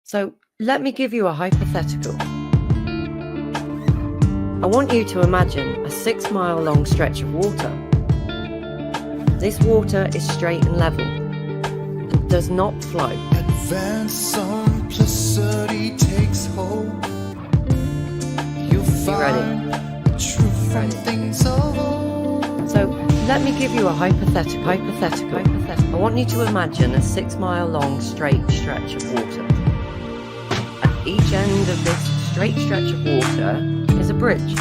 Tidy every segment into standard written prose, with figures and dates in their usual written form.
So let me give you a hypothetical. I want you to imagine a 6-mile long stretch of water. This water is straight and level and does not flow. Advanced simplicity takes hold. You find the truth from things of old. So let me give you a hypothetical. I want you to imagine a 6-mile long straight stretch of water. At each end of this straight stretch of water is a bridge.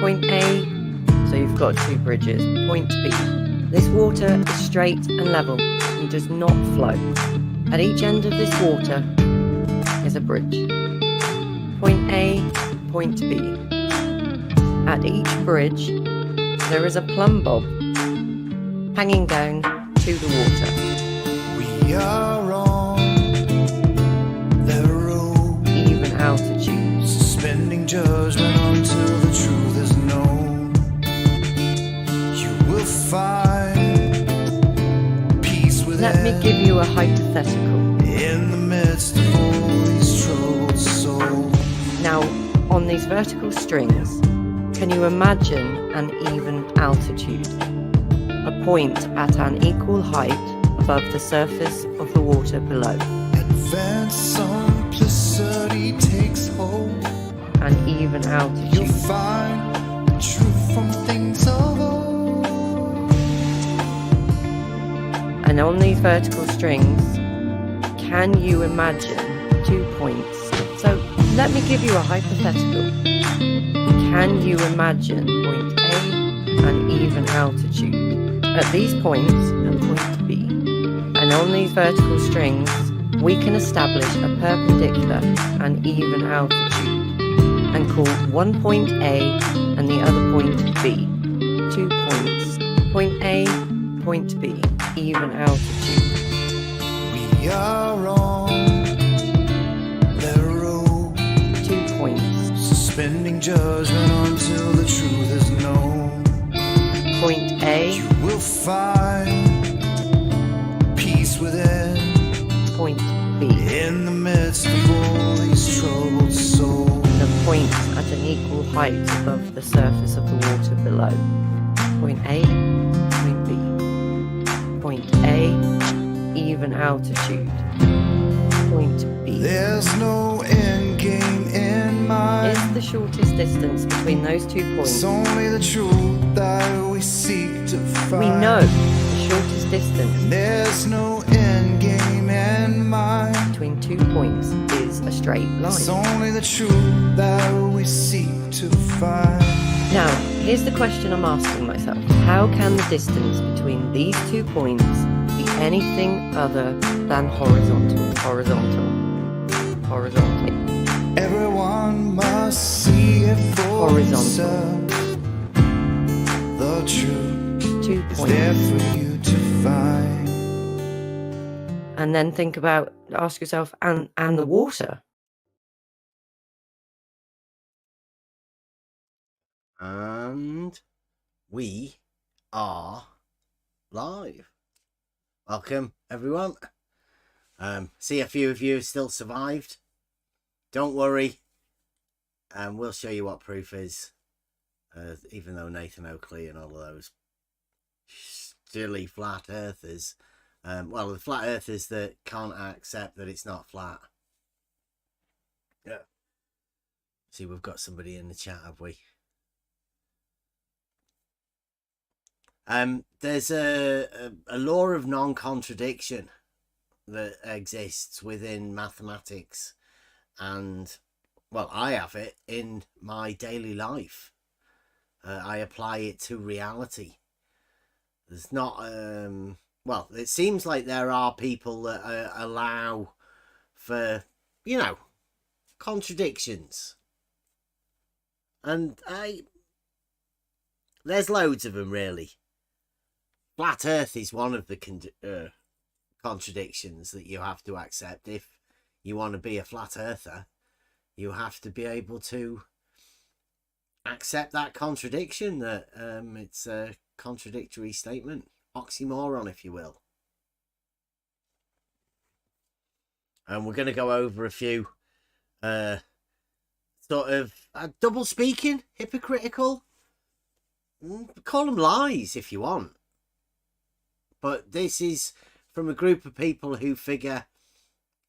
Point A, so you've got 2 bridges. Point B. This water is straight and level and does not flow. At each end of this water is a bridge. Point A, point B. At each bridge there is a plumb bob hanging down to the water. We are on the road, even altitude, suspending judgment until the truth is known. You will find peace within. Let me give you a hypothetical. In the midst of all these troubled souls. Now, on these vertical strings, can you imagine an even altitude? A point at an equal height above the surface of the water below. Advanced simplicity takes hold. An even altitude. You find the truth from things of old. And on these vertical strings, can you imagine 2 points? So let me give you a hypothetical. Can you imagine point A and even altitude at these points and point B? And on these vertical strings, we can establish a perpendicular and even altitude and call one point A and the other point B. 2 points. Point A, point B, even altitude. We are on the road, 2 points. suspending judgment until the truth is known. Point A, You will find peace within. point B. In the midst of all these troubled souls. The point at an equal height above the surface of the water below. Point A, point B. Point A, even altitude. Point B. There's no end game in mind. Is the shortest distance between those 2 points? It's only the truth that we seek to find. We know the shortest distance There's no end game in mind. between 2 points is a straight It's line. only the truth that we seek to find. Now, here's the question I'm asking myself. How can the distance between these 2 points be anything other than horizontal? Everyone must see it for Horizontal. themselves. The truth 2 is points. there for you to find. And then ask yourself, and the water? And we are live. Welcome, everyone. See a few of you still survived. Don't worry. We'll show you what proof is. Even though Nathan Oakley and all of those silly flat earthers, well, the flat earthers that can't accept that it's not flat. Yeah. See, we've got somebody in the chat, have we? There's a law of non-contradiction that exists within mathematics, and well, I have it in my daily life. I apply it to reality. There's not well, it seems like there are people that allow for, you know, contradictions, and there's loads of them, really. Flat Earth is one of the contradictions that you have to accept. If you want to be a flat earther, you have to be able to accept that contradiction, that it's a contradictory statement, oxymoron, if you will. and we're going to go over a few sort of double speaking, hypocritical. Call them lies if you want. But this is from a group of people who figure,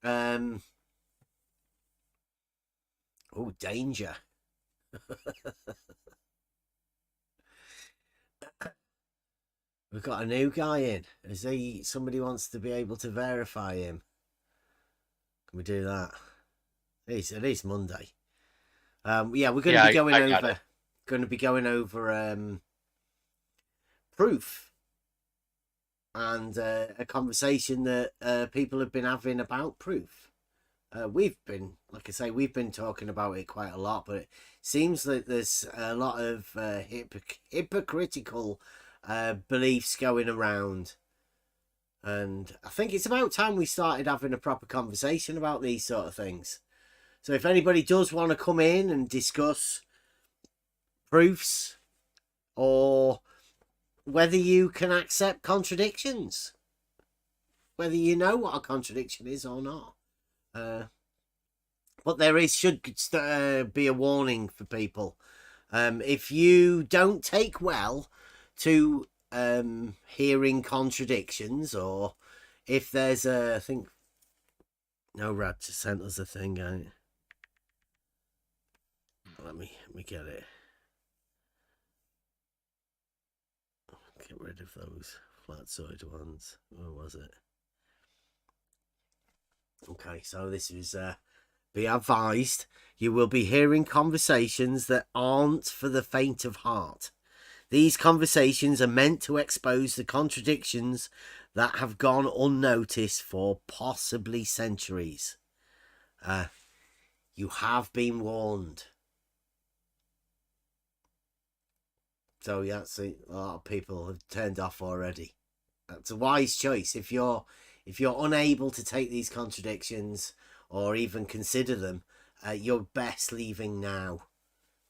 oh, danger. We've got a new guy in. Somebody wants to be able to verify him. Can we do that? It is Monday. Yeah, we're going to be going over proof and a conversation that people have been having about proof. We've been talking about it quite a lot, but it seems that there's a lot of hypocritical beliefs going around, and I think it's about time we started having a proper conversation about these sort of things. So if anybody does want to come in and discuss proofs, or whether you can accept contradictions, whether you know what a contradiction is or not, but there should be a warning for people. If you don't take well to hearing contradictions, or if there's I think no, Rad just sent us a thing out. Let me get it. Get rid of those flat-sided ones. Where was it? Okay, so this is be advised, you will be hearing conversations that aren't for the faint of heart. These conversations are meant to expose the contradictions that have gone unnoticed for possibly centuries. You have been warned. So yeah, a lot of people have turned off already. That's a wise choice. If you're unable to take these contradictions or even consider them, you're best leaving now.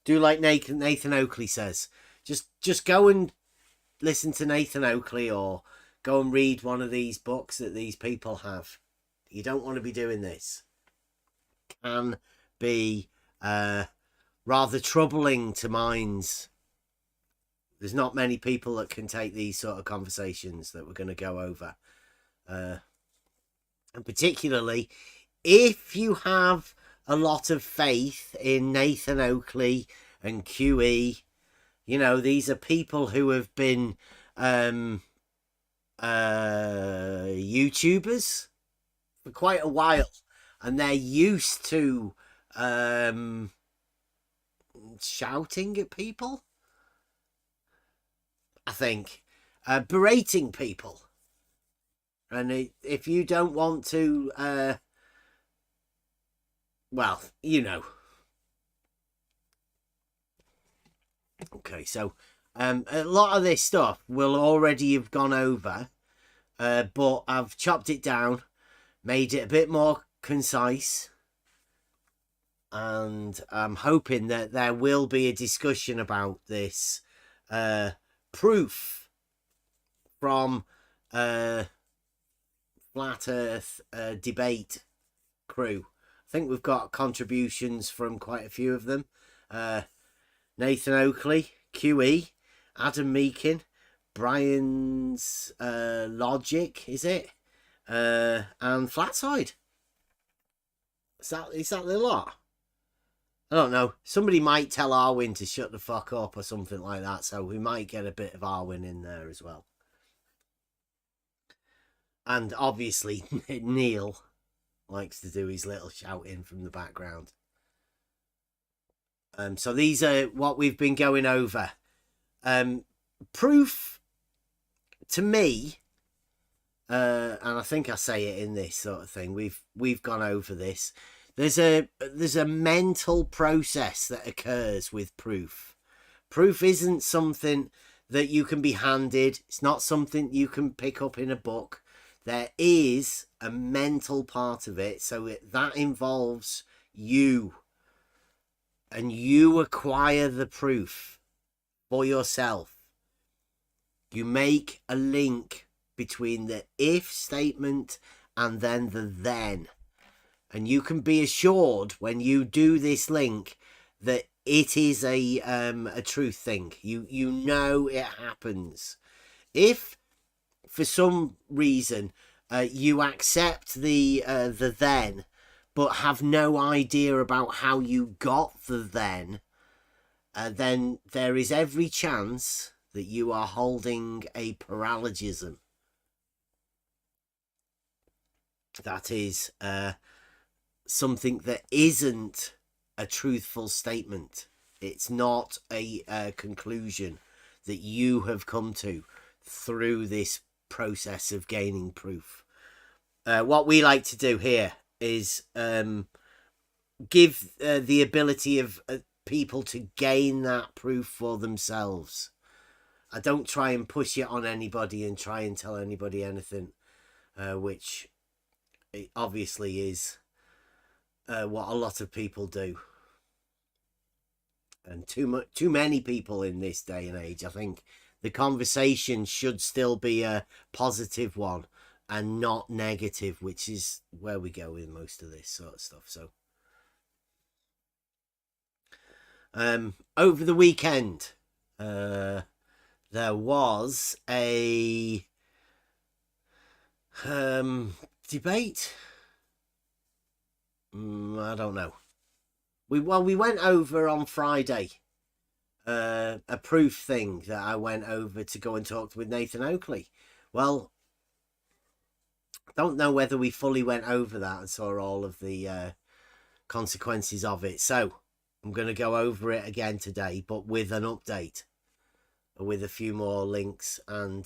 Do like Nathan Oakley says. Just go and listen to Nathan Oakley, or go and read one of these books that these people have. You don't want to be doing this. It can be rather troubling to minds. There's not many people that can take these sort of conversations that we're going to go over. And particularly if you have a lot of faith in Nathan Oakley and QE, you know, these are people who have been YouTubers for quite a while, and they're used to shouting at people, I think, berating people. And if you don't want to, well, you know. Okay, so a lot of this stuff will already have gone over, but I've chopped it down, made it a bit more concise, and I'm hoping that there will be a discussion about this proof from Flat Earth debate crew. I think we've got contributions from quite a few of them. Nathan Oakley, QE, Adam Meakin, Brian's Logic, is it? And Flatside. Is that the lot? I don't know. Somebody might tell Arwin to shut the fuck up or something like that, so we might get a bit of Arwin in there as well. And obviously Neil likes to do his little shouting from the background. So these are what we've been going over. Proof, to me, and I think I say it in this sort of thing, we've gone over this. There's a mental process that occurs with proof. Proof isn't something that you can be handed. It's not something you can pick up in a book. There is a mental part of it, so that involves you. And you acquire the proof for yourself. You make a link between the if statement and then the then. And you can be assured when you do this link that it is a truth thing. You know it happens. If for some reason you accept the then, but have no idea about how you got the then there is every chance that you are holding a paralogism. That is something that isn't a truthful statement. It's not a conclusion that you have come to through this process of gaining proof. What we like to do here is give the ability of people to gain that proof for themselves. I don't try and push it on anybody and try and tell anybody anything, which it obviously is what a lot of people do, and too many people in this day and age. I think the conversation should still be a positive one and not negative, which is where we go with most of this sort of stuff. So over the weekend there was a debate. I don't know. We went over on Friday a proof thing that I went over to go and talk with Nathan Oakley. Well, I don't know whether we fully went over that and saw all of the consequences of it. So I'm going to go over it again today, but with an update, with a few more links. And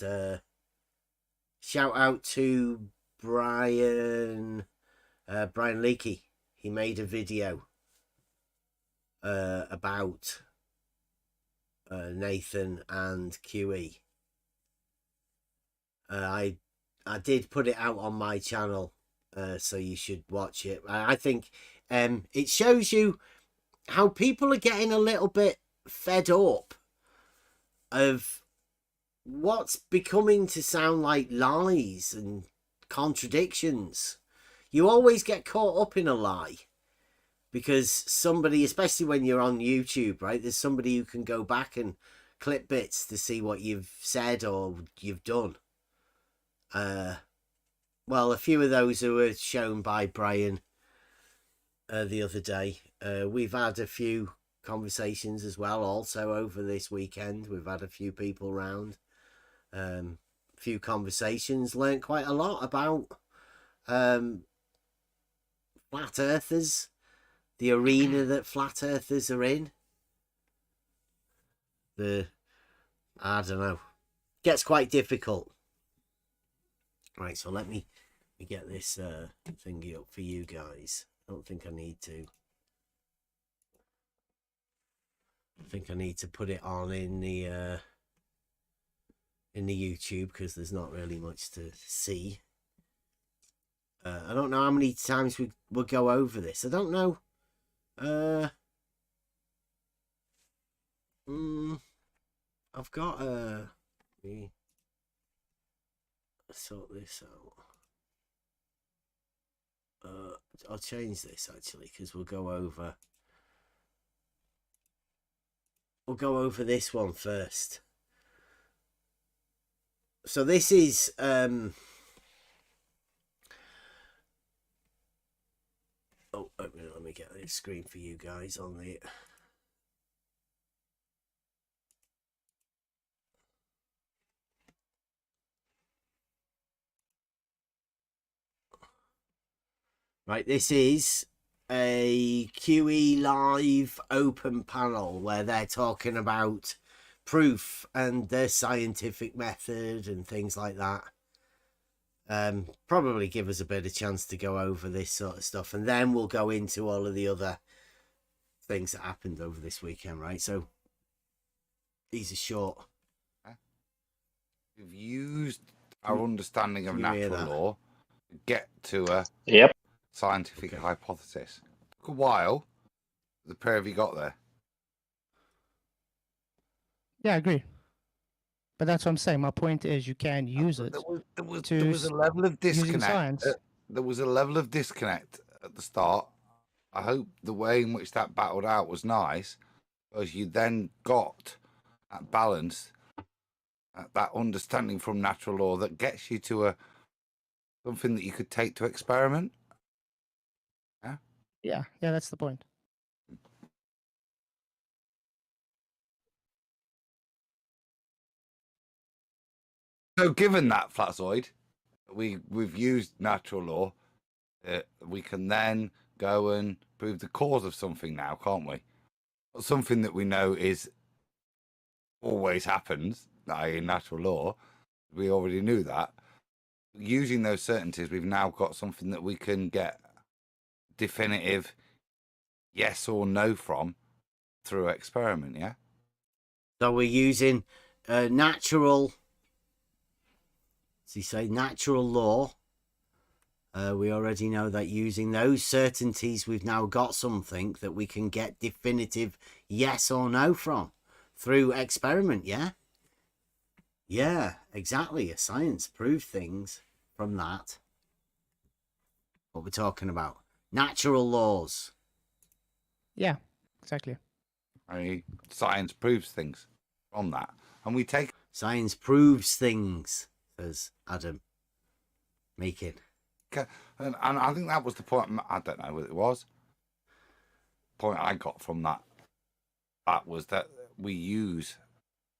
shout out to Brian Leakey. He made a video about Nathan and QE. I did put it out on my channel, so you should watch it. I think it shows you how people are getting a little bit fed up of what's becoming to sound like lies and contradictions. You always get caught up in a lie because somebody, especially when you're on YouTube, right, there's somebody who can go back and clip bits to see what you've said or you've done. Well, a few of those were shown by Brian the other day. We've had a few conversations as well also over this weekend. We've had a few people round, a few conversations, learned quite a lot about flat earthers, the arena that flat earthers are in. I don't know, gets quite difficult. Right, so let me get this thingy up for you guys. I don't think I need to. I think I need to put it on in the YouTube because there's not really much to see. I don't know how many times we'll go over this. I don't know. I've got let me sort this out. I'll change this actually because we'll go over this one first. So this is oh, let me get this screen for you guys on the right. This is a QE live open panel where they're talking about proof and the scientific method and things like that. Probably give us a bit of chance to go over this sort of stuff, and then we'll go into all of the other things that happened over this weekend, right? So these are short. We've used our understanding of natural law to get to a scientific hypothesis. Took a while. The pair of you got there. Yeah, I agree. But that's what I'm saying. My point is you can use it. There was a level of disconnect. science. There was a level of disconnect at the start, I hope the way in which that battled out was nice, because you then got that balance, that understanding from natural law that gets you to something that you could take to experiment. Yeah, that's the point. So, given that, Flatzoid, we've used natural law, we can then go and prove the cause of something now, can't we? Something that we know is always happens, i.e. natural law. We already knew that. Using those certainties, we've now got something that we can get definitive yes or no from through experiment, yeah? So we're using natural, as you say, natural law. We already know that using those certainties, we've now got something that we can get definitive yes or no from through experiment, yeah? Yeah, exactly. A science proves things from that. What we're talking about. Natural laws. Yeah, exactly. Science proves things from that. And we take... Science proves things, says Adam. Making. And I think that was the point. I don't know what it was. The point I got from that was that we use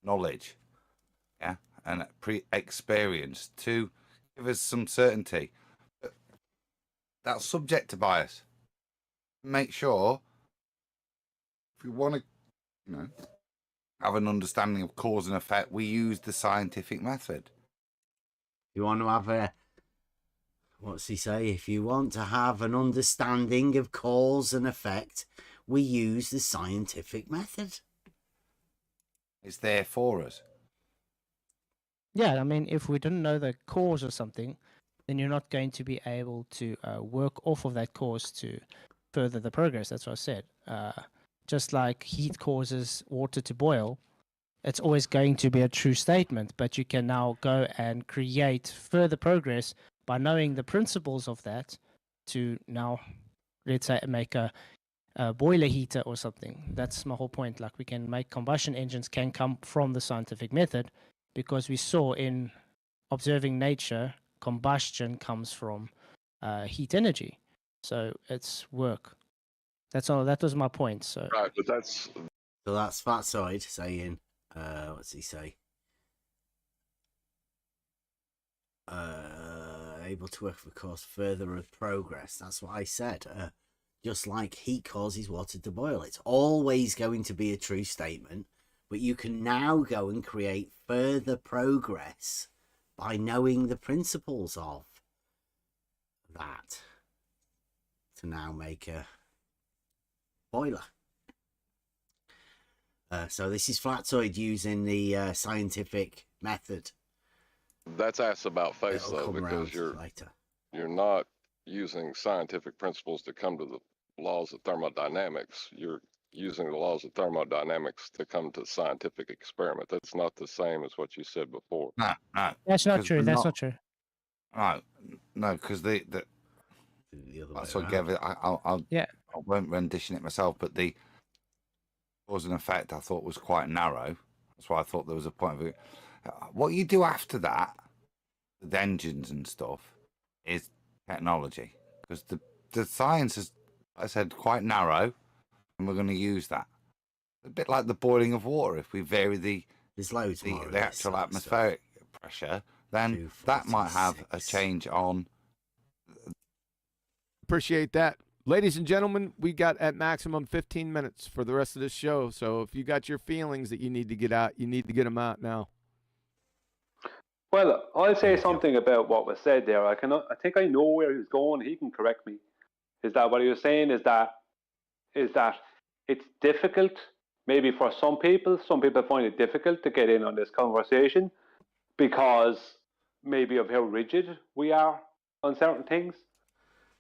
knowledge, yeah, and experience to give us some certainty. That's subject to bias. Make sure if we want to, have an understanding of cause and effect, we use the scientific method. You want to have what's he say? If you want to have an understanding of cause and effect, we use the scientific method. It's there for us. Yeah, I mean, if we didn't know the cause of something, then you're not going to be able to work off of that cause to further the progress. That's what I said. Just like heat causes water to boil, it's always going to be a true statement, but you can now go and create further progress by knowing the principles of that to now, let's say, make a boiler heater or something. That's my whole point. Like, we can make combustion engines can come from the scientific method, because we saw in observing nature, combustion comes from heat energy. So it's work. That's all. That was my point. So right, but that's Fatsoid saying, what's he say? Able to work, of course, further of progress. That's what I said. Just like heat causes water to boil, it's always going to be a true statement, but you can now go and create further progress by knowing the principles of that to now make a boiler. So this is Flatzoid using the scientific method. that's asked about face though, because you're not using scientific principles to come to the laws of thermodynamics. You're using the laws of thermodynamics to come to scientific experiment. That's not the same as what you said before. No, that's not true. That's not true. No, because the other way around. I won't rendition it myself, but the cause and effect I thought was quite narrow. That's why I thought there was a point of it. What you do after that with engines and stuff is technology, because the science is, I said, quite narrow, and we're going to use that. A bit like the boiling of water. If we vary the actual atmospheric pressure, then that might have a change on. Appreciate that. Ladies and gentlemen, we got at maximum 15 minutes for the rest of this show. So if you got your feelings that you need to get out, you need to get them out now. Well, I'll say something about what was said there. I think I know where he was going. He can correct me. Is that what he was saying? Is that it's difficult, maybe for some people find it difficult to get in on this conversation because maybe of how rigid we are on certain things.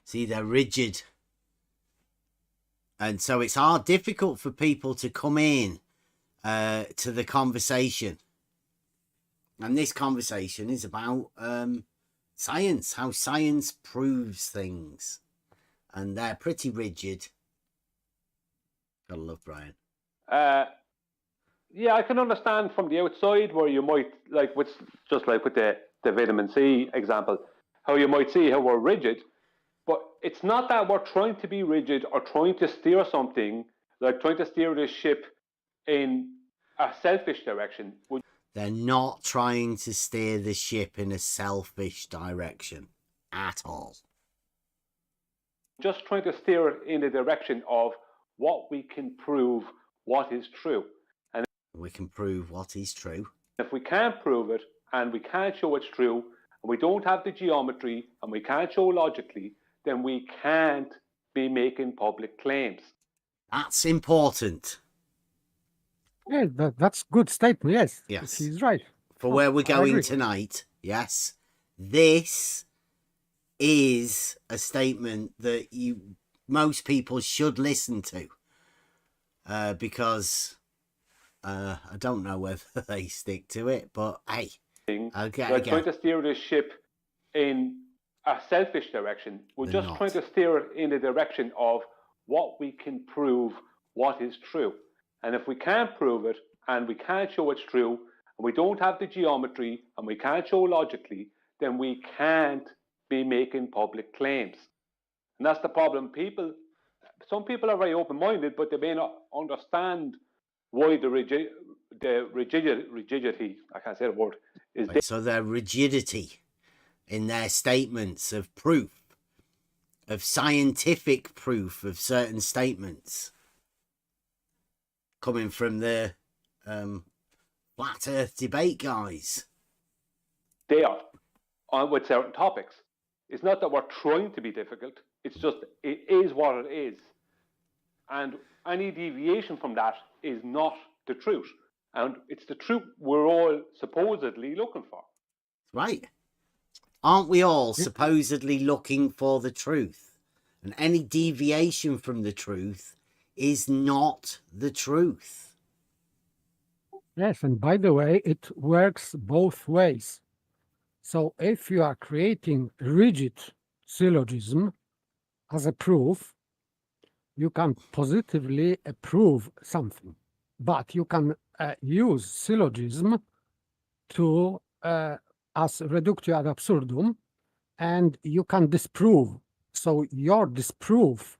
See, they're rigid. And so it's difficult for people to come in to the conversation. And this conversation is about science, how science proves things. and they're pretty rigid. Gotta love Brian. Yeah, I can understand from the outside where you might, like, with just like with the vitamin C example, how you might see how we're rigid, but it's not that we're trying to be rigid or trying to steer something, like trying to steer this ship in a selfish direction. They're not trying to steer the ship in a selfish direction at all. Just trying to steer it in the direction of what we can prove what is true. And we can prove what is true. If we can't prove it and we can't show it's true, and we don't have the geometry and we can't show logically, then we can't be making public claims. That's important. Yeah, that's good statement. Yes. Yes. He's right. For where we're going tonight, yes. This is a statement that most people should listen to. Because I don't know whether they stick to it, but hey. We're trying to steer this ship in a selfish direction. We're just trying to steer it in the direction of what we can prove what is true. And if we can't prove it and we can't show it's true, and we don't have the geometry and we can't show logically, then we can't be making public claims. And that's the problem. Some people are very open-minded, but they may not understand why the rigidity, I can't say the word, is there. So their rigidity in their statements of proof, of scientific proof of certain statements, coming from the flat earth debate guys. They are on with certain topics. It's not that we're trying to be difficult. It's just, it is what it is. And any deviation from that is not the truth. And it's the truth we're all supposedly looking for. Right. Aren't we all supposedly looking for the truth? And any deviation from the truth is not the truth. Yes, and by the way, it works both ways. So if you are creating rigid syllogism as a proof, you can positively prove something, but you can use syllogism to as reductio ad absurdum, and you can disprove. So your disproof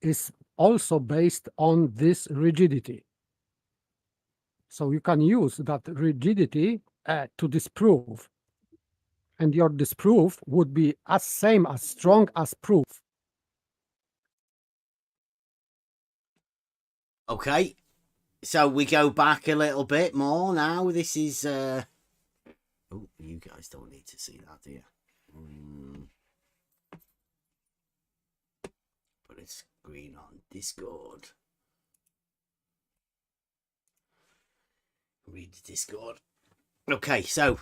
is also based on this rigidity. So you can use that rigidity to disprove, and your disproof would be as strong as proof. Okay, so we go back a little bit more now. This is oh, you guys don't need to see that, do you? Put a screen on Discord. Read the Discord. Okay, so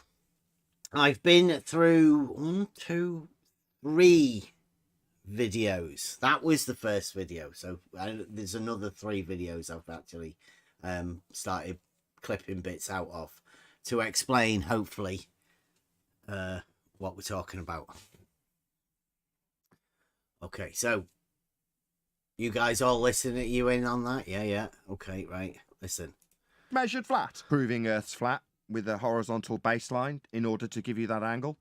I've been through 1, 2, 3 videos. That was the first video. So there's another 3 videos I've actually started clipping bits out of to explain, hopefully, what we're talking about. Okay, so you guys all listening? You in on that? Yeah. Okay, right. Listen. Measured flat. Proving Earth's flat with a horizontal baseline in order to give you that angle.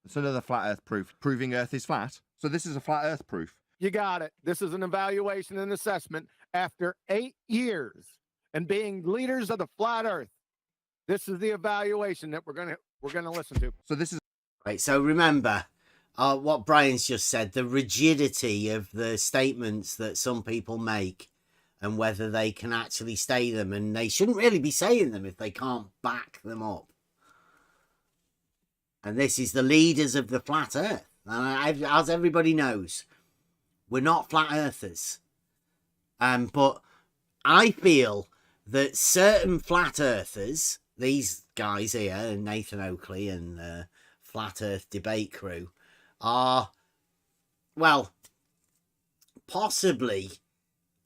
It's another flat Earth proof. Proving Earth is flat. So this is a flat Earth proof. You got it. This is an evaluation and assessment after 8 years and being leaders of the flat Earth. This is the evaluation that we're gonna listen to. So this is right. So remember what Brian's just said: the rigidity of the statements that some people make, and whether they can actually say them, and they shouldn't really be saying them if they can't back them up. And this is the leaders of the flat Earth. And as everybody knows, we're not flat earthers. But I feel that certain flat earthers, these guys here, Nathan Oakley and Flat Earth Debate Crew, are, well, possibly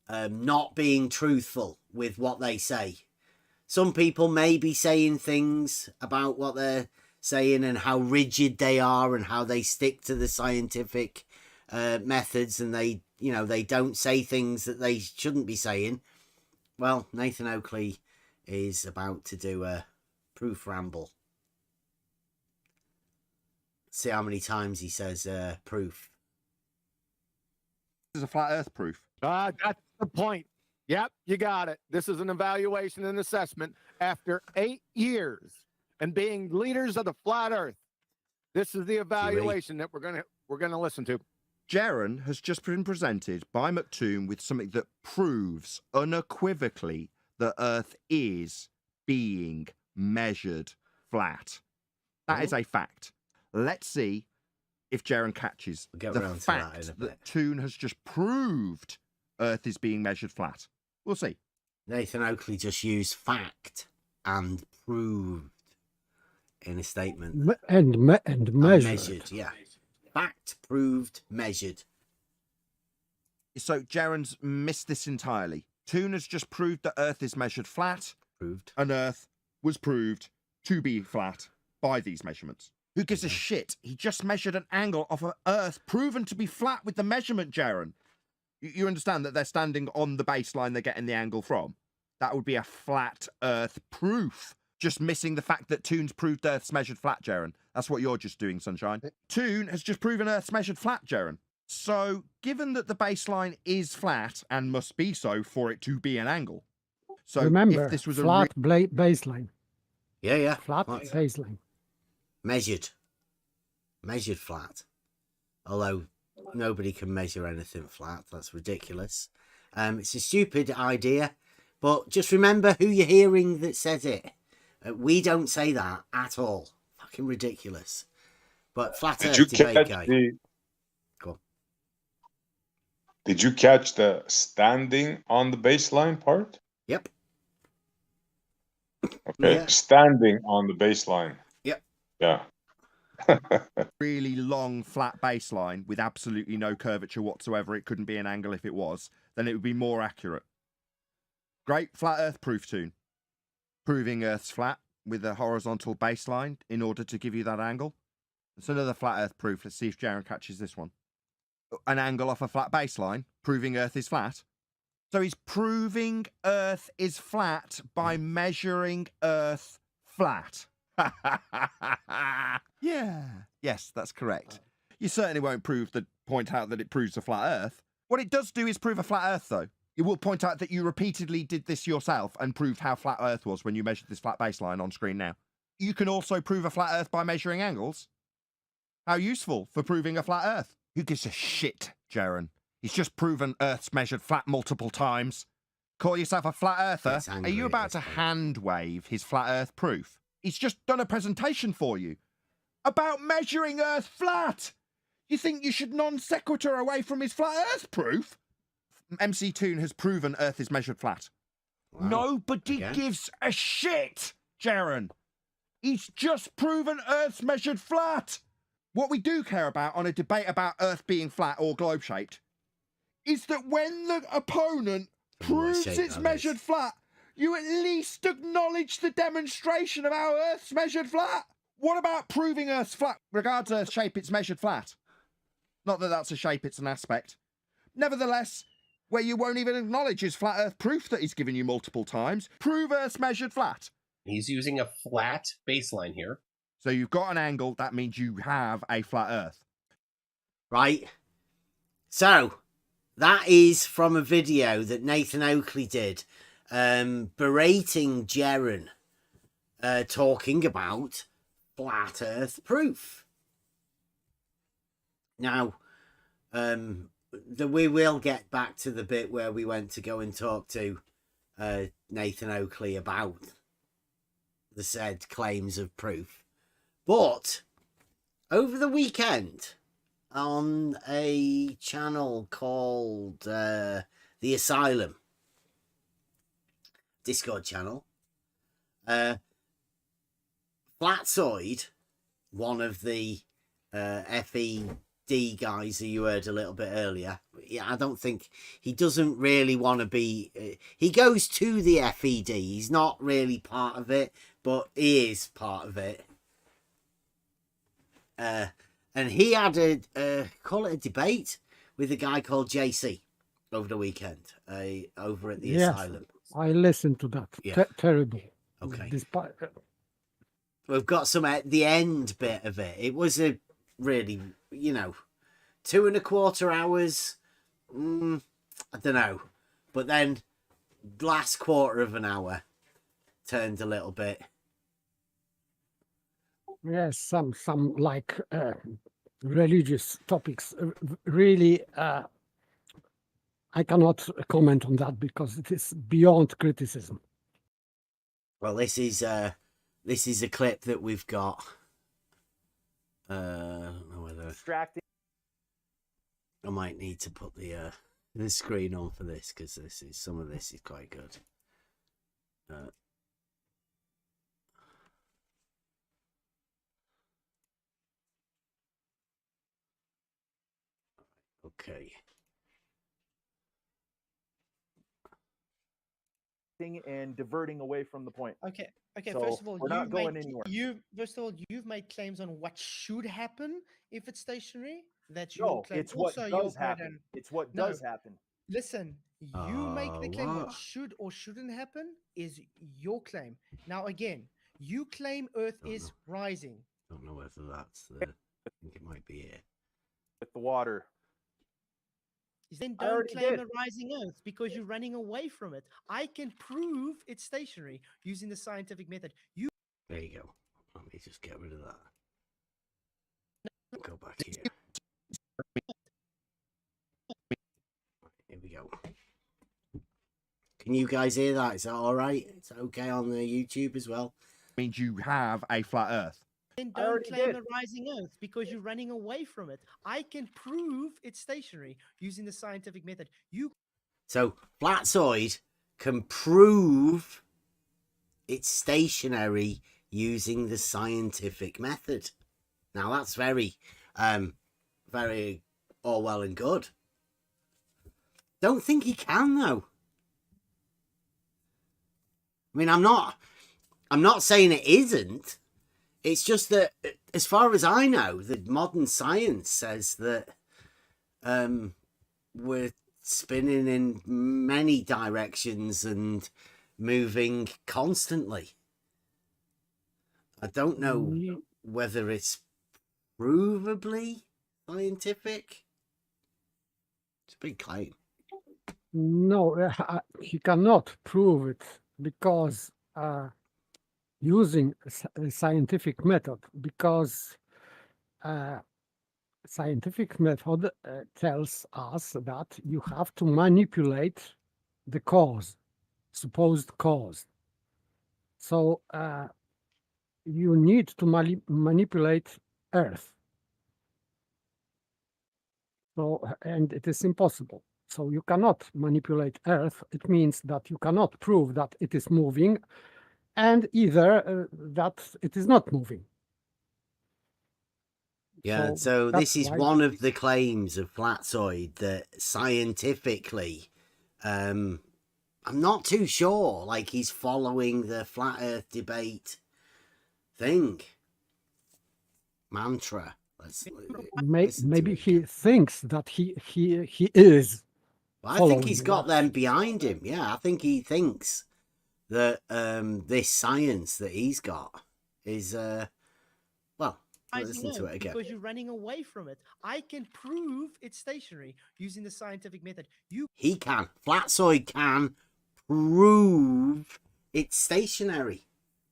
not being truthful with what they say. Some people may be saying things about what they're saying and how rigid they are and how they stick to the scientific methods, and they don't say things that they shouldn't be saying. Well, Nathan Oakley is about to do a proof ramble. See how many times he says proof. This is a flat earth proof. That's the point. Yep, you got it. This is an evaluation and assessment after 8 years and being leaders of the flat earth. This is the evaluation that we're gonna listen to. Jeran has just been presented by McToon with something that proves unequivocally that Earth is being measured flat. That is a fact. Let's see if Jeran catches the fact that Toon has just proved Earth is being measured flat. We'll see. Nathan Oakley just used fact and proved in a statement. And measured. Yeah. Fact, proved, measured. So Jeran's missed this entirely. Toon has just proved that Earth is measured flat. Proved. And Earth was proved to be flat by these measurements. Who gives a shit? He just measured an angle off of Earth proven to be flat with the measurement, Jeran. You understand that they're standing on the baseline they're getting the angle from? That would be a flat Earth proof. Just missing the fact that Toon's proved Earth's measured flat, Jeran. That's what you're just doing, Sunshine. Toon has just proven Earth's measured flat, Jeran. So, given that the baseline is flat and must be so for it to be an angle. So, remember, if this was flat baseline. Yeah. Flat baseline. Measured flat. Although nobody can measure anything flat. That's ridiculous. It's a stupid idea. But just remember who you're hearing that says it. We don't say that at all. Fucking ridiculous. But flat Earth debate guy. Go on. Did you catch the standing on the baseline part? Yep. Okay, yeah. Standing on the baseline. Yep. Yeah. Really long flat baseline with absolutely no curvature whatsoever. It couldn't be an angle if it was. Then it would be more accurate. Great flat Earth proof, Toon. Proving Earth's flat with a horizontal baseline in order to give you that angle. It's another flat Earth proof. Let's see if Jeran catches this one. An angle off a flat baseline, proving Earth is flat. So he's proving Earth is flat by measuring Earth flat. Yeah. Yes, that's correct. You certainly won't point out that it proves a flat Earth. What it does do is prove a flat Earth, though. It will point out that you repeatedly did this yourself and proved how flat Earth was when you measured this flat baseline on screen now. You can also prove a flat Earth by measuring angles. How useful for proving a flat Earth. Who gives a shit, Jeran? He's just proven Earth's measured flat multiple times. Call yourself a flat earther? Are you about to hand wave his flat Earth proof? He's just done a presentation for you about measuring Earth flat. You think you should non sequitur away from his flat Earth proof? MC Toon has proven Earth is measured flat. Wow. Nobody gives a shit, Jeran. He's just proven Earth's measured flat. What we do care about on a debate about Earth being flat or globe-shaped is that when the opponent proves it's measured flat, you at least acknowledge the demonstration of how Earth's measured flat. What about proving Earth's flat? Regards Earth's shape, it's measured flat. Not that that's a shape, it's an aspect. Nevertheless, where you won't even acknowledge his flat Earth proof that he's given you multiple times, prove Earth's measured flat. He's using a flat baseline here. So you've got an angle, that means you have a flat Earth. Right. So, that is from a video that Nathan Oakley did, berating Jeran, talking about flat Earth proof. Now, we will get back to the bit where we went to go and talk to Nathan Oakley about the said claims of proof. But over the weekend, on a channel called The Asylum, Discord channel, Flatsoid, one of the FED guys who you heard a little bit earlier, I don't think he doesn't really want to be, he goes to the FED, he's not really part of it, but he is part of it. And he had call it a debate with a guy called JC over the weekend, over at the asylum. I listened to that. Yeah. Terrible. Okay. Despite, We've got some at the end bit of it. It was a really, 2.25 hours. I don't know. But then last quarter of an hour turned a little bit. yes, some like religious topics. Really, I cannot comment on that because it is beyond criticism. Well, this is a clip that we've got. I don't know whether Distracting. I might need to put the screen on for this because some of this is quite good. Okay. And diverting away from the point. Okay. So first of all, we're not going anywhere. You've made claims on what should happen if it's stationary. That's No, your claim. it's what Also, does your happen. pattern. It's what No. does happen. Listen, you make the claim what? what should or shouldn't happen is your claim. Now, again, you claim Earth is rising. Don't know whether that's I think it might be it. With the water. Then I don't already claim did. a rising Earth because you're running away from it. I can prove it's stationary using the scientific method. There you go. Let me just get rid of that. Go back here. Here we go. Can you guys hear that? Is that all right? It's okay on the YouTube as well. Means you have a flat Earth. Then don't claim a rising Earth because you're running away from it. I can prove it's stationary using the scientific method. So Flatsoid can prove it's stationary using the scientific method. Now that's very, very all well and good. Don't think he can though. I mean, I'm not saying it isn't. It's just that, as far as I know, the modern science says that we're spinning in many directions and moving constantly. I don't know whether it's provably scientific. It's a big claim. No, he cannot prove it because using a scientific method, because scientific method tells us that you have to manipulate the cause, supposed cause. So you need to manipulate Earth. So, and it is impossible. So you cannot manipulate Earth. It means that you cannot prove that it is moving and either that it is not moving. Yeah, so this is one of the claims of Flatsoid, that scientifically, I'm not too sure, like he's following the flat Earth debate thing. Mantra. Maybe he thinks that he is. Well, I think he's got them behind him. Yeah, I think he thinks that this science that he's got is well, listen to it again. Because you're running away from it. I can prove it's stationary using the scientific method. He can. Flatsoid can prove it's stationary.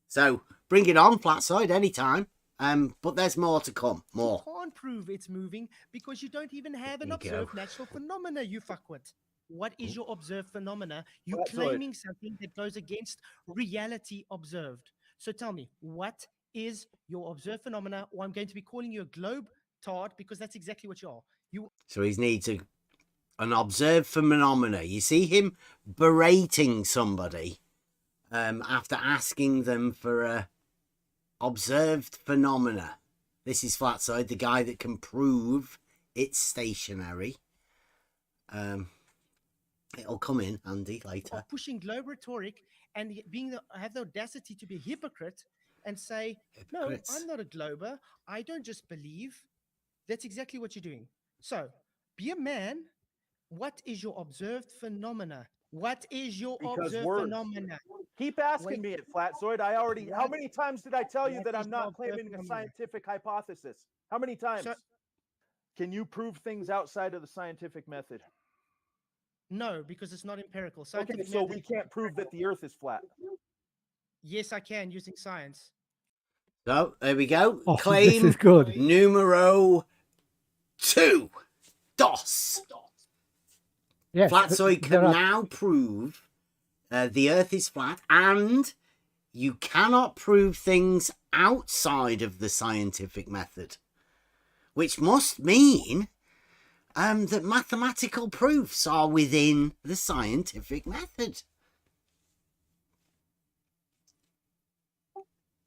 So bring it on, Flatsoid, anytime. But there's more to come. More. You can't prove it's moving because you don't even have an observed natural phenomena, you fuckwit. What is your observed phenomena? You're claiming something that goes against reality observed. So tell me, what is your observed phenomena? Or I'm going to be calling you a globe tard because that's exactly what you are. So he needs an observed phenomena. You see him berating somebody after asking them for a observed phenomena. This is Flatsoid, the guy that can prove it's stationary. It'll come in handy later. Pushing globe rhetoric and have the audacity to be a hypocrite and say, no, I'm not a glober. I don't just believe. That's exactly what you're doing. So, be a man. What is your observed phenomena? What is your Because observed words. phenomena? Keep asking me it, Flatzoid. I already. How What- many times did I tell you what that is I'm your not observed claiming a phenomena? scientific hypothesis? How many times? So, Can you prove things outside of the scientific method? no, because it's not empirical. Okay, Scientific so method we is can't prove that the Earth is flat. Yes, I can using science. So there we go. Oh, this Claim is good. numero 2. DOS. Yes, Flatzoid there can are now prove the Earth is flat, and you cannot prove things outside of the scientific method, which must mean that mathematical proofs are within the scientific method.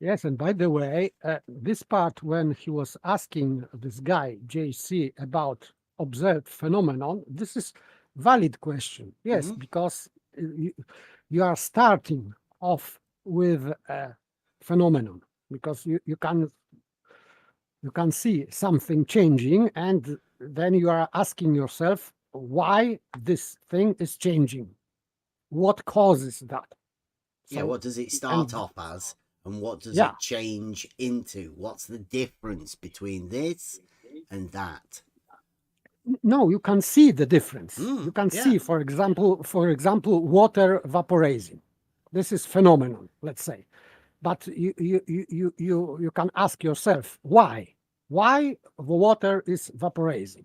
Yes, and by the way, this part when he was asking this guy JC about observed phenomenon, this is valid question. Yes, because you are starting off with a phenomenon, because you can see something changing, and then you are asking yourself why this thing is changing, what causes that. Yeah, So, what does it start off as, and what does Yeah. it change into? What's the difference between this and that? No, you can see the difference. You can yeah. see, for example, water vaporizing. This is phenomenon, let's say. But you can ask yourself why the water is vaporizing.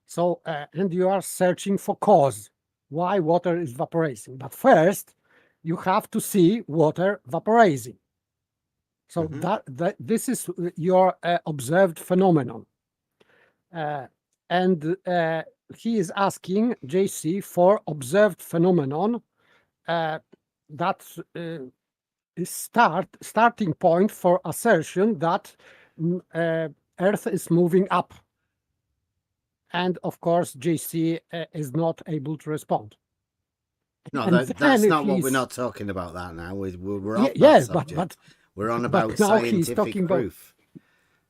So and you are searching for cause why water is vaporizing. But first, you have to see water vaporizing. So that this is your observed phenomenon. And he is asking JC for observed phenomenon that is starting point for assertion that Earth is moving up. And of course, JC is not able to respond. No, And that's then not what we're he's- not talking about that now. We're off that yes, subject. We're on but about now he's scientific talking about- proof.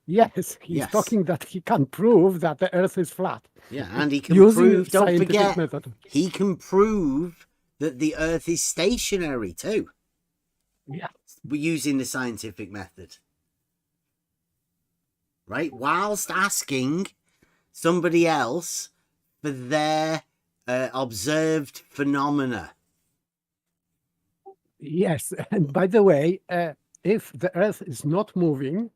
Yes, he's Yes. talking that he can prove that the Earth is flat. Yeah, and he can using prove, don't scientific forget, method. he can prove that the Earth is stationary too. Yeah. We're using the scientific method. Right? Whilst asking somebody else for their observed phenomena. Yes, and by the way, if the Earth is not moving,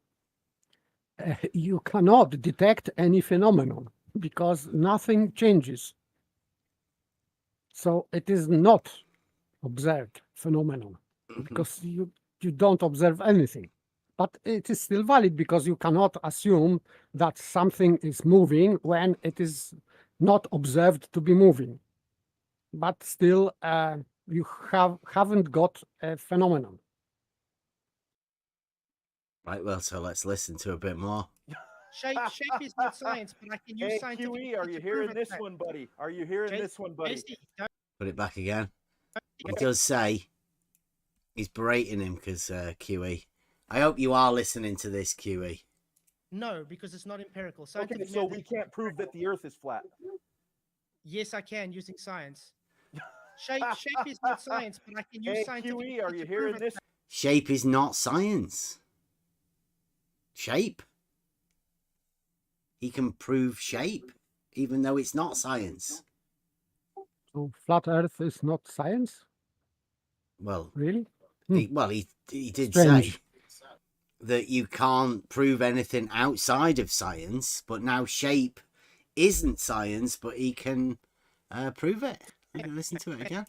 you cannot detect any phenomenon because nothing changes. So it is not observed phenomenon because you don't observe anything. But it is still valid because you cannot assume that something is moving when it is not observed to be moving. But still, you haven't got a phenomenon. Right, well, so let's listen to a bit more. Shape is not science, but I can use Hey, scientific QE, are method you to prove hearing it, this mate. one, buddy? Are you hearing this one, buddy? JC, don't- Put it back again. He does say he's berating him because QE. I hope you are listening to this, QE. No, because it's not empirical. Okay, Scientific so method we is can't prove that the Earth is flat. Yes, I can using science. Shape is not science, but I can use Hey, scientific QE, are method you to hearing prove it, this? Shape is not science. Shape. He can prove shape, even though it's not science. So flat Earth is not science? Well, Really? he did Strange. say that you can't prove anything outside of science, but now shape isn't science, but he can prove it. I'm going to listen to it again.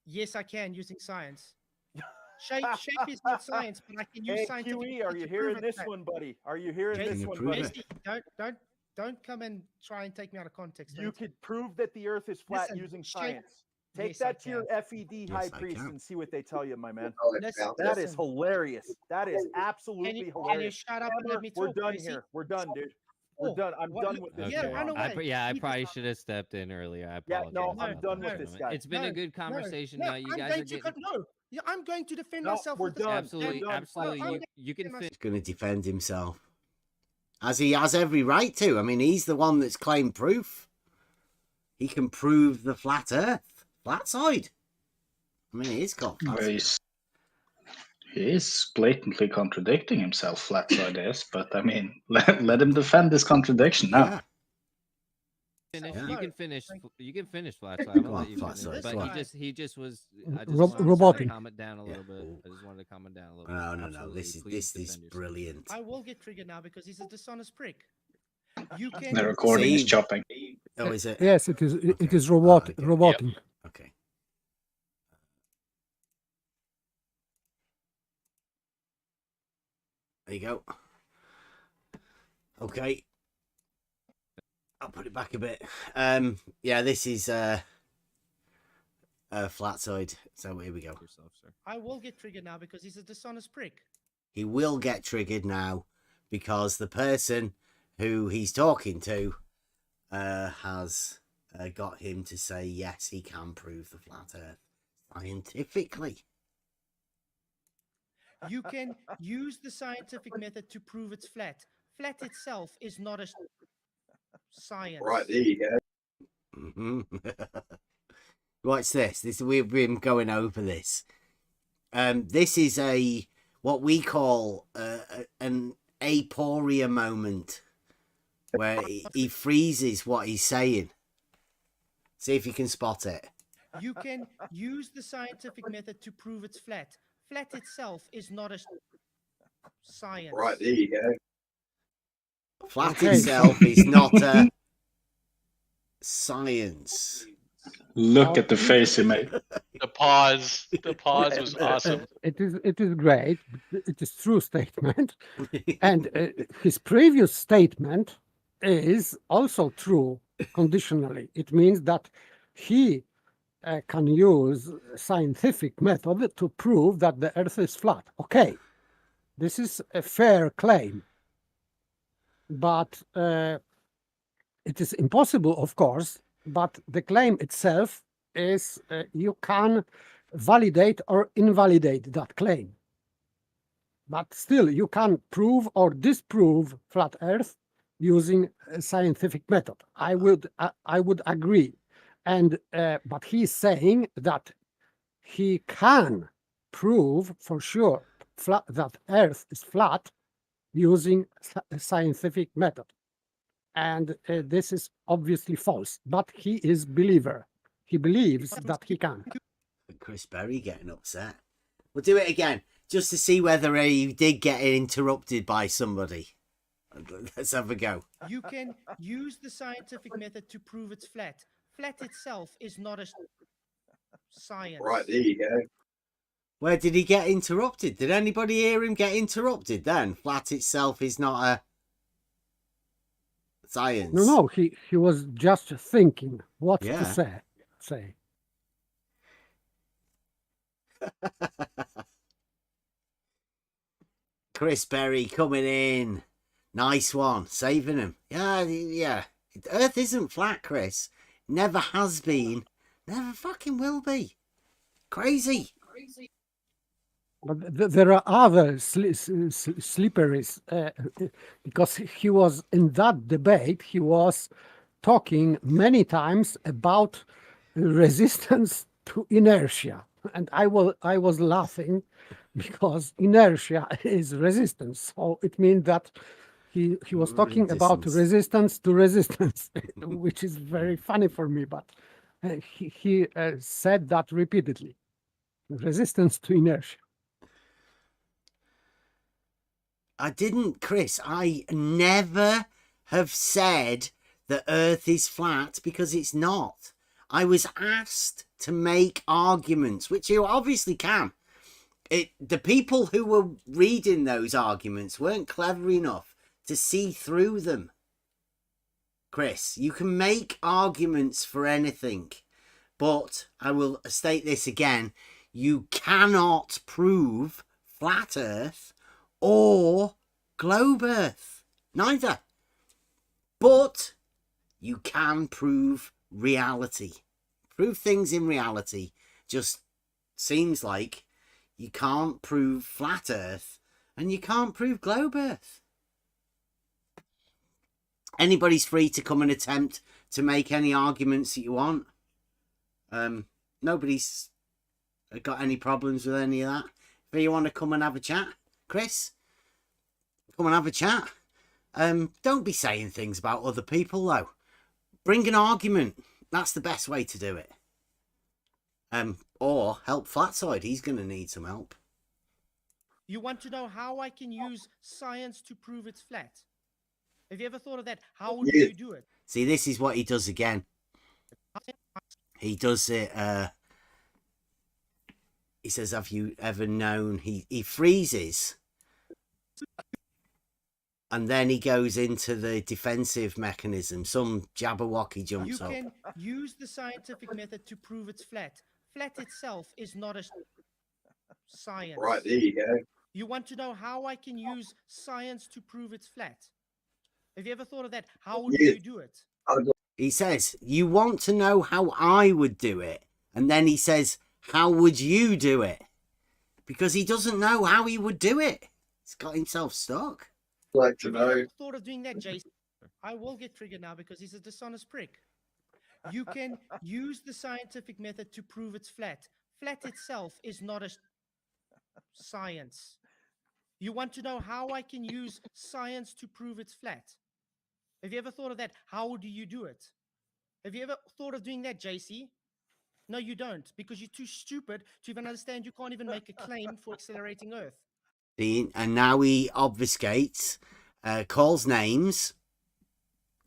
Yes, I can using science. Shape is not science, but I can use Hey, scientific QE, method are you to hearing prove it, this mate. one, buddy? Are you hearing Can this you one, prove buddy? it? JC, don't come and try and take me out of context. You mate. could prove that the Earth is flat Listen, using shape- science. Take Yes, I that to your can. FED Yes, high I priest can. and see what they tell you, my man. Listen, That is listen. hilarious. That is Can absolutely you hilarious. shut up and Hammer, let me we're talk, done JC? here. We're done, dude. We're Oh, done. I'm what- done with this. Yeah, Okay. run away. I You probably just- should have stepped in earlier. I Yeah, apologize. no, about I'm done that, with this gentlemen. guy. It's been a good conversation. No, now you I'm guys going are to getting no. Yeah, I'm going to defend No, myself. we're with this. done. absolutely, We're done. absolutely. No, I'm You can defend finish. He's going to defend himself. as he has every right to. I mean, he's the one that's claimed proof. He can prove the flat Earth, flat side. I mean, he's got flat side. He is blatantly contradicting himself, flat side is, but I mean, let him defend this contradiction now. Yeah. You can finish. You can finish flat side. I'm gonna let you finish. But he just was. I just wanted robotic. to comment down a little bit. I just wanted to comment down a little bit. No. This is brilliant. I will get triggered now because he's a dishonest prick. You can. The recording is chopping. Oh, is it? Yes, it is. It is robotic. Robotic. Yep. Okay. There you go. Okay. I'll put it back a bit. Yeah, this is flat side. So here we go. I will get triggered now because he's a dishonest prick. He will get triggered now because the person who he's talking to has got him to say yes, he can prove the flat Earth scientifically. You can use the scientific method to prove it's flat. Flat itself is not a science. Right, there you go. What's this? We've been going over this. This is what we call an aporia moment, where he freezes what he's saying. See if you can spot it. You can use the scientific method to prove it's flat. Flat itself is not a science. Right, there you go. Flat itself is not a science. Look at the face he made. The pause was awesome. It is great. It is true statement, and his previous statement is also true conditionally. It means that he can use scientific method to prove that the Earth is flat. Okay, this is a fair claim, but it is impossible, of course. But the claim itself is you can validate or invalidate that claim. But still, you can prove or disprove flat Earth using a scientific method. I would agree. And but he's saying that he can prove for sure that Earth is flat using a scientific method. And this is obviously false, but he is believer. He believes that he can. Chris Berry getting upset. We'll do it again, just to see whether he did get interrupted by somebody. Let's have a go. You can use the scientific method to prove it's flat. Flat itself is not a science. Right, there you go. Where did he get interrupted? Did anybody hear him get interrupted then? Flat itself is not a science. No, he was just thinking what to say. Chris Berry coming in. Nice one. Saving him. Yeah. Earth isn't flat, Chris. Never has been. Never fucking will be. Crazy. But there are other slipperies because he was in that debate. He was talking many times about resistance to inertia, and I was laughing because inertia is resistance. So it means that he was talking about resistance to resistance, which is very funny for me. But he said that repeatedly. Resistance to inertia. Chris, I never have said the Earth is flat because it's not. I was asked to make arguments, which you obviously can. The people who were reading those arguments weren't clever enough to see through them. Chris, you can make arguments for anything, but I will state this again. You cannot prove flat Earth or globe Earth. Neither. But you can prove reality. Prove things in reality. Just seems like you can't prove flat Earth and you can't prove globe Earth. anybody's free to come and attempt to make any arguments that you want. Nobody's got any problems with any of that. If you want to come and have a chat, Chris, come and have a chat. Don't be saying things about other people, though. Bring an argument. That's the best way to do it. Or help Flatside. He's going to need some help. You want to know how I can use science to prove it's flat? Have you ever thought of that? How would you do it? See, this is what he does again. He does it. He says, have you ever known? He freezes. And then he goes into the defensive mechanism. Some Jabberwocky jumps up. You can use the scientific method to prove it's flat. Flat itself is not a science. Right, there you go. You want to know how I can use science to prove it's flat? Have you ever thought of that? How would you do it? He says, you want to know how I would do it. And then he says, how would you do it? Because he doesn't know how he would do it. He's got himself stuck. Like to know. Have you ever thought of doing that, Jason? I will get triggered now because he's a dishonest prick. You can use the scientific method to prove it's flat. Flat itself is not a science. You want to know how I can use science to prove it's flat? Have you ever thought of that? How do you do it? Have you ever thought of doing that, JC? No, you don't, because you're too stupid to even understand you can't even make a claim for accelerating Earth. And now he obfuscates, calls names.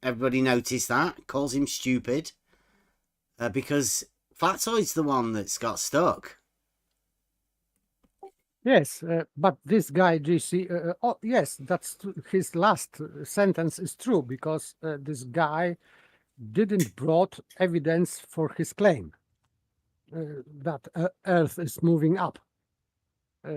Everybody noticed that. Calls him stupid. Because Flatside's the one that's got stuck. Yes, but this guy, GC, oh, yes, that's his last sentence is true, because this guy didn't brought evidence for his claim that Earth is moving up.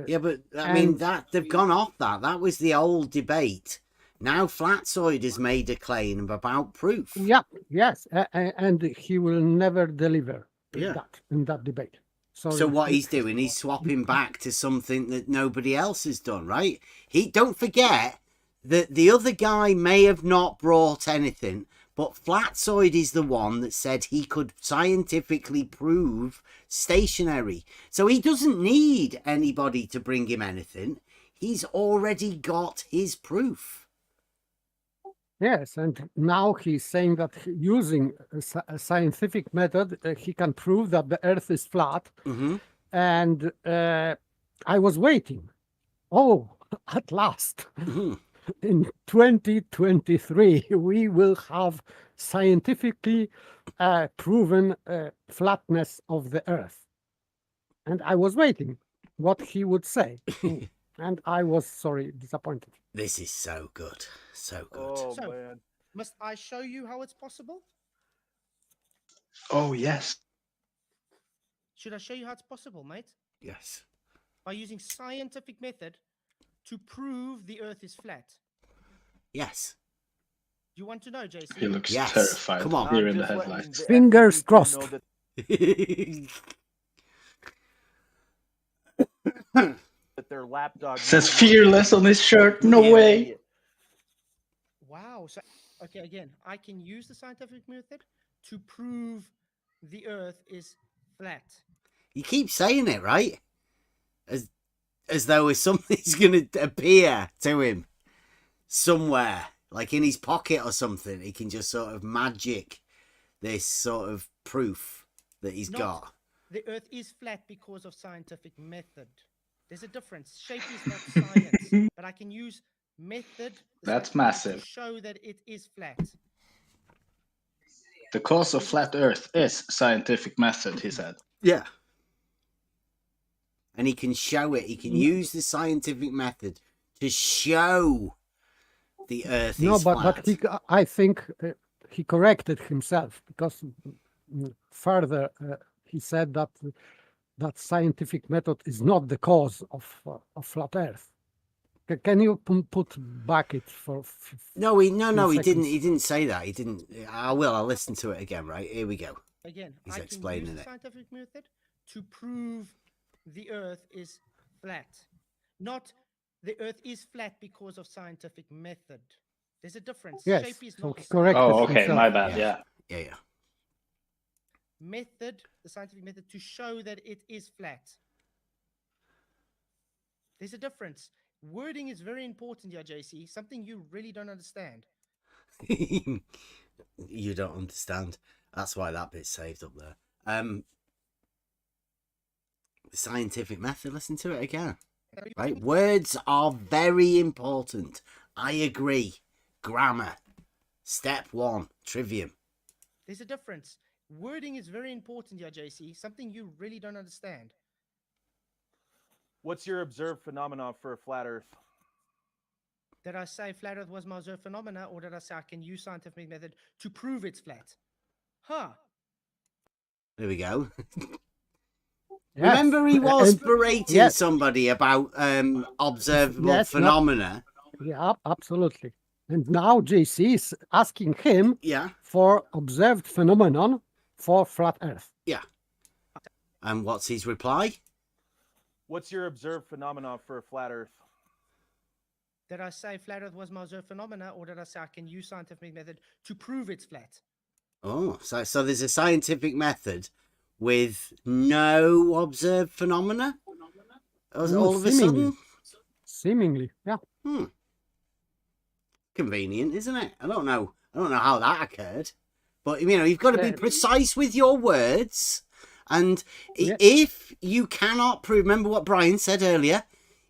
Yeah, but I mean, that they've gone off that. That was the old debate. Now Flatside has made a claim about proof. Yeah, yes, and he will never deliver that in that debate. So what he's doing, he's swapping back to something that nobody else has done, right? Don't forget that the other guy may have not brought anything, but Flatside is the one that said he could scientifically prove stationary. So he doesn't need anybody to bring him anything. He's already got his proof. Yes, and now he's saying that using a scientific method, he can prove that the Earth is flat. Mm-hmm. And I was waiting. Oh, at last. Mm-hmm. In 2023, we will have scientifically proven flatness of the Earth. And I was waiting what he would say. And I was, disappointed. This is so good. So good. Oh, So, man. must I show you how it's possible? Oh, yes. Should I show you how it's possible, mate? Yes. By using scientific method to prove the Earth is flat. Yes. You want to know, JC? He looks terrified. Come on. Here in the headlights. Fingers crossed. That their lapdog Says fearless on his shirt. No way. Wow. So, okay, again, I can use the scientific method to prove the Earth is flat. You keep saying it, right? As though something's going to appear to him somewhere, like in his pocket or something. He can just sort of magic this sort of proof that he's got. The Earth is flat because of scientific method. There's a difference. Shape is not science, but I can use method. That's massive. To show that it is flat. The cause of flat Earth is scientific method, he said. Yeah. And he can show it. He can use the scientific method to show the Earth is flat. But I think he corrected himself, because further he said that scientific method is not the cause of flat Earth. Can you put back it for? No, he didn't. He didn't say that. He didn't. I'll listen to it again. Right, here we go. Again, he's I explaining can use the scientific method to prove the Earth is flat. Not the Earth is flat because of scientific method. There's a difference. Yes, Shape is so not he the same. corrected Oh, okay, himself. my bad. Yeah. Yeah. Method, the scientific method to show that it is flat. There's a difference. Wording is very important here, JC. Something you really don't understand. You don't understand. That's why that bit's saved up there. The scientific method, listen to it again. Right? Words are very important. I agree. Grammar. Step 1. Trivium. There's a difference. Wording is very important here, JC. Something you really don't understand. What's your observed phenomena for a flat Earth? Did I say flat Earth was my observed phenomena, or did I say I can use scientific method to prove it's flat? Huh. There we go. Yes. Remember he was And- berating yes. somebody about observable Yes, no. phenomena. Yeah, absolutely. And now JC is asking him Yeah. for observed phenomenon for flat Earth. Yeah. And what's his reply? What's your observed phenomena for a flat Earth? Did I say flat Earth was my observed phenomena, or did I say I can use scientific method to prove it's flat? Oh, so there's a scientific method with no observed phenomena? All of a sudden? Seemingly, yeah. Convenient, isn't it? I don't know how that occurred. But, you've got to be precise with your words. And if you cannot prove, remember what Brian said earlier,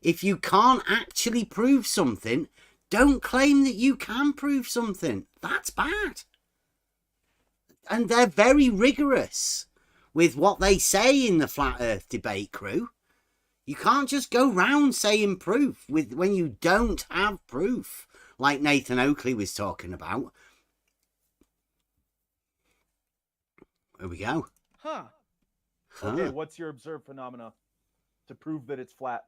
if you can't actually prove something, don't claim that you can prove something. That's bad. And they're very rigorous with what they say in the Flat Earth debate crew. You can't just go round saying proof when you don't have proof, like Nathan Oakley was talking about. There we go. Huh. Okay, what's your observed phenomena to prove that it's flat?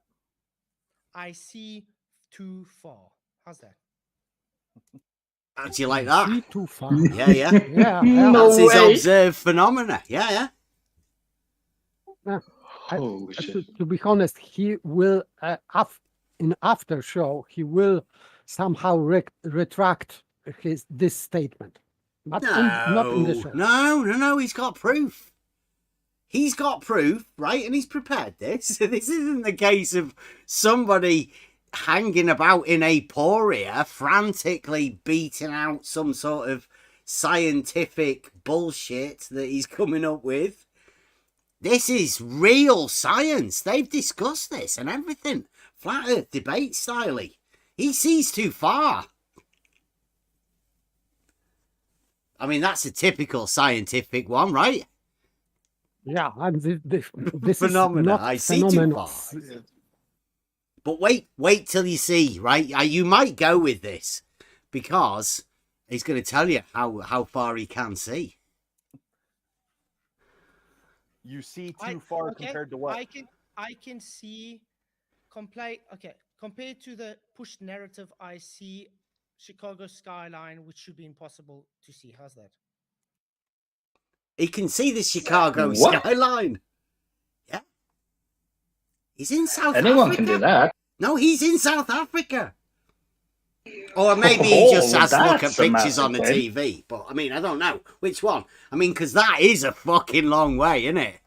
I see too far. How's that? Do you like that? See too far. Yeah. Yeah. That's his observed phenomena. Yeah. To be honest, he will in after show he will somehow retract this statement, but not in the show. No. He's got proof. He's got proof, right? And he's prepared this. This isn't the case of somebody hanging about in aporia, frantically beating out some sort of scientific bullshit that he's coming up with. This is real science. They've discussed this and everything. Flat Earth debate style. He sees too far. I mean, that's a typical scientific one, right? Yeah, and this phenomena. is not I see too far. But wait till you see, right? You might go with this because he's going to tell you how far he can see. You see too far compared to what? I can see compared to the pushed narrative, I see Chicago skyline, which should be impossible to see. How's that? He can see the Chicago skyline. Yeah. He's in South Africa. Anyone can do that. No, he's in South Africa. Or maybe he just has to look at pictures on the TV. But, I mean, I don't know. Which one? I mean, because that is a fucking long way, isn't it?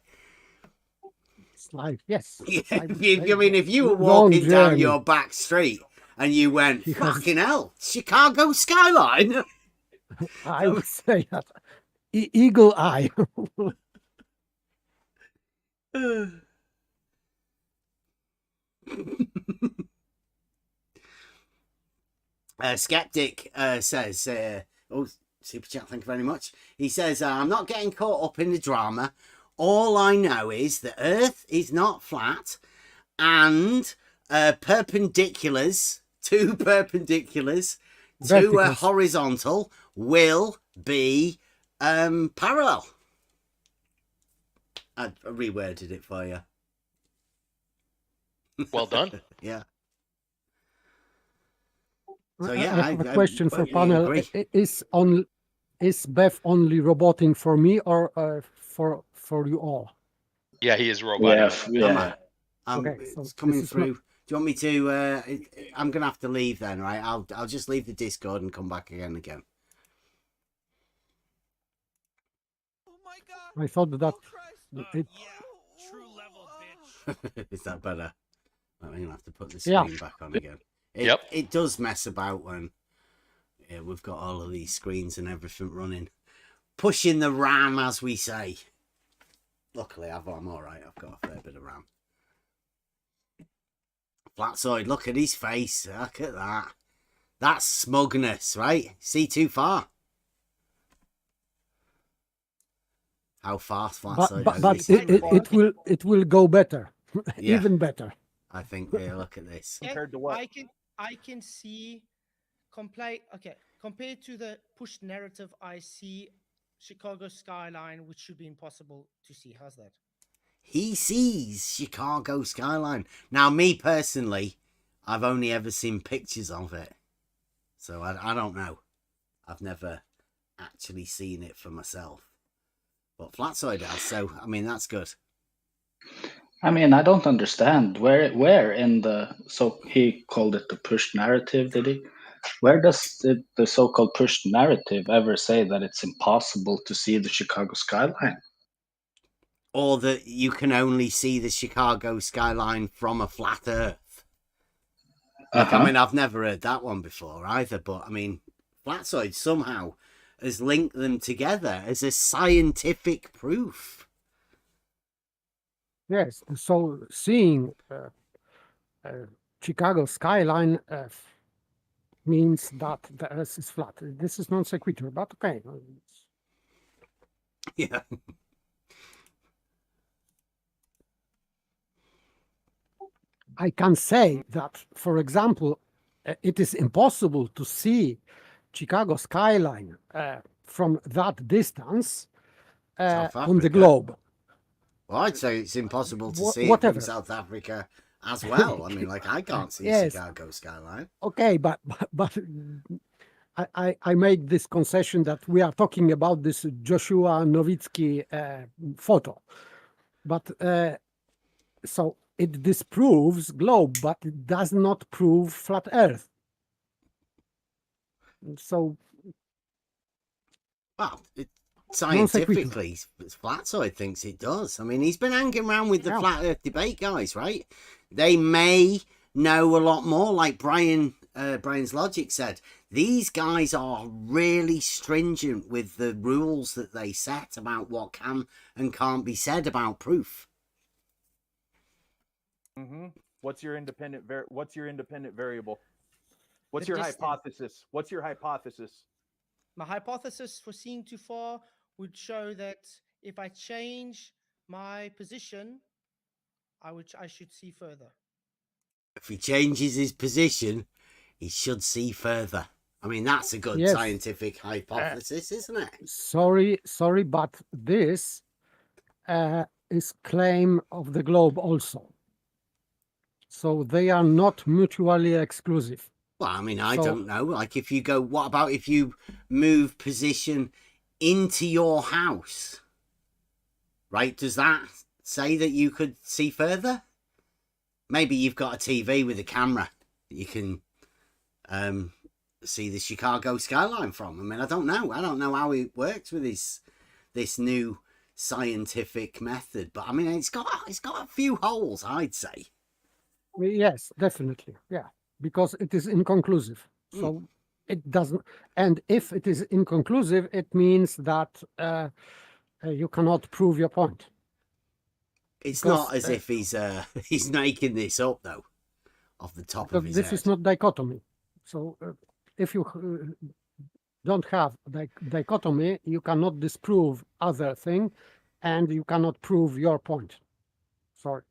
It's like, yes. I mean, if you were walking down your back street and you went, fucking hell, Chicago skyline. I would say that. Eagle eye. Skeptic says, super chat, thank you very much. He says, I'm not getting caught up in the drama. All I know is the Earth is not flat and perpendiculars, two perpendiculars to a horizontal will be parallel. I reworded it for you. Well done. Yeah. So I have a question for panel. Is Beth only roboting for me or for you all? Yeah, he is roboting. Okay, it's coming through. Do you want me to? I'm gonna have to leave then, right? I'll just leave the Discord and come back again. I thought that it, Is that better? I'm gonna have to put the screen back on again. It does mess about when we've got all of these screens and everything running, pushing the RAM, as we say. Luckily, I'm all right. I've got a fair bit of RAM. Flatsoid, look at his face. Look at that. That's smugness, right? See too far. How fast Flatsoid? But it will go better, even better. I think. Yeah, look at this. Compared to what? I can see compared to the push narrative, I see Chicago skyline, which should be impossible to see. How's that? He sees Chicago skyline. Now, me personally, I've only ever seen pictures of it, so I don't know. I've never actually seen it for myself. But Flatsoid has, so I mean that's good. I mean, I don't understand where in the he called it the push narrative, did he? Where does the so-called push narrative ever say that it's impossible to see the Chicago skyline? Or that you can only see the Chicago skyline from a flat Earth. Like, I mean, I've never heard that one before either, but I mean, Flatsoid somehow has linked them together as a scientific proof. Yes, so seeing Chicago skyline means that the Earth is flat. This is non sequitur, but okay. Yeah. I can say that, for example, it is impossible to see Chicago skyline from that distance on the globe. Well, I'd say it's impossible to see it from South Africa as well. I mean, like, I can't see Chicago skyline. Okay, but I made this concession that we are talking about this Joshua Nowitzki photo. But so it disproves globe, but it does not prove flat Earth. So, well, scientifically, Flatsoid thinks it does. I mean, he's been hanging around with the flat Earth debate guys, right? They may know a lot more, like Brian's logic said. These guys are really stringent with the rules that they set about what can and can't be said about proof. Mm-hmm. What's your independent variable? What's your hypothesis? What's your hypothesis? My hypothesis for seeing too far would show that if I change my position, I should see further. If he changes his position, he should see further. I mean, that's a good scientific hypothesis, isn't it? Sorry, but this is claim of the globe also. So they are not mutually exclusive. Well, I mean, I don't know. Like, if you go, what about if you move position into your house? Right? Does that say that you could see further? Maybe you've got a TV with a camera that you can see the Chicago skyline from. I mean, I don't know. I don't know how it works with this new scientific method. But, I mean, it's got a few holes, I'd say. Yes, definitely. Yeah, because it is inconclusive. So it doesn't. And if it is inconclusive, it means that you cannot prove your point. It's not as if he's making this up, though, off the top of his head. This is not dichotomy. So if you don't have dichotomy, you cannot disprove other thing, and you cannot prove your point. Sorry.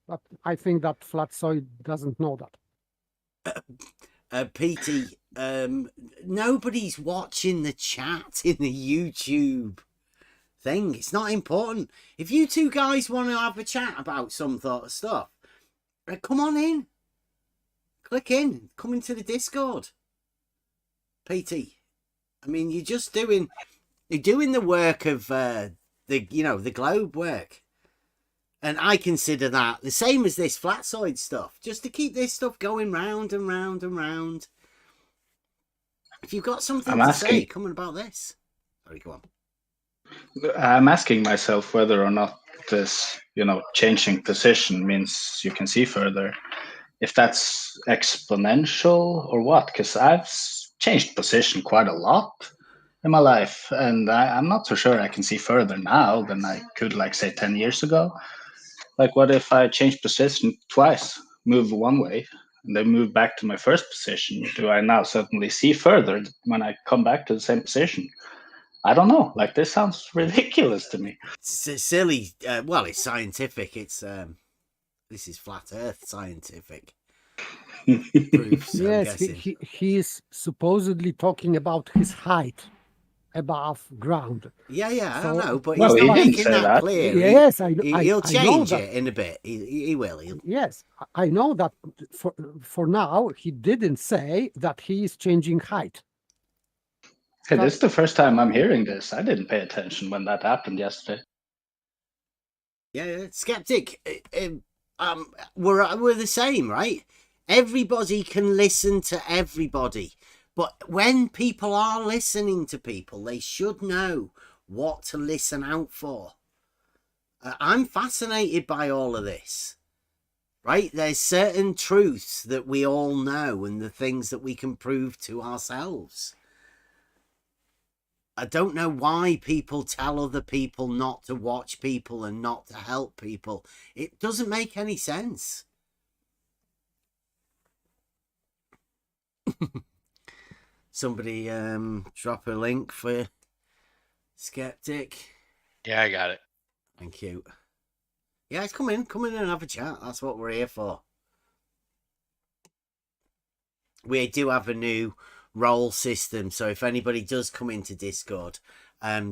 But I think that Flatsoid doesn't know that. PT, nobody's watching the chat in the YouTube thing. It's not important. If you two guys want to have a chat about some sort of stuff, come on in. Click in. Come into the Discord. PT, I mean, you're doing the work of the globe work. And I consider that the same as this flatsoid stuff, just to keep this stuff going round and round and round. If you've got something to say, come on about this. Sorry, go on. I'm asking myself whether or not this, changing position means you can see further. If that's exponential or what, because I've changed position quite a lot in my life, and I'm not so sure I can see further now than I could, like, say, 10 years ago. Like, what if I change position twice, move one way, and then move back to my first position? Do I now suddenly see further when I come back to the same position? I don't know. Like, this sounds ridiculous to me. It's silly. Well, it's scientific. It's this is flat Earth scientific proofs. Yes, he is supposedly talking about his height above ground. Yeah, So, I know, but well, he's not he didn't making say that that. clear. Yes, he'll I know change that. it in a bit. He will. Yes, I know that for now, he didn't say that he is changing height. Hey, this is the first time I'm hearing this. I didn't pay attention when that happened yesterday. Yeah, skeptic. We're the same, right? Everybody can listen to everybody, but when people are listening to people, they should know what to listen out for. I'm fascinated by all of this, right? There's certain truths that we all know and the things that we can prove to ourselves. I don't know why people tell other people not to watch people and not to help people. It doesn't make any sense. Somebody drop a link for Skeptic. Yeah, I got it. Thank you. Yeah, come in and have a chat. That's what we're here for. We do have a new role system, so if anybody does come into Discord,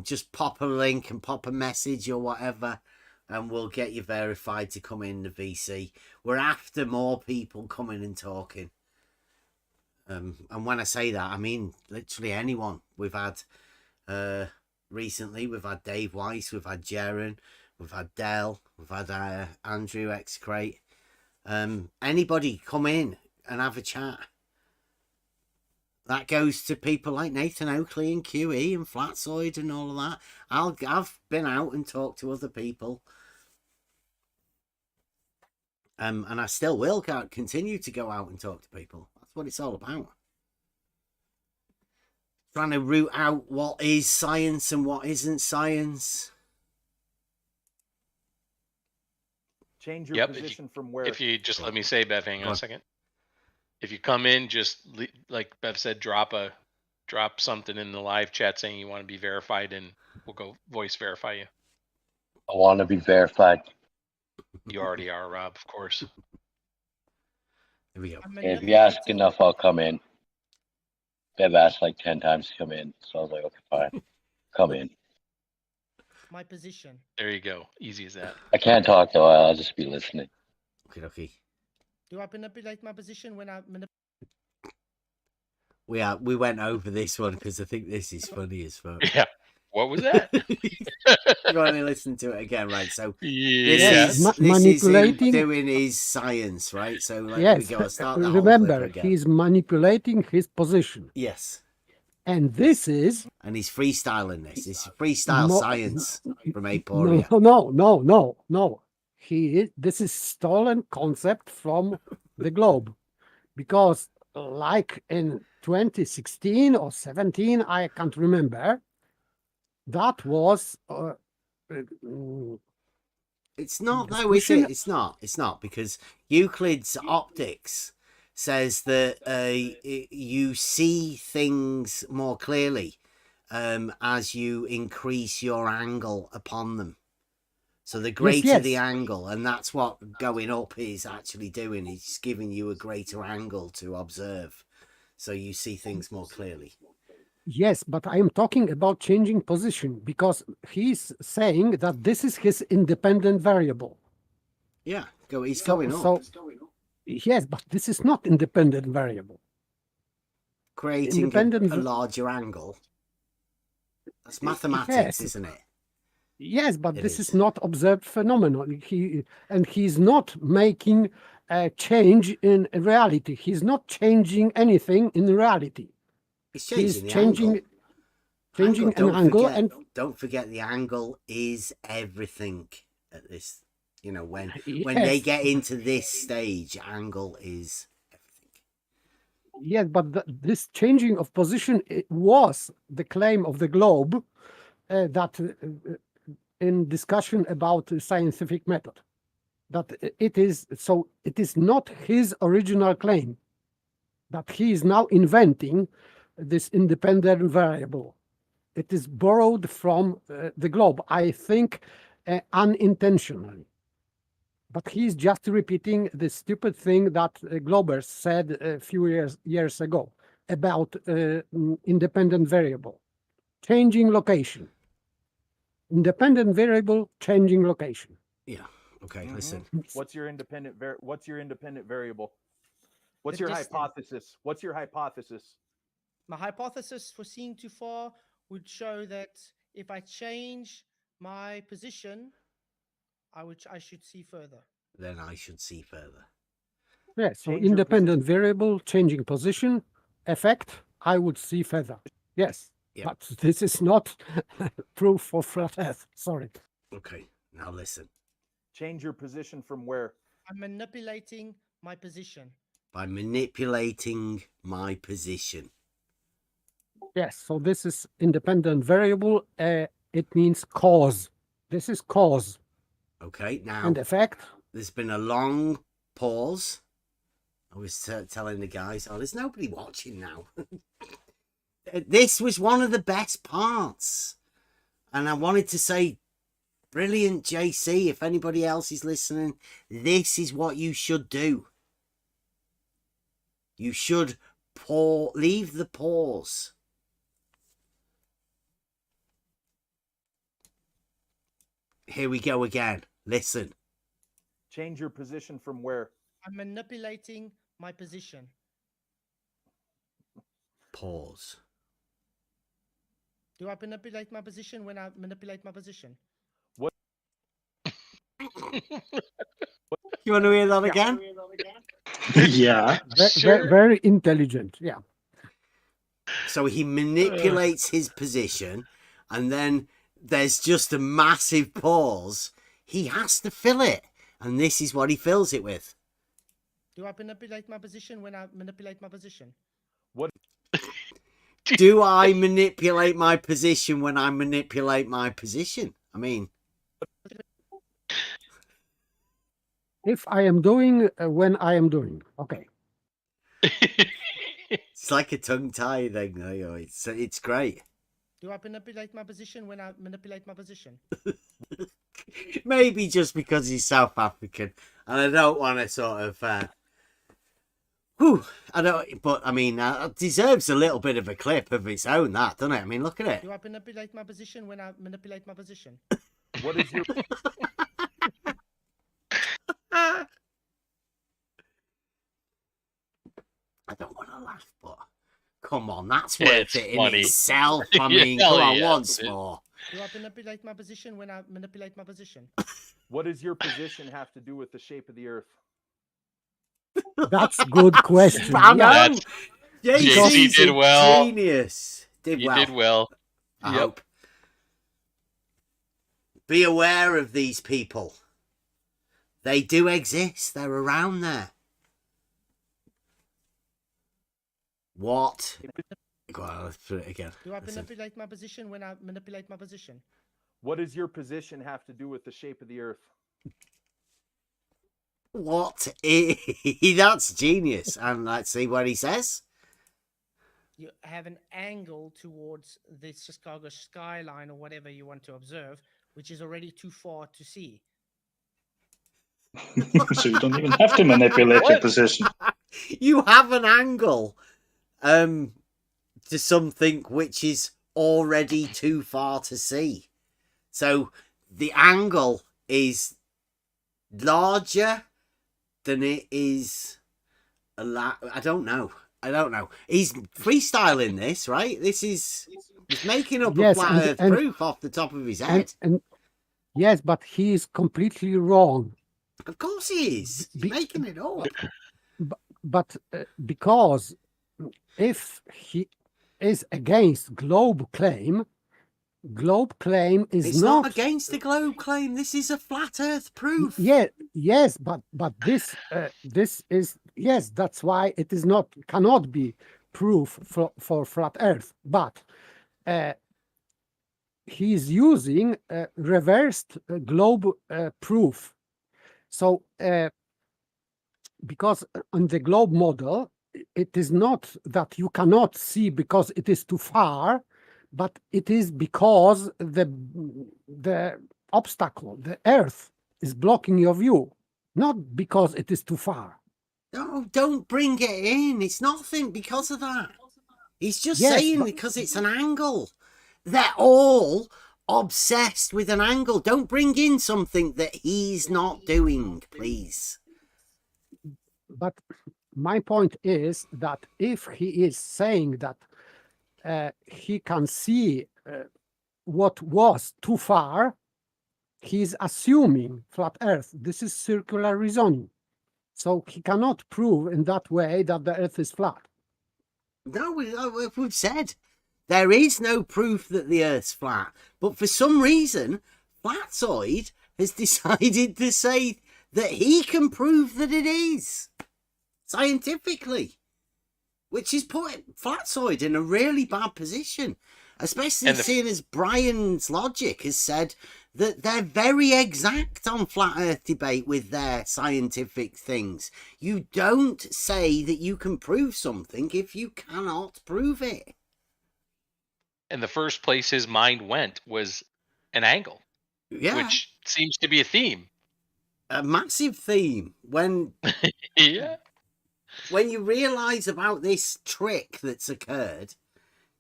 just pop a link and pop a message or whatever, and we'll get you verified to come in the VC. We're after more people coming and talking. And when I say that, I mean literally anyone. We've had recently, we've had Dave Weiss, we've had Jeran, we've had Dell, we've had Andrew X-Crate. Anybody come in and have a chat. That goes to people like Nathan Oakley and QE and Flatsoid and all of that. I've been out and talked to other people. And I still will continue to go out and talk to people. That's what it's all about. Trying to root out what is science and what isn't science. Change your position from where. If you just let me say, Bev, hang on a second. If you come in, just like Bev said, drop something in the live chat saying you want to be verified, and we'll go voice verify you. I want to be verified. You already are, Rob, of course. Here we go. If you ask enough, I'll come in. Bev asked like 10 times to come in, so I was like, okay, fine, come in. My position. There you go. Easy as that. I can't talk though. I'll just be listening. Okay. Do I manipulate my position when I manipulate? We went over this one because I think this is funny as fuck. Yeah. What was that? You want to listen to it again, right? So yes. this manipulating is him doing his science, right? So yes, we got to start that remember, he's manipulating his position. Yes. And this is... And he's freestyling this. It's freestyle science from Aporia. No. This is stolen concept from the globe. Because like in 2016 or 17, I can't remember, that was... it's not though, is it? It's not, because Euclid's optics says that you see things more clearly as you increase your angle upon them. So the greater the angle, and that's what going up is actually doing. It's giving you a greater angle to observe, so you see things more clearly. Yes, but I am talking about changing position, because he's saying that this is his independent variable. Yeah, he's going up. So, yes, but this is not independent variable. Creating a larger angle. That's mathematics, isn't it? Yes, but this is not observed phenomenon. He's not making a change in reality. He's not changing anything in reality. He's changing changing an angle, and don't forget the angle is everything at this. You know, when Yes. they get into this stage, angle is yes, but this changing of position, it was the claim of the globe that in discussion about the scientific method, that it is so. It is not his original claim that he is now inventing this independent variable. It is borrowed from the globe, I think, unintentionally. But he's just repeating the stupid thing that Glauber said a few years ago about independent variable, changing location. Independent variable, changing location. Yeah. Okay. Listen. What's your independent variable? What's your distance. hypothesis? What's your hypothesis? My hypothesis for seeing too far would show that if I change my position, I should see further. Then I should see further. Yes, so independent variable, changing position, effect, I would see further. Yes, but this is not proof for flat Earth. Sorry. Okay, now listen. Change your position from where? I'm manipulating my position. By manipulating my position. Yes, so this is independent variable. It means cause. This is cause. Okay, now. And effect. There's been a long pause. I was telling the guys, oh, there's nobody watching now. This was one of the best parts. And I wanted to say, brilliant, JC. If anybody else is listening, this is what you should do. You should leave the pause. Here we go again. Listen. Change your position from where? I'm manipulating my position. Pause. Do I manipulate my position when I manipulate my position? What? You want to hear that again? Yeah. Very intelligent. Yeah. So he manipulates his position, and then there's just a massive pause. He has to fill it. And this is what he fills it with. Do I manipulate my position when I manipulate my position? What? Do I manipulate my position when I manipulate my position? I mean... If I am doing when I am doing. Okay. It's like a tongue-tie thing. You know, it's great. Do I manipulate my position when I manipulate my position? Maybe just because he's South African, and I don't want to sort of, I don't. But I mean, it deserves a little bit of a clip of its own, that doesn't it? I mean, look at it. Do I manipulate my position when I manipulate my position? What is your? I don't want to laugh, but come on, that's worth it in itself. I mean, come on, once more. Do I manipulate my position when I manipulate my position? What does your position have to do with the shape of the Earth? That's a good question. I know. JC did well. Genius. You did well. I hope. Be aware of these people. They do exist. They're around there. What? Go on, let's put it again. Do I manipulate my position when I manipulate my position? What does your position have to do with the shape of the Earth? What? That's genius. And let's see what he says. You have an angle towards the Chicago skyline or whatever you want to observe, which is already too far to see. So you don't even have to manipulate your position. You have an angle to something which is already too far to see. So the angle is larger than it is. I don't know. He's freestyling this, right? He's making up a flat Earth proof off the top of his head. Yes, but he is completely wrong. Of course he is. He's making it up. But because if he is against globe claim is it's not against the globe claim. This is a flat Earth proof. Yeah, yes, but this is, yes, that's why it is not, cannot be proof for flat Earth. But he's using reversed globe proof. So because on the globe model, it is not that you cannot see because it is too far, but it is because the obstacle, the Earth, is blocking your view, not because it is too far. No, don't bring it in. It's nothing because of that. He's just saying because it's an angle. They're all obsessed with an angle. Don't bring in something that he's not doing, please. But my point is that if he is saying that he can see what was too far, he's assuming flat Earth. This is circular reasoning. So he cannot prove in that way that the Earth is flat. No, we've said there is no proof that the Earth's flat. But for some reason, Flatzoid has decided to say that he can prove that it is scientifically, which is putting Flatzoid in a really bad position, especially seeing as Brian's logic has said that they're very exact on flat Earth debate with their scientific things. You don't say that you can prove something if you cannot prove it. And the first place his mind went was an angle, which seems to be a theme. A massive theme. When when you realize about this trick that's occurred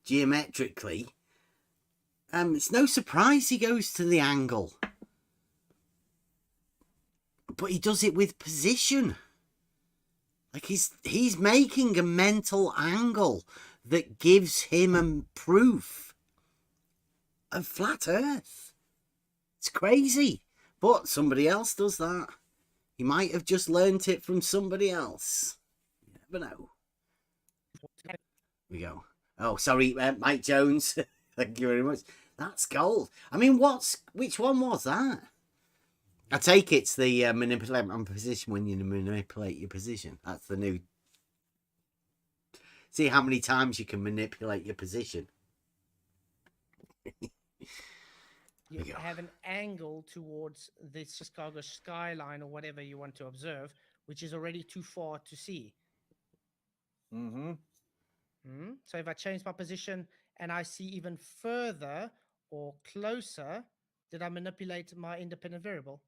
geometrically, it's no surprise he goes to the angle. But he does it with position. Like he's making a mental angle that gives him a proof of flat Earth. It's crazy. But somebody else does that. He might have just learnt it from somebody else. You never know. Here we go. Oh, sorry, Mike Jones. Thank you very much. That's gold. I mean, which one was that? I take it's the manipulate my position when you manipulate your position. That's the new. See how many times you can manipulate your position. You have an angle towards the Chicago skyline or whatever you want to observe, which is already too far to see. So if I change my position and I see even further or closer, did I manipulate my independent variable?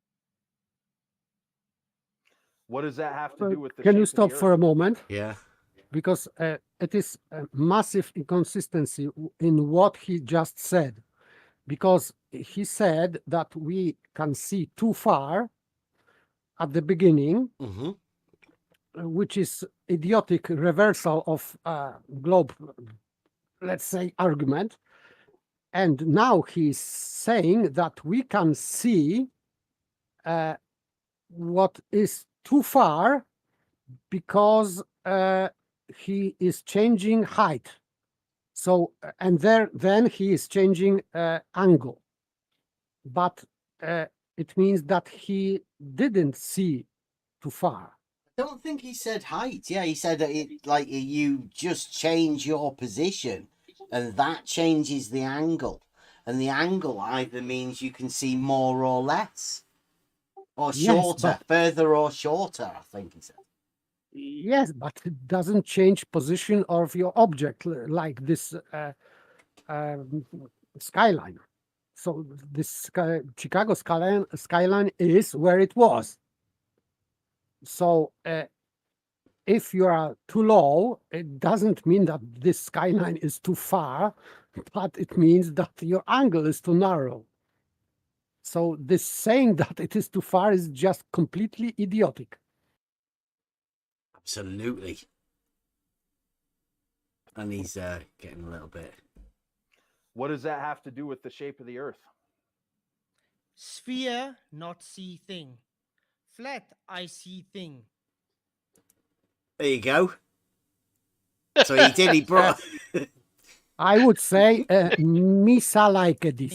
What does that have to do with the Can you shape of stop the for a Earth? moment? Yeah. Because it is a massive inconsistency in what he just said. Because he said that we can see too far at the beginning, which is idiotic reversal of globe, let's say, argument. And now he's saying that we can see what is too far because he is changing height. So, and then he is changing angle. But it means that he didn't see too far. I don't think he said height. Yeah, he said that like you just change your position and that changes the angle. And the angle either means you can see more or less. Or shorter, further or shorter, I think he said. Yes, but it doesn't change position of your object like this skyline. So this Chicago skyline is where it was. So if you are too low, it doesn't mean that this skyline is too far, but it means that your angle is too narrow. So this saying that it is too far is just completely idiotic. Absolutely. And he's getting a little bit. What does that have to do with the shape of the Earth? Sphere, not see thing. Flat, I see thing. There you go. So he did. He brought. I would say Misa like this.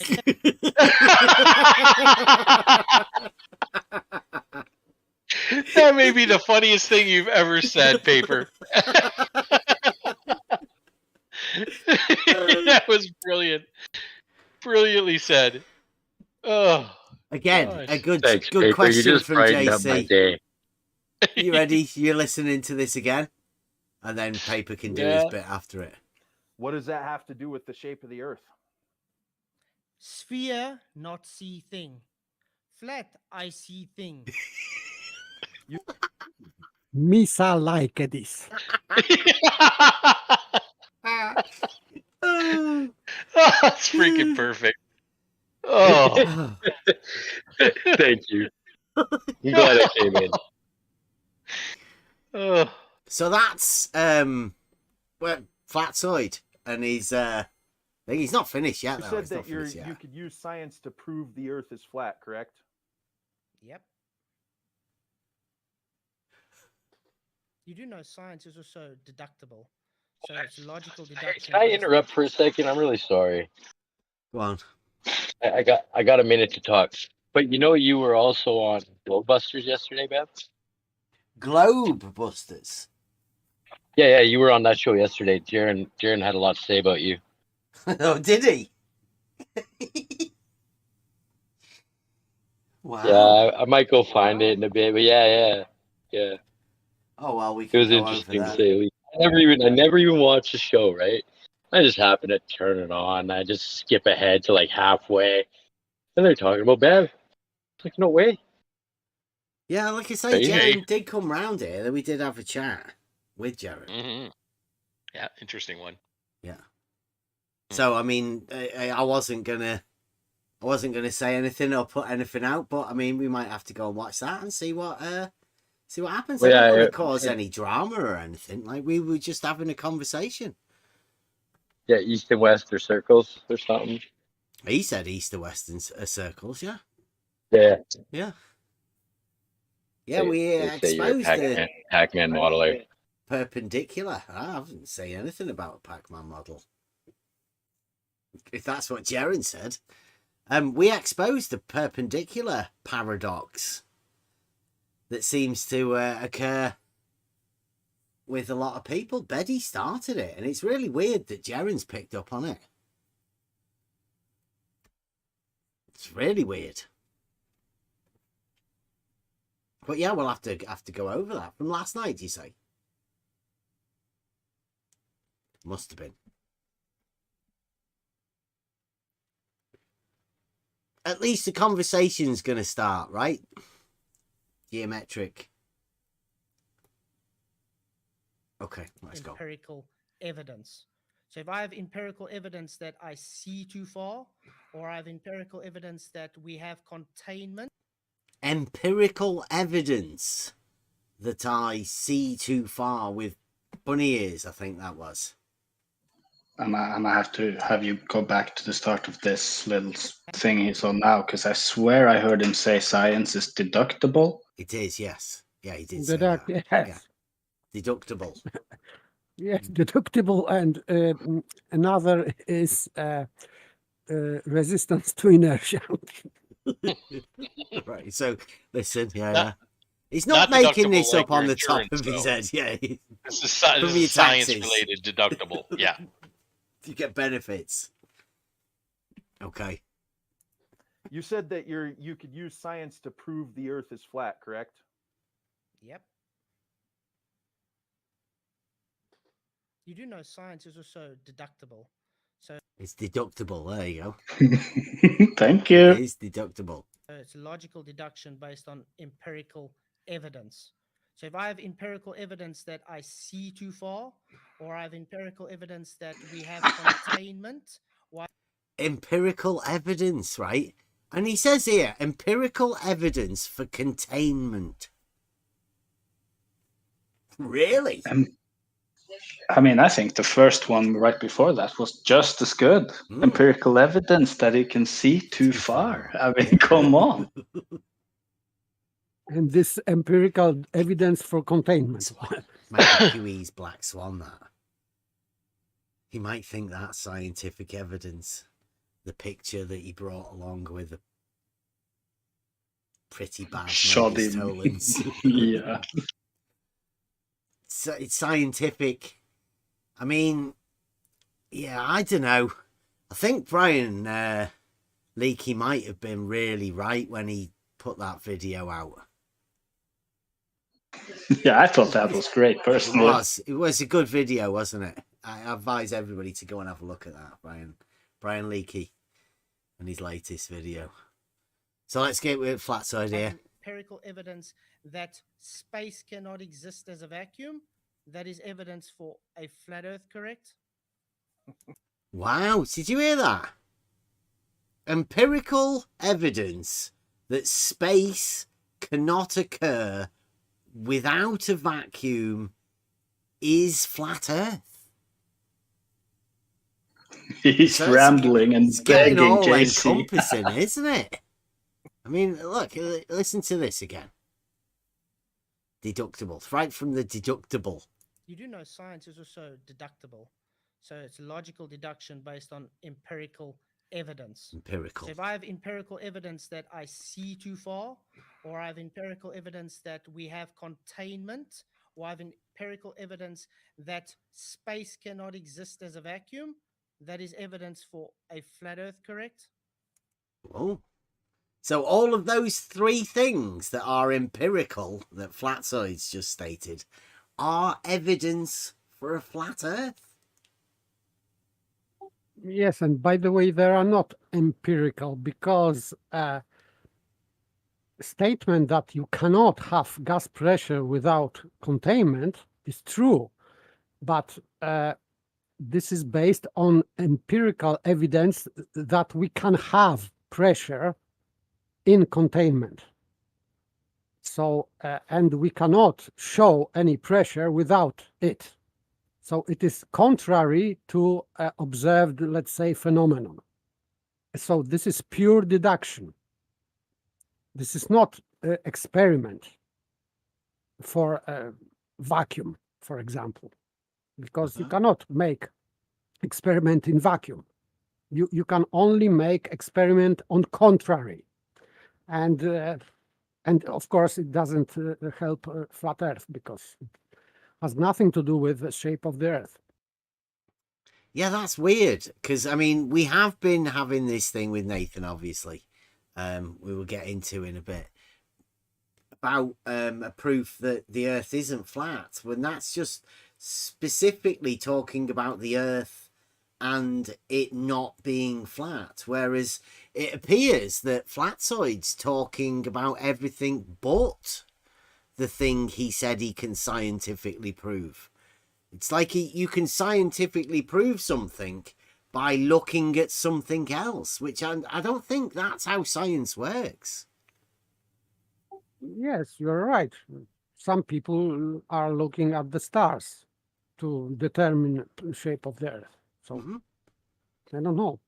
That may be the funniest thing you've ever said, Paper. That was brilliant. Brilliantly said. Oh. Again, gosh. a good Thanks, good Paper. question You just from brightened up my JC. day. You ready? You're listening to this again? And then Paper can do his bit after it. What does that have to do with the shape of the Earth? Sphere, not see thing. Flat, I see thing. Misa like this. That's freaking perfect. Oh. Thank you. I'm glad I came in. Oh. So that's well, Flatsoid, and he's not finished yet. You Though. said He's not that finished yet. you could use science to prove the Earth is flat, correct? Yep. You do know science is also deductible. So it's logical deduction. Can I interrupt for a second? I'm really sorry. Go on. I got a minute to talk. But you know you were also on Globebusters yesterday, Bev? Globe Busters. Yeah, you were on that show yesterday. Jeran had a lot to say about you. Oh, did he? Wow. Yeah, I might go find it in a bit, but yeah. Oh well, we It can was go interesting over to that. say the least. I never even watched the show, right? I just happened to turn it on. I just skip ahead to like halfway, and they're talking about Bev. It's like, no way. Yeah, like I say, Crazy. Jeran did come round here. That we did have a chat with Jeran. Mm-hmm. Yeah, interesting one. Yeah. So I mean, I wasn't gonna say anything or put anything out, but I mean, we might have to go and watch that and see what happens. Well, I don't yeah, want to cause any drama or anything. Like we were just having a conversation. Yeah, east and west or circles or something. He said east to west and circles. Yeah. Yeah. Yeah, we They say you're a exposed Pac-Man modeler. perpendicular. I haven't said anything about a Pac-Man model. If that's what Jeran said. We exposed the perpendicular paradox that seems to occur with a lot of people. Betty started it, and it's really weird that Jeran's picked up on it. It's really weird. But yeah, we'll have to go over that from last night. You say? Must have been. At least the conversation's going to start, right? Geometric. Okay, let's go. Empirical evidence. So if I have empirical evidence that I see too far, or I have empirical evidence that we have containment. Empirical evidence that I see too far with bunny ears, I think that was. And I have to have you go back to the start of this little thing he's on now, because I swear I heard him say science is deductible. It is, yes. Yeah, he did say that. Yes. Yeah. Deductible. Yes, deductible, and another is resistance to inertia. Right, so listen, yeah. He's not making this up like on your the top insurance, of his though. head, yeah. This is From your science taxes. related deductible. Yeah. You get benefits. Okay. You said that you could use science to prove the Earth is flat, correct? Yep. You do know science is also deductible. So It's deductible. There you go. Thank you. It is deductible. it's logical deduction based on empirical evidence. So if I have empirical evidence that I see too far, or I have empirical evidence that we have containment. Empirical evidence, right? And he says here, empirical evidence for containment. Really? I mean, I think the first one right before that was just as good. Empirical evidence that you can see too far. I mean, come on. And this empirical evidence for containment. Might be QE's Black Swan, that. He might think that's scientific evidence. The picture that he brought along with the pretty bad Shoddy. Yeah. So it's scientific. I mean, yeah, I don't know. I think Brian Leakey might have been really right when he put that video out. Yeah, I thought that was great, personally. It was a good video, wasn't it? I advise everybody to go and have a look at that, Brian Leakey and his latest video. So let's get with Flatside here. Empirical evidence that space cannot exist as a vacuum. That is evidence for a flat Earth, correct? Wow, did you hear that? Empirical evidence that space cannot occur without a vacuum is flat Earth. He's rambling and begging, all JC. encompassing, isn't it? I mean, look, listen to this again. Deductible, right from the deductible. You do know science is also deductible. So it's logical deduction based on empirical evidence. Empirical. So if I have empirical evidence that I see too far, or I have empirical evidence that we have containment, or I have empirical evidence that space cannot exist as a vacuum, that is evidence for a flat Earth, correct? Oh. So all of those three things that are empirical, that Flatside's just stated, are evidence for a flat Earth? Yes, and by the way, they are not empirical, because statement that you cannot have gas pressure without containment is true, but this is based on empirical evidence that we can have pressure in containment. So, and we cannot show any pressure without it. So it is contrary to observed, let's say, phenomenon. So this is pure deduction. This is not experiment for a vacuum, for example, because you cannot make experiment in vacuum. You can only make experiment on contrary. And of course, it doesn't help flat Earth, because it has nothing to do with the shape of the Earth. Yeah, that's weird, because, I mean, we have been having this thing with Nathan, obviously. We will get into in a bit. About a proof that the Earth isn't flat, when that's just specifically talking about the Earth and it not being flat, whereas it appears that Flatside's talking about everything but the thing he said he can scientifically prove. It's like you can scientifically prove something by looking at something else, which I don't think that's how science works. Yes, you're right. Some people are looking at the stars to determine the shape of the Earth. So, I don't know.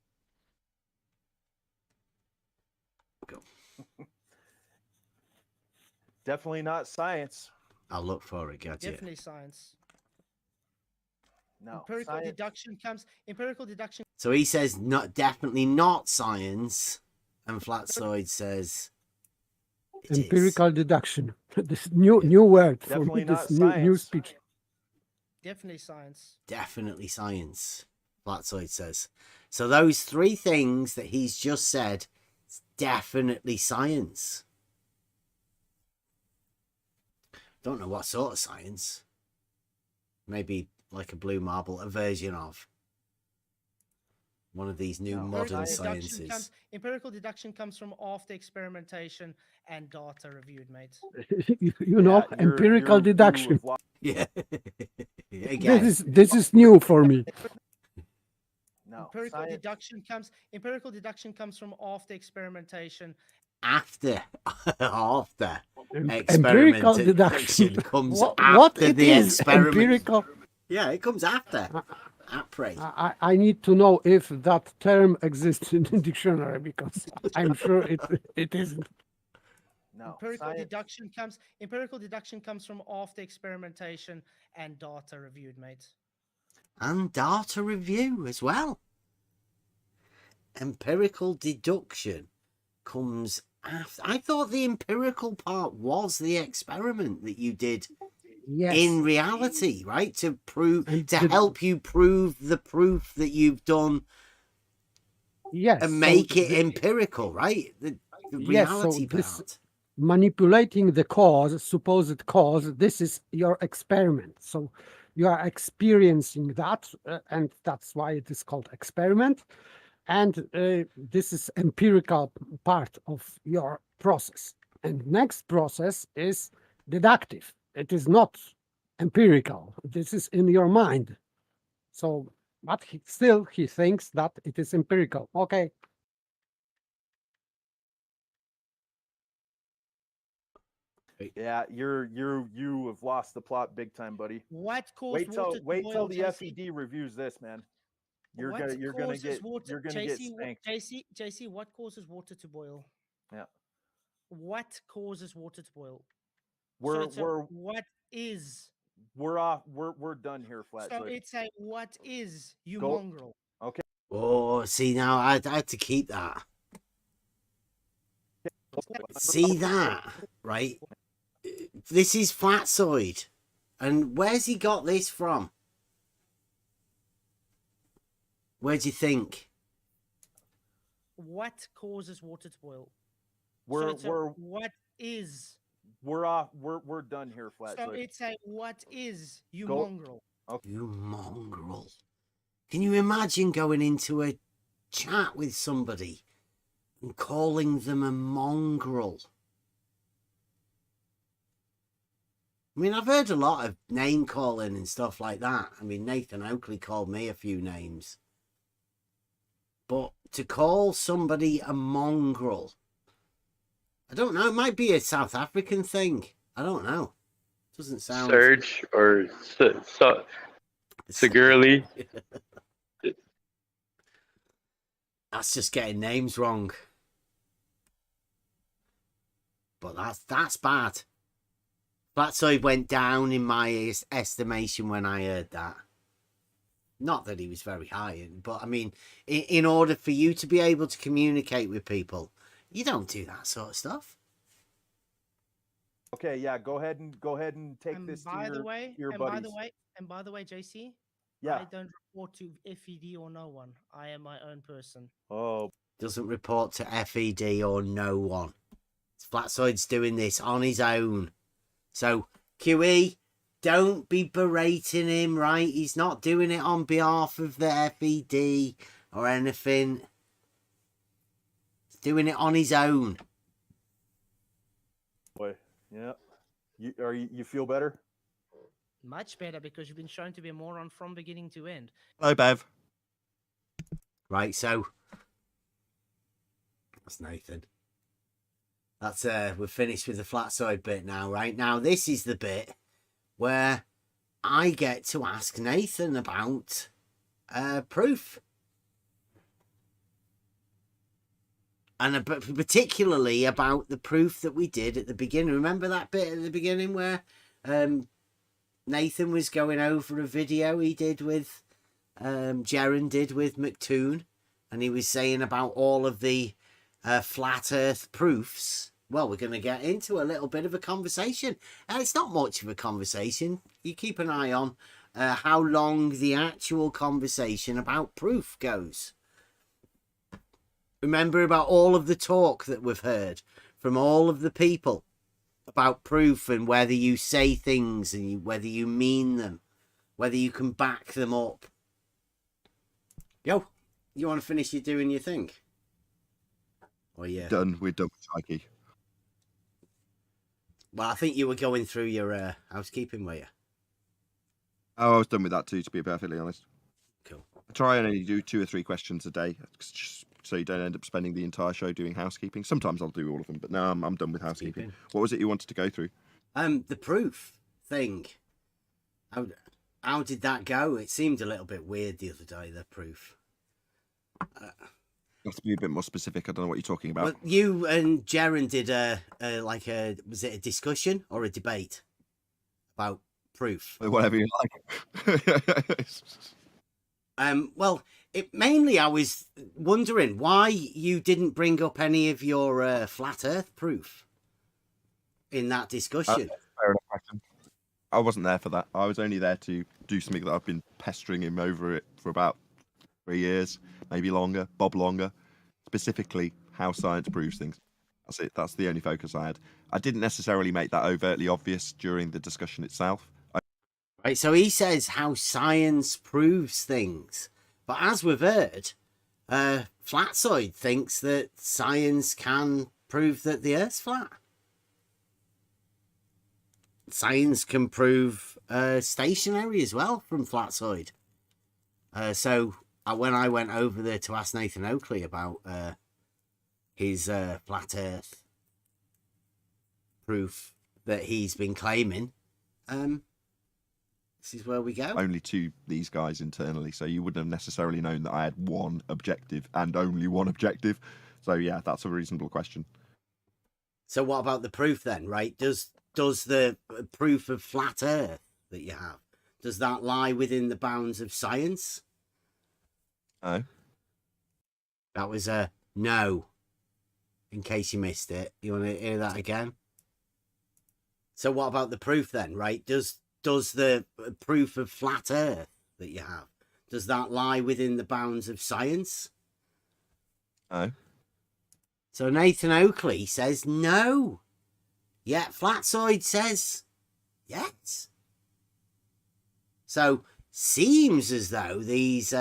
Go. Definitely not science. I'll look for it, gotcha. Definitely science. No. Empirical deduction. So he says definitely not science, and Flatside says empirical deduction. This new word for Definitely me, this not new science. speech. Definitely science. Definitely science, Flatside says. So those three things that he's just said, it's definitely science. Don't know what sort of science. Maybe like a blue marble, a version of one of these new modern sciences. Empirical deduction comes from after experimentation and data reviewed, mates. you know, empirical deduction. Yeah. Again. This is new for me. No. Empirical deduction comes from after experimentation. After Empirical deduction comes what after it the is experiment. empirical Yeah, it comes after. I need to know if that term exists in the dictionary because I'm sure it isn't. No. Empirical deduction comes from after experimentation and data reviewed, mate. And data review as well. Empirical deduction comes after. I thought the empirical part was the experiment that you did in reality, right? To help you prove the proof that you've done. Yes. And make it empirical, right? The reality part. Manipulating the cause, supposed cause, this is your experiment. So you are experiencing that, and that's why it is called experiment. And this is empirical part of your process. And next process is deductive. It is not empirical. This is in your mind. So, but he thinks that it is empirical. Okay. Yeah, you have lost the plot big time, buddy. What caused wait till the JC? FED reviews this, man. You're gonna get spanked. JC, what causes water to boil? Yeah. What causes water to boil? We're done here, Flat. So it's a what is, you mongrel. Okay. Oh, see, now I had to keep that. See that, right? This is Flatsoid. And where's he got this from? Where do you think? What causes water to boil? We're done here, Flat. So it's a what is, you mongrel. Okay. You mongrel. Can you imagine going into a chat with somebody and calling them a mongrel? I mean, I've heard a lot of name calling and stuff like that. I mean, Nathan Oakley called me a few names. But to call somebody a mongrel, I don't know. It might be a South African thing. I don't know. Doesn't sound... Serge or Segurly. That's just getting names wrong. But that's bad. Flatsoid went down in my estimation when I heard that. Not that he was very high, but I mean, in order for you to be able to communicate with people, you don't do that sort of stuff. Okay, yeah, go ahead and take this to your buddies. And by the way, JC, yeah, I don't report to FED or no one. I am my own person. Oh, doesn't report to FED or no one. Flatsoid's doing this on his own. So QE, don't be berating him, right? He's not doing it on behalf of the FED or anything. He's doing it on his own. Boy, yeah. You feel better? Much better, because you've been shown to be a moron from beginning to end. Hello, Bev. Right, so that's Nathan. That's we're finished with the Flatsoid bit now, right? Now this is the bit where I get to ask Nathan about proof. And particularly about the proof that we did at the beginning. Remember that bit at the beginning where Nathan was going over a video he did with Jeran did with McToon, and he was saying about all of the flat earth proofs. Well, we're going to get into a little bit of a conversation. It's not much of a conversation. You keep an eye on how long the actual conversation about proof goes. Remember about all of the talk that we've heard from all of the people about proof and whether you say things and whether you mean them, whether you can back them up. Yo, you want to finish doing your thing? Or yeah, done. We're done with Psyche. Well, I think you were going through your housekeeping, were you? Oh, I was done with that too, to be perfectly honest. Cool. I try and only do 2 or 3 questions a day, so you don't end up spending the entire show doing housekeeping. Sometimes I'll do all of them, but no, I'm done with housekeeping. What was it you wanted to go through? The proof thing. how did that go? It seemed a little bit weird the other day, the proof. You have to be a bit more specific. I don't know what you're talking about. Well, you and Jeran did was it a discussion or a debate about proof? Whatever you like. Well, mainly I was wondering why you didn't bring up any of your flat Earth proof in that discussion. Fair enough question. I wasn't there for that. I was only there to do something that I've been pestering him over it for about 3 years, maybe longer, Bob longer. Specifically, how science proves things. That's it. That's the only focus I had. I didn't necessarily make that overtly obvious during the discussion itself. Right, so he says how science proves things. But as we've heard, Flatsoid thinks that science can prove that the Earth's flat. Science can prove stationary as well from Flatsoid. So when I went over there to ask Nathan Oakley about his flat Earth proof that he's been claiming, this is where we go. Only to these guys internally, so you wouldn't have necessarily known that I had one objective and only one objective. So yeah, that's a reasonable question. So what about the proof then, right? Does the proof of flat Earth that you have, does that lie within the bounds of science? No. That was a no, in case you missed it. You want to hear that again? So what about the proof then, right? Does the proof of flat Earth that you have, does that lie within the bounds of science? No. So Nathan Oakley says no. Yet Flatsoid says yes. So seems as though these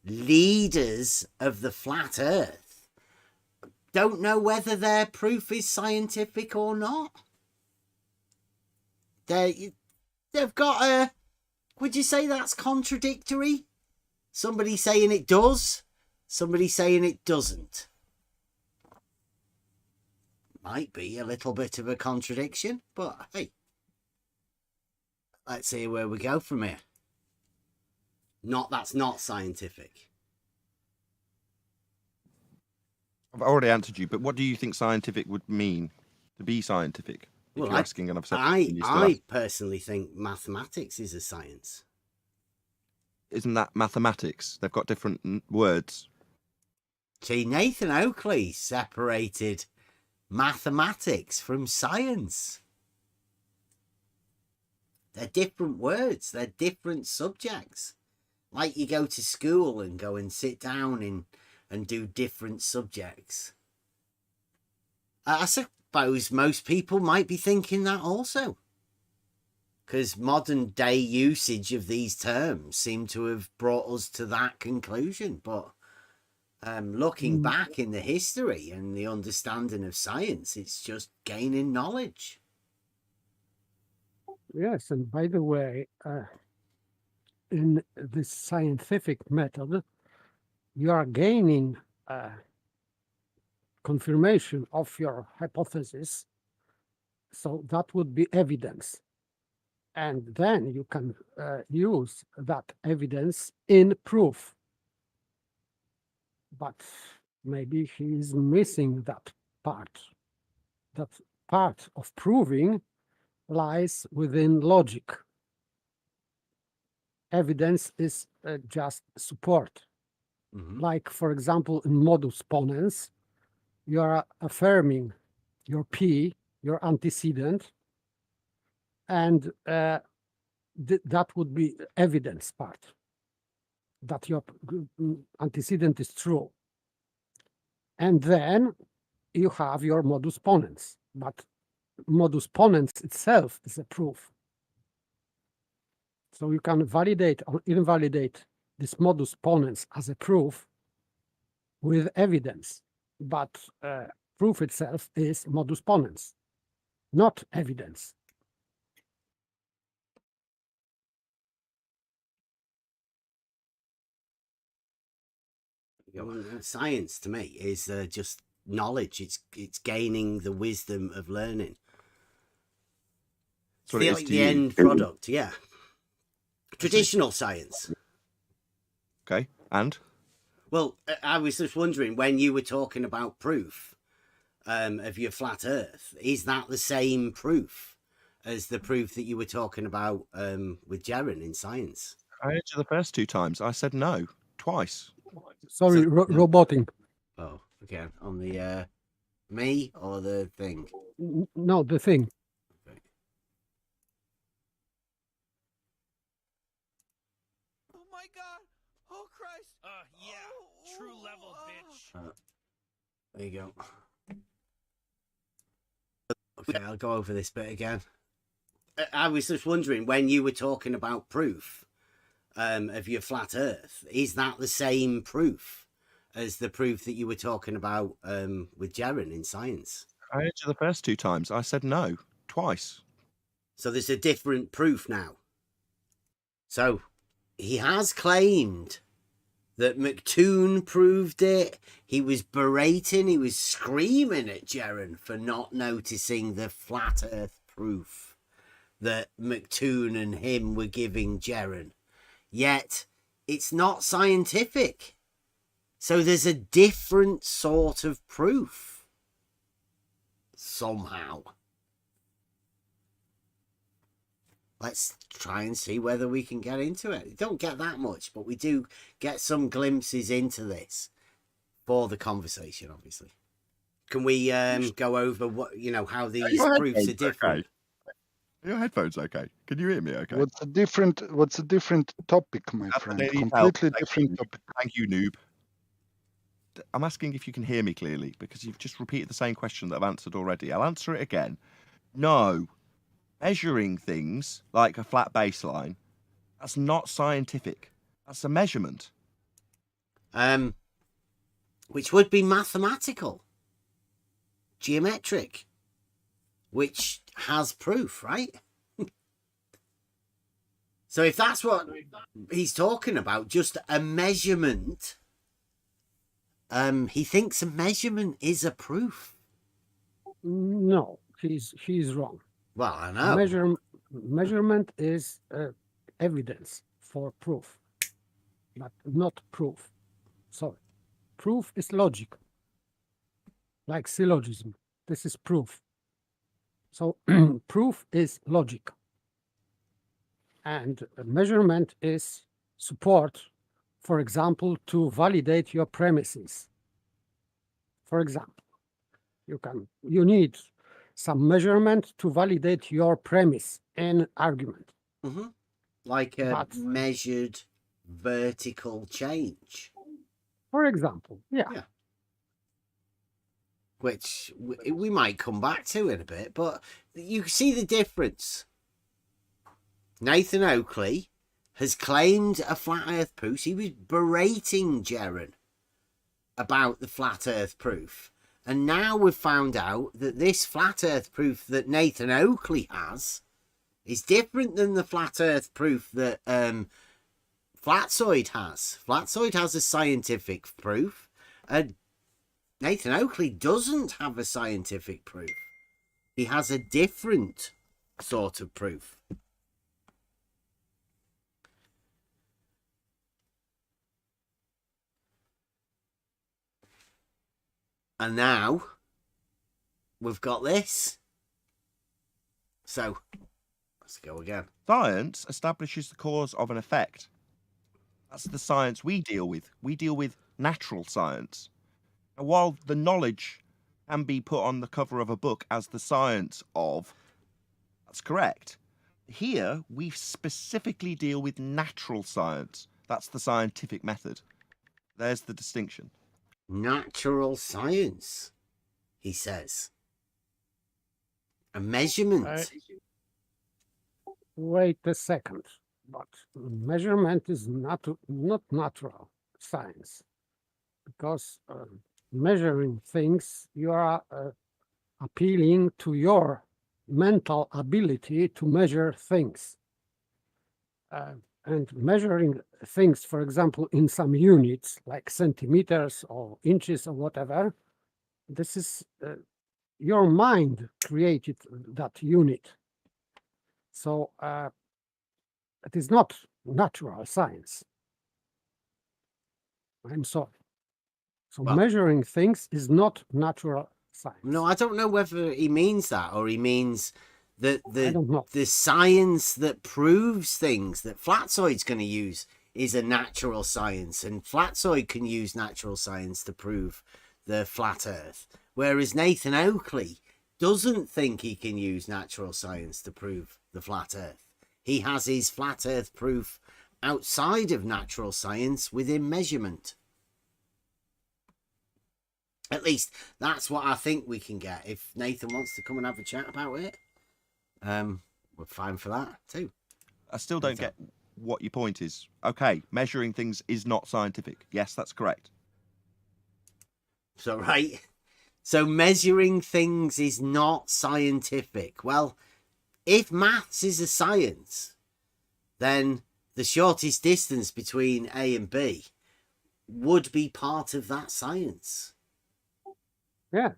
leaders of the flat Earth don't know whether their proof is scientific or not. They've got a... Would you say that's contradictory? Somebody saying it does, somebody saying it doesn't. Might be a little bit of a contradiction, but hey, let's see where we go from here. That's not scientific. I've already answered you, but what do you think scientific would mean to be scientific? If you're asking, and I've said I personally think mathematics is a science. Isn't that mathematics? They've got different words. See, Nathan Oakley separated mathematics from science. They're different words. They're different subjects. Like you go to school and go and sit down and do different subjects. I suppose most people might be thinking that also. Because modern day usage of these terms seem to have brought us to that conclusion. But looking back in the history and the understanding of science, it's just gaining knowledge. Yes, and by the way, in this scientific method, you are gaining confirmation of your hypothesis. So that would be evidence. And then you can use that evidence in proof. But maybe he is missing that part. That part of proving lies within logic. Evidence is just support. Like, for example, in modus ponens, you are affirming your P, your antecedent, and that would be evidence part, that your antecedent is true. And then you have your modus ponens, but modus ponens itself is a proof. So you can validate or invalidate this modus ponens as a proof with evidence, but proof itself is modus ponens, not evidence. Science to me is just knowledge. It's gaining the wisdom of learning. So the end product, yeah. traditional science. Okay, and? Well, I was just wondering, when you were talking about proof of your flat Earth, is that the same proof as the proof that you were talking about with Jeran in science? I heard you the first 2 times. I said no, twice. Sorry, roboting. Oh, again, on the me or the thing? No, the thing. Okay. Oh my god! Oh Christ! Yeah, true level, bitch. There you go. Okay, I'll go over this bit again. I was just wondering, when you were talking about proof of your flat Earth, is that the same proof as the proof that you were talking about with Jeran in science? I heard you the first 2 times. I said no, twice. So there's a different proof now. So he has claimed that McToon proved it. He was berating, he was screaming at Jeran for not noticing the flat Earth proof that McToon and him were giving Jeran. Yet it's not scientific. So there's a different sort of proof. Somehow. Let's try and see whether we can get into it. We don't get that much, but we do get some glimpses into this for the conversation, obviously. Can we go over what, how these proofs are different? Okay. Are your headphones okay? Can you hear me okay? What's a different topic, my friend? Completely different topic. Thank you, noob. I'm asking if you can hear me clearly, because you've just repeated the same question that I've answered already. I'll answer it again. No. Measuring things like a flat baseline, that's not scientific. That's a measurement. Which would be mathematical. Geometric. Which has proof, right? So if that's what he's talking about, just a measurement, he thinks a measurement is a proof. No, he's wrong. Well, I know. Measurement is evidence for proof, but not proof. Sorry. Proof is logic. Like syllogism. This is proof. So proof is logic. And measurement is support, for example, to validate your premises. For example, you need some measurement to validate your premise and argument. Mm-hmm. Like a measured vertical change. For example, yeah. Which we might come back to in a bit, but you see the difference. Nathan Oakley has claimed a flat earth proof. He was berating Jeran about the flat earth proof. And now we've found out that this flat earth proof that Nathan Oakley has is different than the flat earth proof that Flatsoid has. Flatsoid has a scientific proof, and Nathan Oakley doesn't have a scientific proof. He has a different sort of proof. And now we've got this. So let's go again. Science establishes the cause of an effect. That's the science we deal with. We deal with natural science. And while the knowledge can be put on the cover of a book as the science of, that's correct. Here, we specifically deal with natural science. That's the scientific method. There's the distinction. Natural science, he says. A measurement. Wait a second. But measurement is not natural science. Because measuring things, you are appealing to your mental ability to measure things. And measuring things, for example, in some units, like centimeters or inches or whatever, this is your mind created that unit. So it is not natural science. I'm sorry. So Well, measuring things is not natural science. No, I don't know whether he means that or he means that I don't know. the science that proves things that Flatzoid's going to use is a natural science, and Flatzoid can use natural science to prove the flat Earth, whereas Nathan Oakley doesn't think he can use natural science to prove the flat Earth. He has his flat Earth proof outside of natural science within measurement. At least that's what I think we can get. If Nathan wants to come and have a chat about it, we're fine for that too. I still don't get what your point is. Okay, measuring things is not scientific. Yes, that's correct. So, right. So measuring things is not scientific. Well, if maths is a science, then the shortest distance between A and B would be part of that science. Yes,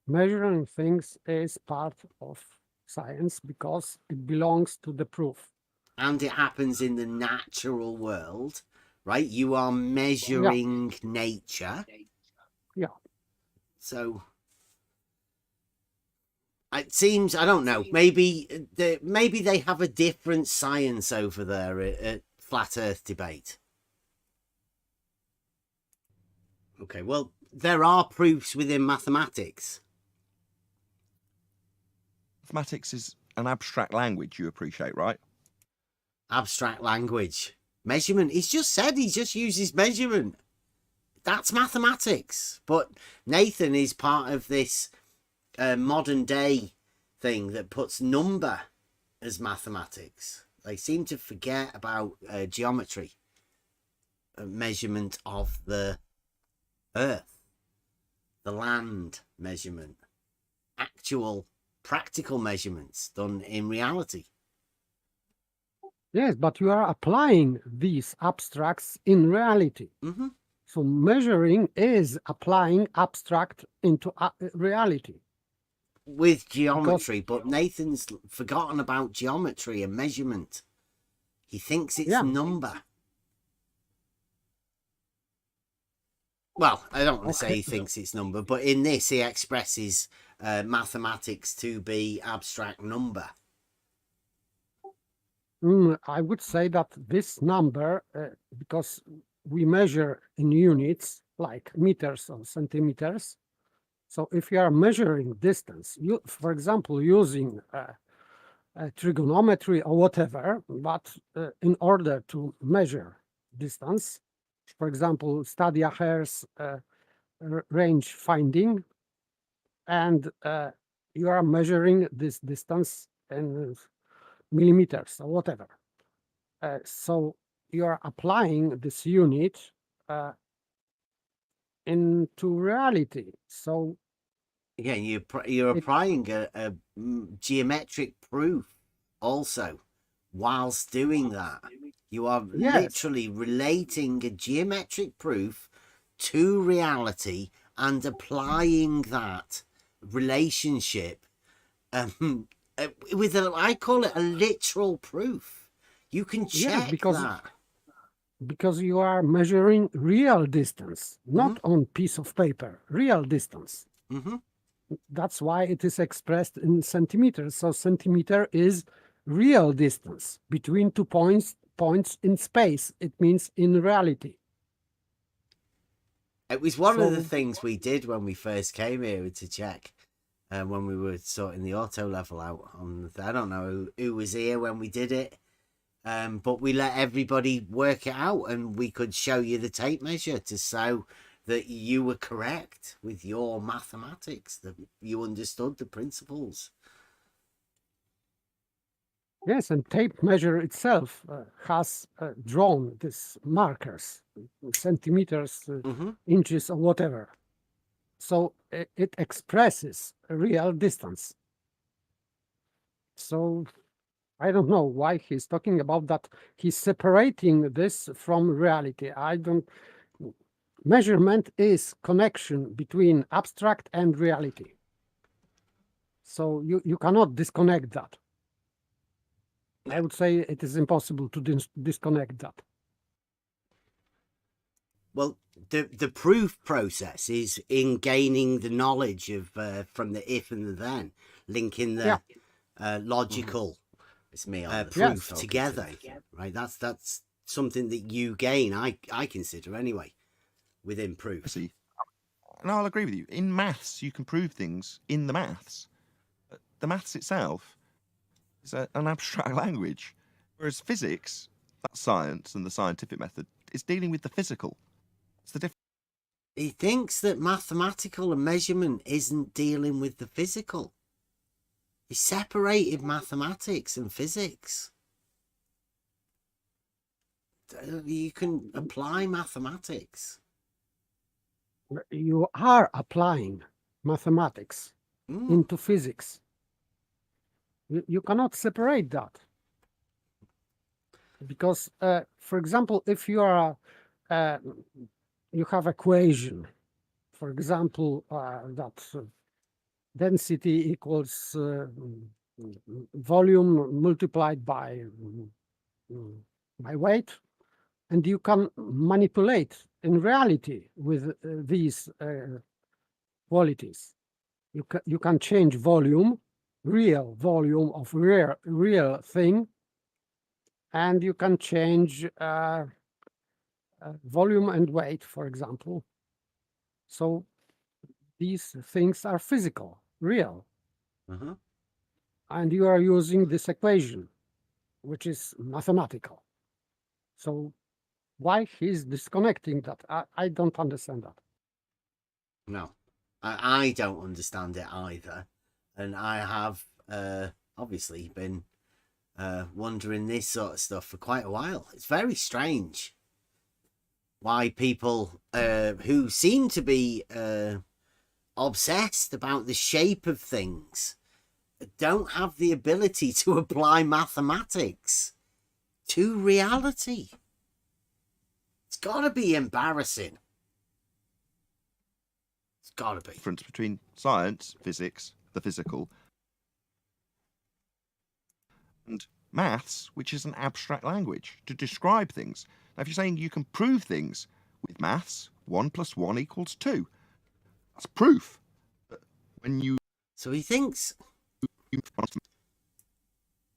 measuring things is part of science because it belongs to the proof. And it happens in the natural world, right? You are measuring nature. Yeah. So it seems, I don't know, maybe they have a different science over there at Flat Earth Debate. Okay, well, there are proofs within mathematics. Mathematics is an abstract language, you appreciate, right? Abstract language. Measurement. He's just said he just uses measurement. That's mathematics. But Nathan is part of this modern day thing that puts number as mathematics. They seem to forget about geometry, measurement of the Earth, the land measurement, actual practical measurements done in reality. Yes, but you are applying these abstracts in reality. Mm-hmm. So measuring is applying abstract into reality. With geometry, but Nathan's forgotten about geometry and measurement. He thinks it's number. Well, I don't want to say he thinks it's number, but in this he expresses mathematics to be abstract number. I would say that this number, because we measure in units like meters or centimeters, so if you are measuring distance, for example, using trigonometry or whatever, but in order to measure distance, for example, study a hair's range finding, and you are measuring this distance in millimeters or whatever. So you are applying this unit into reality. So again, you're applying a geometric proof also whilst doing that. You are literally relating a geometric proof to reality and applying that relationship with I call it a literal proof. You can check that. Because you are measuring real distance, not on piece of paper, real distance. That's why it is expressed in centimeters. So centimeter is real distance between 2 points in space. It means in reality. It was one of the things we did when we first came here to check, when we were sorting the auto level out. I don't know who was here when we did it, but we let everybody work it out, and we could show you the tape measure to show that you were correct with your mathematics, that you understood the principles. Yes, and tape measure itself has drawn these markers, centimeters, inches, or whatever. So it expresses a real distance. So I don't know why he's talking about that. He's separating this from reality. Measurement is connection between abstract and reality. So you cannot disconnect that. I would say it is impossible to disconnect that. Well, the proof process is in gaining the knowledge of from the if and the then, linking the logical proof together. Right, that's something that you gain. I consider anyway within proof. See, and I'll agree with you. In maths, you can prove things in the maths. The maths itself is an abstract language, whereas physics, that's science and the scientific method, is dealing with the physical. It's the difference. He thinks that mathematical and measurement isn't dealing with the physical. He separated mathematics and physics. You can apply mathematics. You are applying mathematics into physics. You cannot separate that. Because, for example, if you are you have equation, for example, that density equals volume multiplied by weight, and you can manipulate in reality with these qualities. You can change volume, real volume of real thing, and you can change volume and weight, for example. So these things are physical, real. And you are using this equation, which is mathematical. So why he's disconnecting that? I don't understand that. No, I don't understand it either. And I have obviously been wondering this sort of stuff for quite a while. It's very strange why people who seem to be obsessed about the shape of things don't have the ability to apply mathematics to reality. It's got to be embarrassing. It's got to be. Difference between science, physics, the physical, and maths, which is an abstract language to describe things. Now, if you're saying you can prove things with maths, 1 + 1 = 2, that's proof. But when you... So he thinks...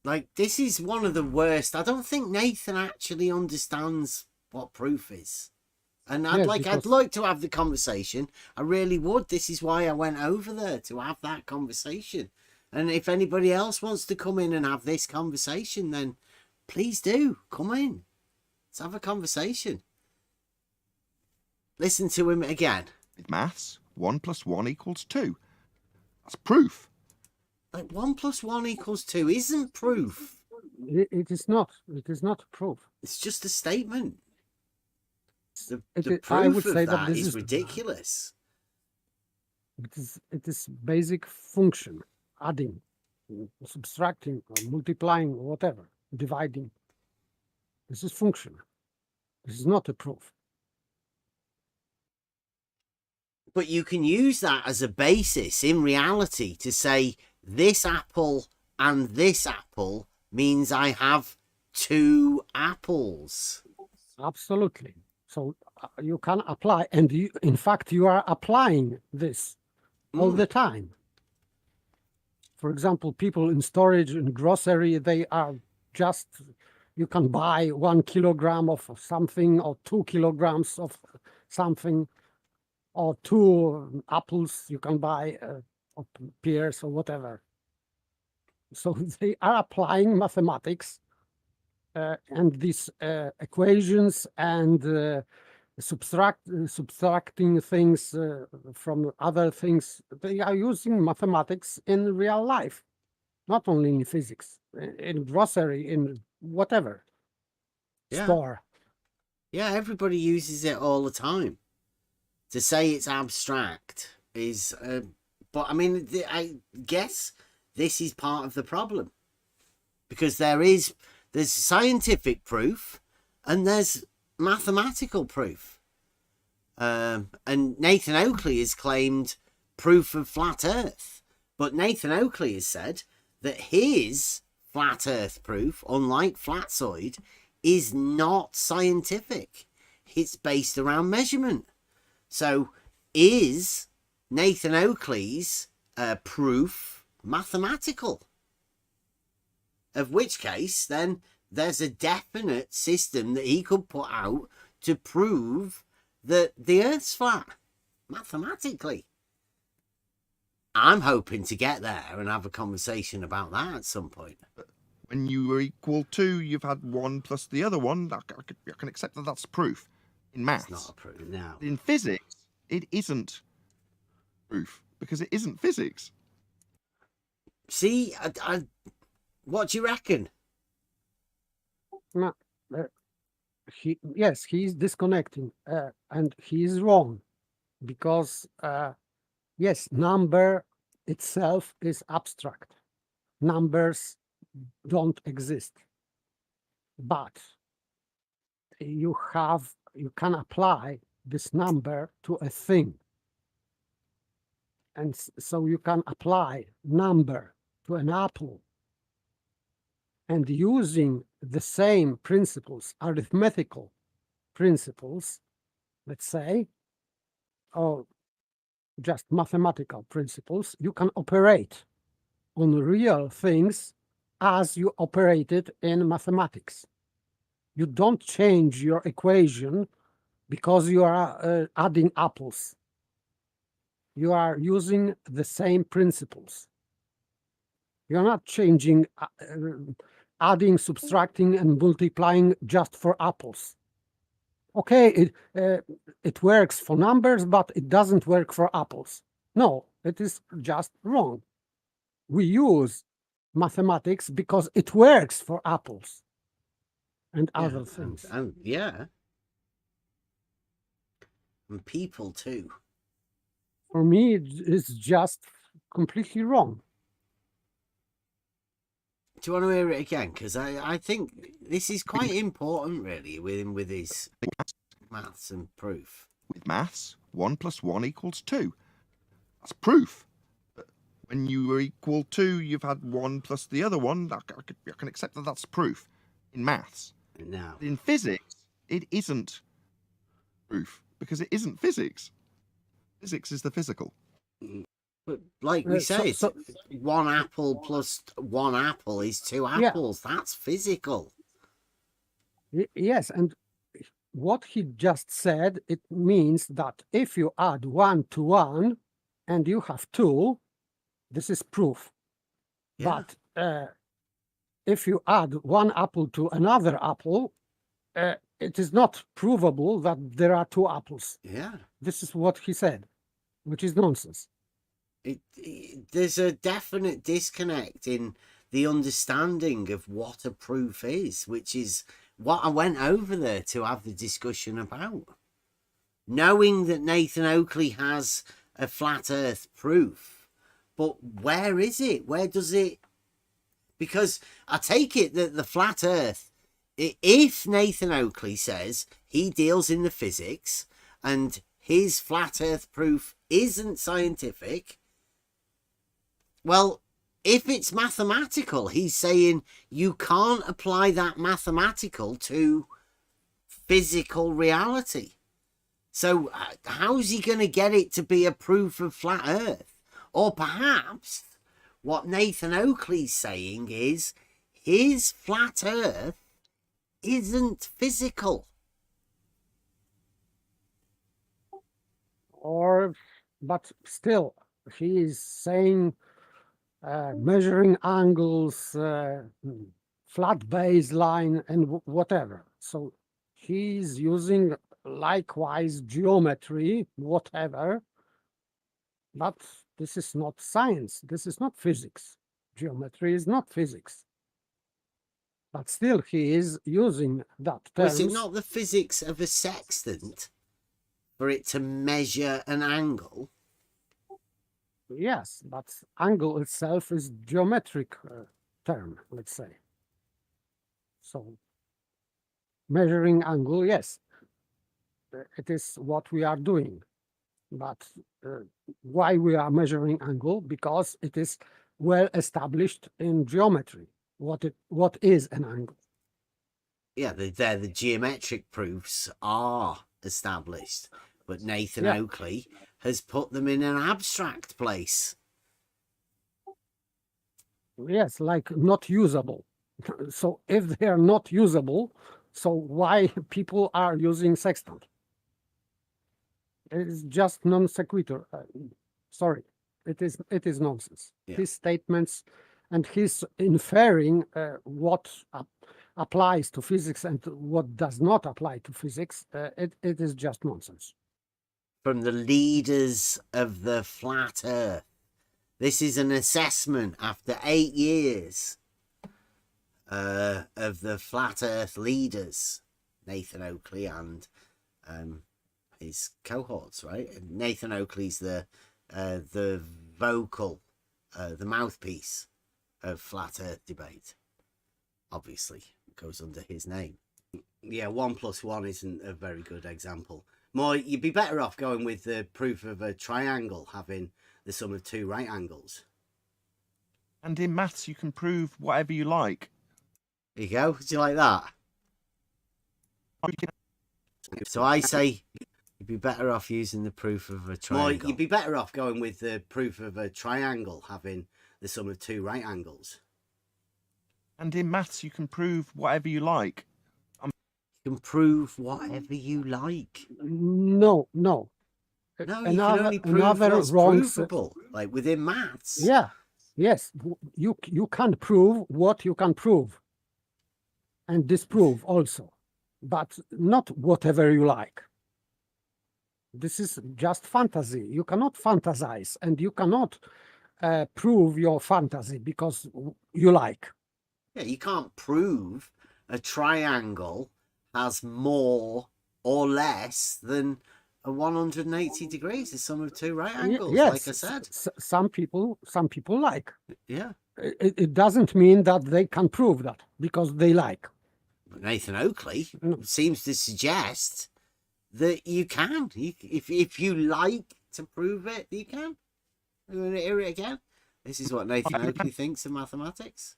Like, this is one of the worst. I don't think Nathan actually understands what proof is. And I'd like to have the conversation. I really would. This is why I went over there, to have that conversation. And if anybody else wants to come in and have this conversation, then please do. Come in. Let's have a conversation. Listen to him again. With maths, 1 + 1 = 2. That's proof. Like 1 + 1 = 2 isn't proof. It is not. It is not proof. It's just a statement. The proof I would say of that this is ridiculous. It is basic function, adding, subtracting, or multiplying, whatever, dividing. This is function. This is not a proof. But you can use that as a basis in reality to say this apple and this apple means I have 2 apples. Absolutely. So you can apply, and in fact, you are applying this all the time. For example, people in storage and grocery, they are just, you can buy 1 kilogram of something or 2 kilograms of something, or 2 apples you can buy, or pears or whatever. So they are applying mathematics and these equations and subtracting things from other things. They are using mathematics in real life, not only in physics, in grocery, in whatever store. Yeah, everybody uses it all the time. To say it's abstract is, but I mean, I guess this is part of the problem, because there's scientific proof and there's mathematical proof. And Nathan Oakley has claimed proof of flat Earth, but Nathan Oakley has said that his flat earth proof, unlike flatsoid, is not scientific. It's based around measurement. So is Nathan Oakley's proof mathematical? Of which case, then there's a definite system that he could put out to prove that the Earth's flat, mathematically. I'm hoping to get there and have a conversation about that at some point. When you are equal to, you've had one plus the other one. I can accept that that's proof. In maths, it's not a proof now. In physics, it isn't proof because it isn't physics. See, what do you reckon? No, yes, he's disconnecting, and he is wrong, because yes, number itself is abstract. Numbers don't exist, but you can apply this number to a thing, and so you can apply number to an apple, and using the same principles, arithmetical principles, let's say, or just mathematical principles, you can operate on real things as you operated in mathematics. You don't change your equation because you are adding apples. You are using the same principles. You're not changing, adding, subtracting, and multiplying just for apples. Okay, it works for numbers, but it doesn't work for apples. No, it is just wrong. We use mathematics because it works for apples and other things. Yeah. And people too. For me, it's just completely wrong. Do you want to hear it again? Because I think this is quite important, really, with his maths and proof. With maths, 1 + 1 = 2. That's proof. But when you are equal to, you've had one plus the other one. I can accept that that's proof in maths. No. In physics, it isn't proof because it isn't physics. Physics is the physical. But like we said, one apple plus one apple is two apples. Yeah. That's physical. Yes, and what he just said, it means that if you add 1 to 1 and you have 2, this is proof. Yeah. But if you add one apple to another apple, it is not provable that there are 2 apples. Yeah. This is what he said, which is nonsense. There's a definite disconnect in the understanding of what a proof is, which is what I went over there to have the discussion about. Knowing that Nathan Oakley has a flat earth proof, but where is it? Where does it? Because I take it that the flat earth, if Nathan Oakley says he deals in the physics and his flat earth proof isn't scientific, well, if it's mathematical, he's saying you can't apply that mathematical to physical reality. So how's he going to get it to be a proof of flat earth? Or perhaps what Nathan Oakley's saying is his flat earth isn't physical. But still, he is saying measuring angles, flat baseline, and whatever. So he's using likewise geometry, whatever. But this is not science. This is not physics. Geometry is not physics. But still, he is using that term. Is it not the physics of a sextant for it to measure an angle? Yes, but angle itself is geometric term, let's say. So measuring angle, yes, it is what we are doing. But why we are measuring angle? Because it is well established in geometry. what is an angle. Yeah, the geometric proofs are established, but Nathan Oakley has put them in an abstract place. Yes, like not usable. So if they are not usable, so why people are using sextant? It is just non sequitur. Sorry, it is nonsense. Yeah. His statements and his inferring what applies to physics and what does not apply to physics, it is just nonsense. From the leaders of the flat earth. This is an assessment after 8 years of the flat earth leaders, Nathan Oakley and his cohorts, right? And Nathan Oakley's the vocal, the mouthpiece of flat earth debate. Obviously, it goes under his name. Yeah, 1 + 1 isn't a very good example. More, you'd be better off going with the proof of a triangle having the sum of 2 right angles. And in maths, you can prove whatever you like. There you go. Do you like that? So I say you'd be better off using the proof of a triangle. More, you'd be better off going with the proof of a triangle having the sum of 2 right angles. And in maths, you can prove whatever you like. You can prove whatever you like. No. No, you can only prove what's provable, like within maths. Yeah, yes, you can prove what you can prove, and disprove also, but not whatever you like. This is just fantasy. You cannot fantasize, and you cannot prove your fantasy because you like. Yeah, you can't prove a triangle has more or less than a 180 degrees, the sum of 2 right angles, yes, like I said. Some people like. Yeah. It doesn't mean that they can prove that because they like. But Nathan Oakley seems to suggest that you can. If you like to prove it, you can. You want to hear it again? This is what Nathan Oakley thinks of mathematics.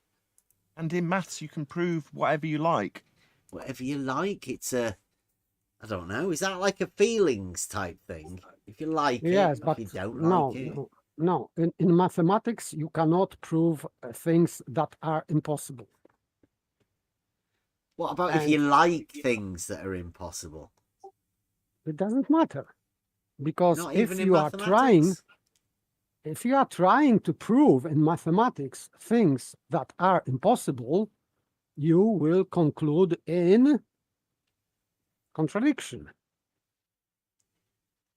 And in maths, you can prove whatever you like. Whatever you like. It's a... I don't know. Is that like a feelings type thing? If you like yes, it, but if you don't no, like it. No. In mathematics, you cannot prove things that are impossible. What about if you like things that are impossible? It doesn't matter. Because Not if even in you are mathematics? trying to prove in mathematics things that are impossible, you will conclude in contradiction.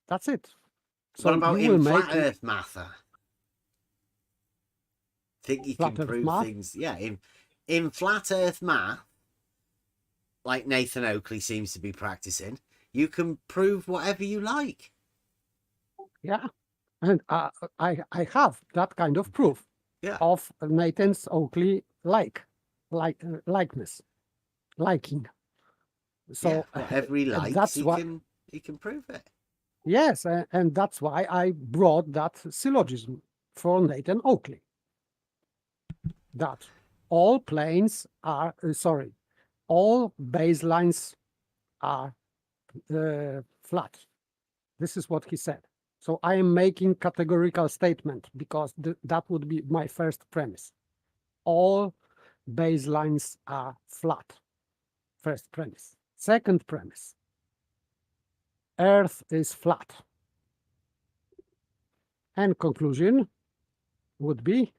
That's it. So what about you in will flat Earth math? Think you can prove things? Yeah, in flat Earth math, like Nathan Oakley seems to be practicing, you can prove whatever you like. Yeah, and I have that kind of proof of Nathan's Oakley likeness, liking. So whatever he likes, that's he can prove it. Yes, and that's why I brought that syllogism for Nathan Oakley. That all planes are all baselines are flat. This is what he said. So I am making categorical statement because that would be my first premise. All baselines are flat. First premise. Second premise. Earth is flat. And conclusion would be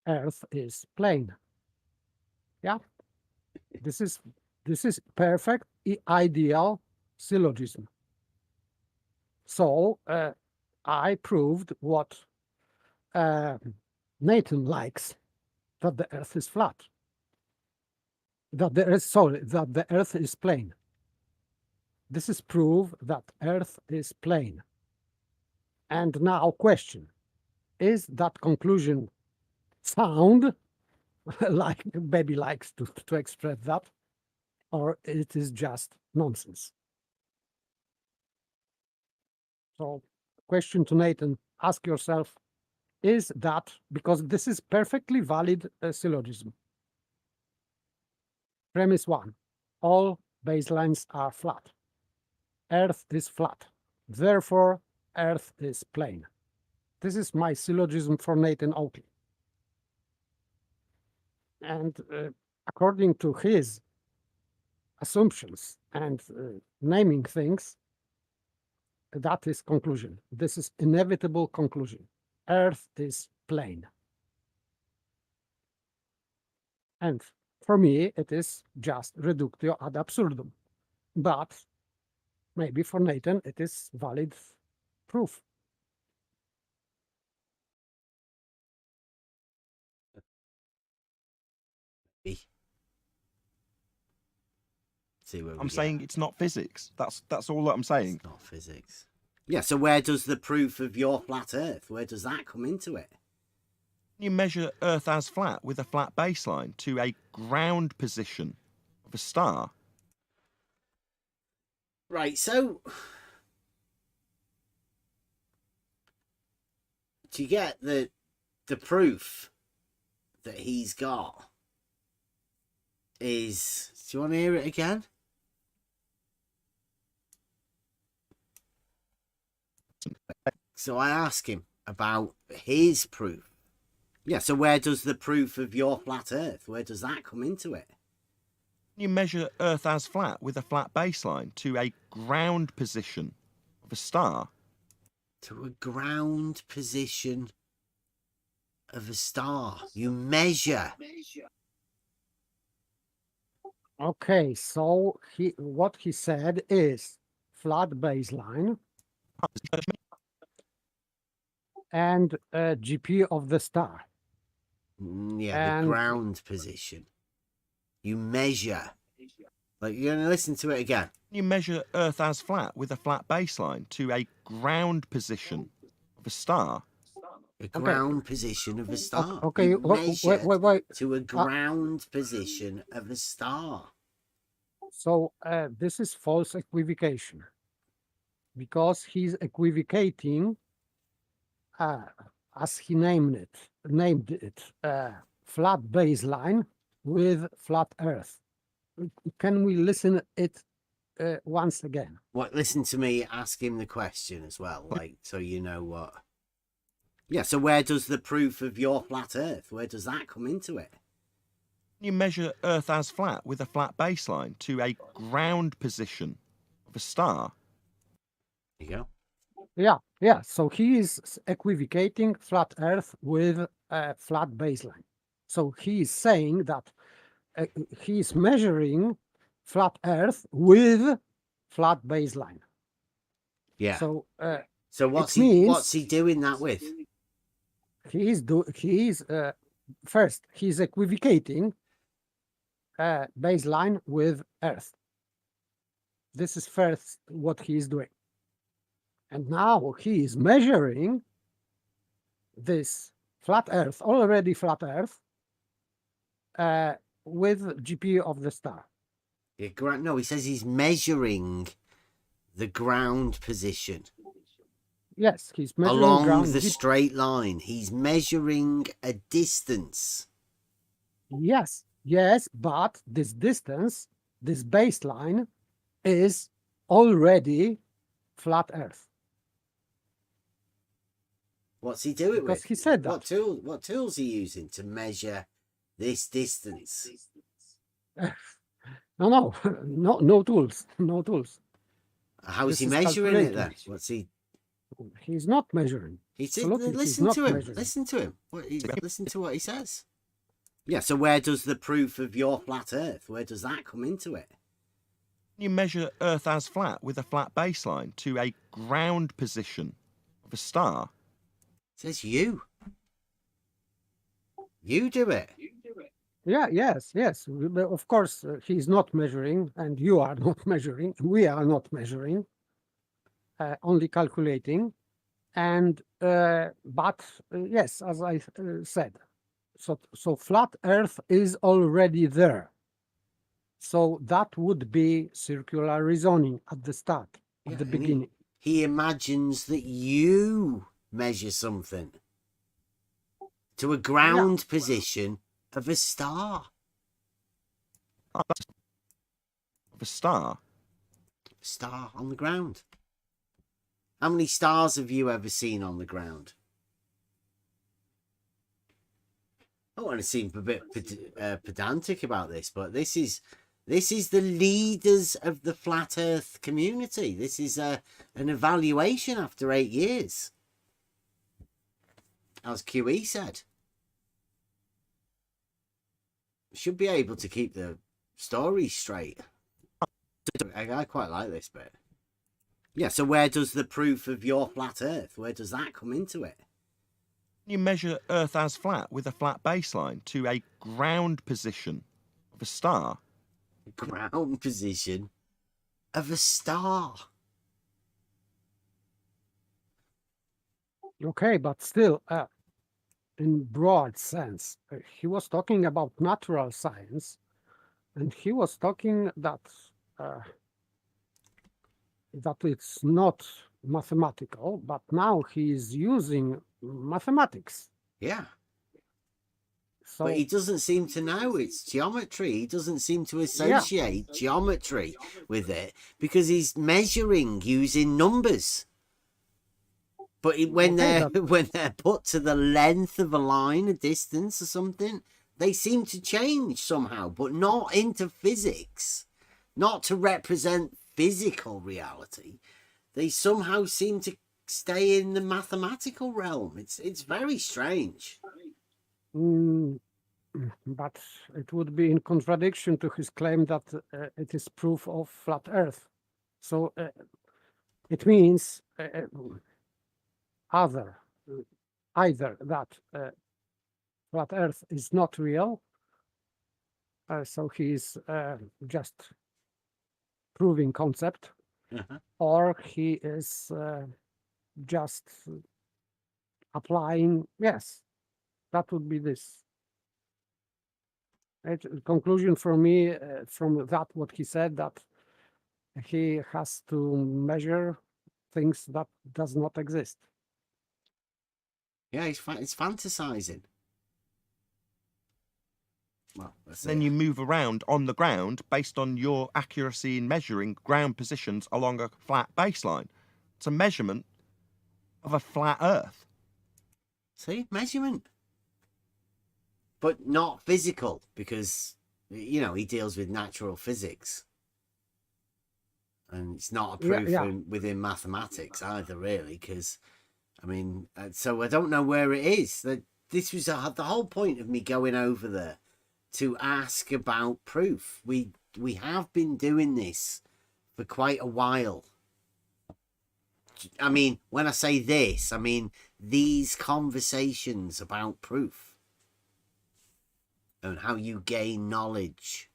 Earth is plane. Yeah. This is perfect, ideal syllogism. So I proved what Nathan likes, that the Earth is flat. That the Earth is plane. This is proof that Earth is plane. And now question, is that conclusion sound, like baby likes to express that, or it is just nonsense? So question to Nathan, ask yourself, is that, because this is perfectly valid syllogism. Premise 1, all baselines are flat. Earth is flat. Therefore, Earth is plane. This is my syllogism for Nathan Oakley. And according to his assumptions and naming things, that is conclusion. This is inevitable conclusion. Earth is plane. And for me, it is just reductio ad absurdum. But maybe for Nathan, it is valid proof. See where I'm saying it's not physics. That's all that I'm saying. It's not physics. Yeah, so where does the proof of your flat Earth, where does that come into it? You measure Earth as flat with a flat baseline to a ground position of a star. Right, so do you get the proof that he's got is, do you want to hear it again? So I ask him about his proof. Yeah, so where does the proof of your flat Earth, where does that come into it? You measure Earth as flat with a flat baseline to a ground position of a star. To a ground position of a star. You measure. Okay, so what he said is flat baseline and GP of the star. Yeah, the ground position. You measure. Like, you're going to listen to it again. You measure Earth as flat with a flat baseline to a ground position of a star. A ground position of a star. Okay, you measure wait. To a ground position of a star. So this is false equivocation, because he's equivocating, as he named it, flat baseline with flat Earth. Can we listen it once again? What? Listen to me ask him the question as well, like, so you know what. Yeah, so where does the proof of your flat Earth, where does that come into it? You measure Earth as flat with a flat baseline to a ground position of a star. There you go. Yeah. So he is equivocating flat Earth with a flat baseline. So he is saying that he is measuring flat Earth with flat baseline. Yeah. So what's he doing that with? First he's equivocating baseline with Earth. This is first what he is doing. And now he is measuring this flat Earth, already flat Earth, with GP of the star. Yeah, no, he says he's measuring the ground position. Yes, he's measuring along the straight line. He's measuring a distance. Yes, but this distance, this baseline, is already flat Earth. What's he doing? Because he said that. What tools are he using to measure this distance? No tools. No tools. How is he measuring it then? What's he? He's not measuring. Listen to him. Listen to him. Listen to what he says. Yeah. So where does the proof of your flat Earth? Where does that come into it? You measure Earth as flat with a flat baseline to a ground position of a star. It says you. You do it. Yeah. Yes. Of course, he's not measuring, and you are not measuring. We are not measuring. Only calculating, and but yes, as I said, so flat Earth is already there. So that would be circular reasoning at the start, at the beginning. He imagines that you measure something. to a ground position of a star. Of a star? A star on the ground. How many stars have you ever seen on the ground? I don't want to seem a bit pedantic about this, but this is the leaders of the flat Earth community. This is an evaluation after 8 years, as QE said. Should be able to keep the story straight. I quite like this bit. Yeah, so where does the proof of your flat Earth, where does that come into it? You measure Earth as flat with a flat baseline to a ground position of a star. Ground position of a star. Okay, but still, in broad sense, he was talking about natural science, and he was talking that that it's not mathematical, but now he is using mathematics. Yeah. So, but he doesn't seem to know it's geometry. He doesn't seem to associate geometry with it because he's measuring using numbers. But when they're put to the length of a line, a distance or something, they seem to change somehow, but not into physics, not to represent physical reality. They somehow seem to stay in the mathematical realm. It's very strange. But it would be in contradiction to his claim that it is proof of flat Earth. So it means either that flat Earth is not real, so he is just proving concept, or he is just applying. Yes, that would be this. Conclusion for me from that what he said, that he has to measure things that does not exist. Yeah, it's fantasizing. Well, then you move around on the ground based on your accuracy in measuring ground positions along a flat baseline. It's a measurement of a flat Earth. See, measurement. But not physical, because, you know, he deals with natural physics. And it's not a proof within mathematics either, really, because, I mean, so I don't know where it is. This was the whole point of me going over there, to ask about proof. We have been doing this for quite a while. I mean, when I say this, I mean these conversations about proof. And how you gain knowledge.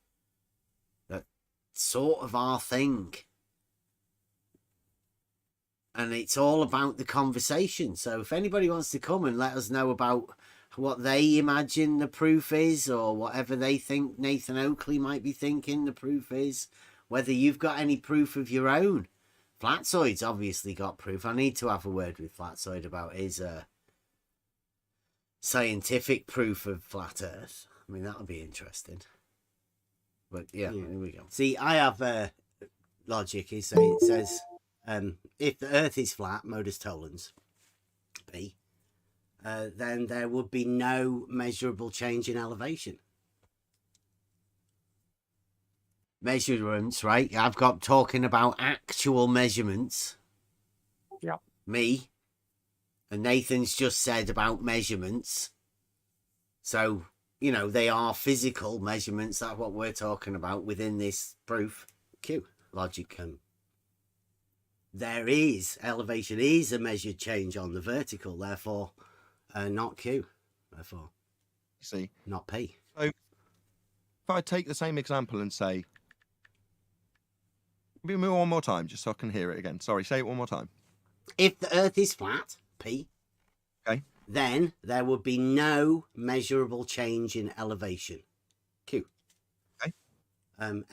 That's sort of our thing. And it's all about the conversation. So if anybody wants to come and let us know about what they imagine the proof is, or whatever they think Nathan Oakley might be thinking the proof is, whether you've got any proof of your own. Flatsoid's obviously got proof. I need to have a word with Flatsoid about his scientific proof of flat Earth. I mean, that would be interesting. But yeah, here we go. See, I have logic. It says, if the Earth is flat, modus tollens, P, then there would be no measurable change in elevation. Measurements, right? I've got talking about actual measurements. Yeah. Me. And Nathan's just said about measurements. So, you know, they are physical measurements. That's what we're talking about within this proof. Q. Logic. There is, elevation is a measured change on the vertical, therefore, not Q. Therefore, see, not P. So, if I take the same example and say, give me one more time, just so I can hear it again. Sorry, say it one more time. If the Earth is flat, P, okay, then there would be no measurable change in elevation, Q. Okay.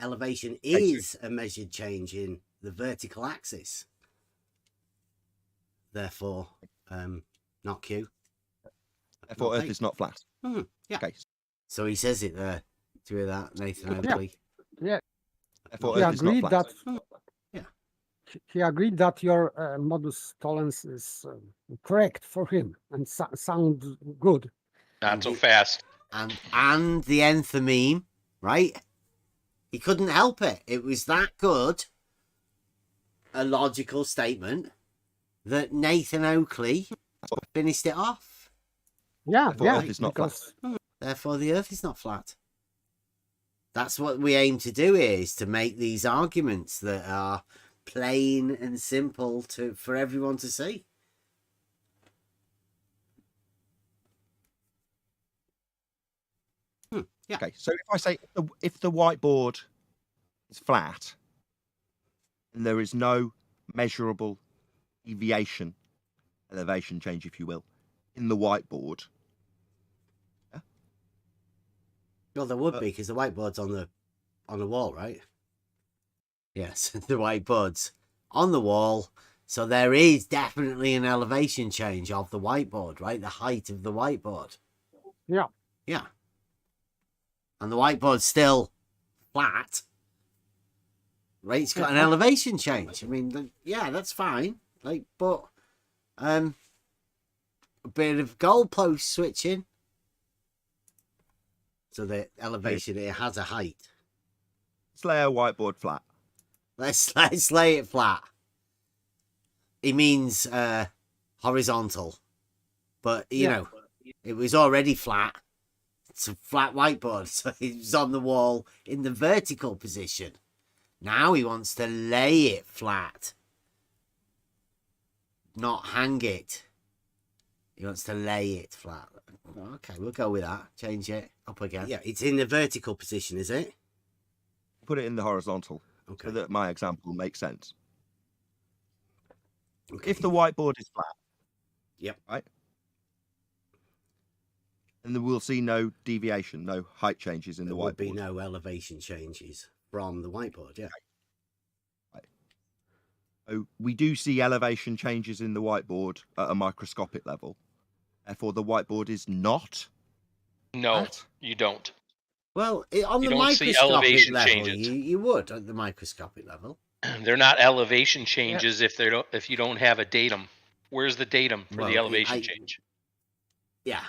Elevation is a measured change in the vertical axis. Therefore, not Q. Therefore, Earth is not flat. Yeah. Okay. So he says it there. Do you hear that, Nathan Oakley? Yeah. Therefore, He Earth is not agreed flat. that. He agreed that your modus tollens is correct for him and sound good. Not so fast. And the nth meme, right? He couldn't help it. It was that good a logical statement that Nathan Oakley finished it off. Yeah, Therefore, Earth is not flat. Therefore, the Earth is not flat. That's what we aim to do here, is to make these arguments that are plain and simple for everyone to see. Yeah. Okay, so if I say if the whiteboard is flat and there is no measurable deviation, elevation change, if you will, in the whiteboard. Yeah? Well, there would be, because the whiteboard's on the wall, right? Yes, the whiteboard's on the wall, so there is definitely an elevation change of the whiteboard, right? The height of the whiteboard. Yeah. Yeah. And the whiteboard's still flat, right? It's got an elevation change. I mean, yeah, that's fine. Like, but a bit of goalpost switching. So the elevation, it has a height. Let's lay a whiteboard flat. Let's lay it flat. It means horizontal, but you know, it was already flat. It's a flat whiteboard, so it was on the wall in the vertical position. Now he wants to lay it flat, not hang it. He wants to lay it flat. Okay, we'll go with that. Change it up again. Yeah, it's in the vertical position, is it? Put it in the horizontal, okay, so that my example makes sense. Okay. If the whiteboard is flat, yep, right, and then we'll see no deviation, no height changes in the whiteboard. There would be no elevation changes from the whiteboard, yeah. Right. So we do see elevation changes in the whiteboard at a microscopic level. Therefore, the whiteboard is not. No, you don't. Well, on You the don't see microscopic elevation level, changes. you would at the microscopic level. They're not elevation changes if you don't have a datum. Where's the datum for the elevation change? Yeah,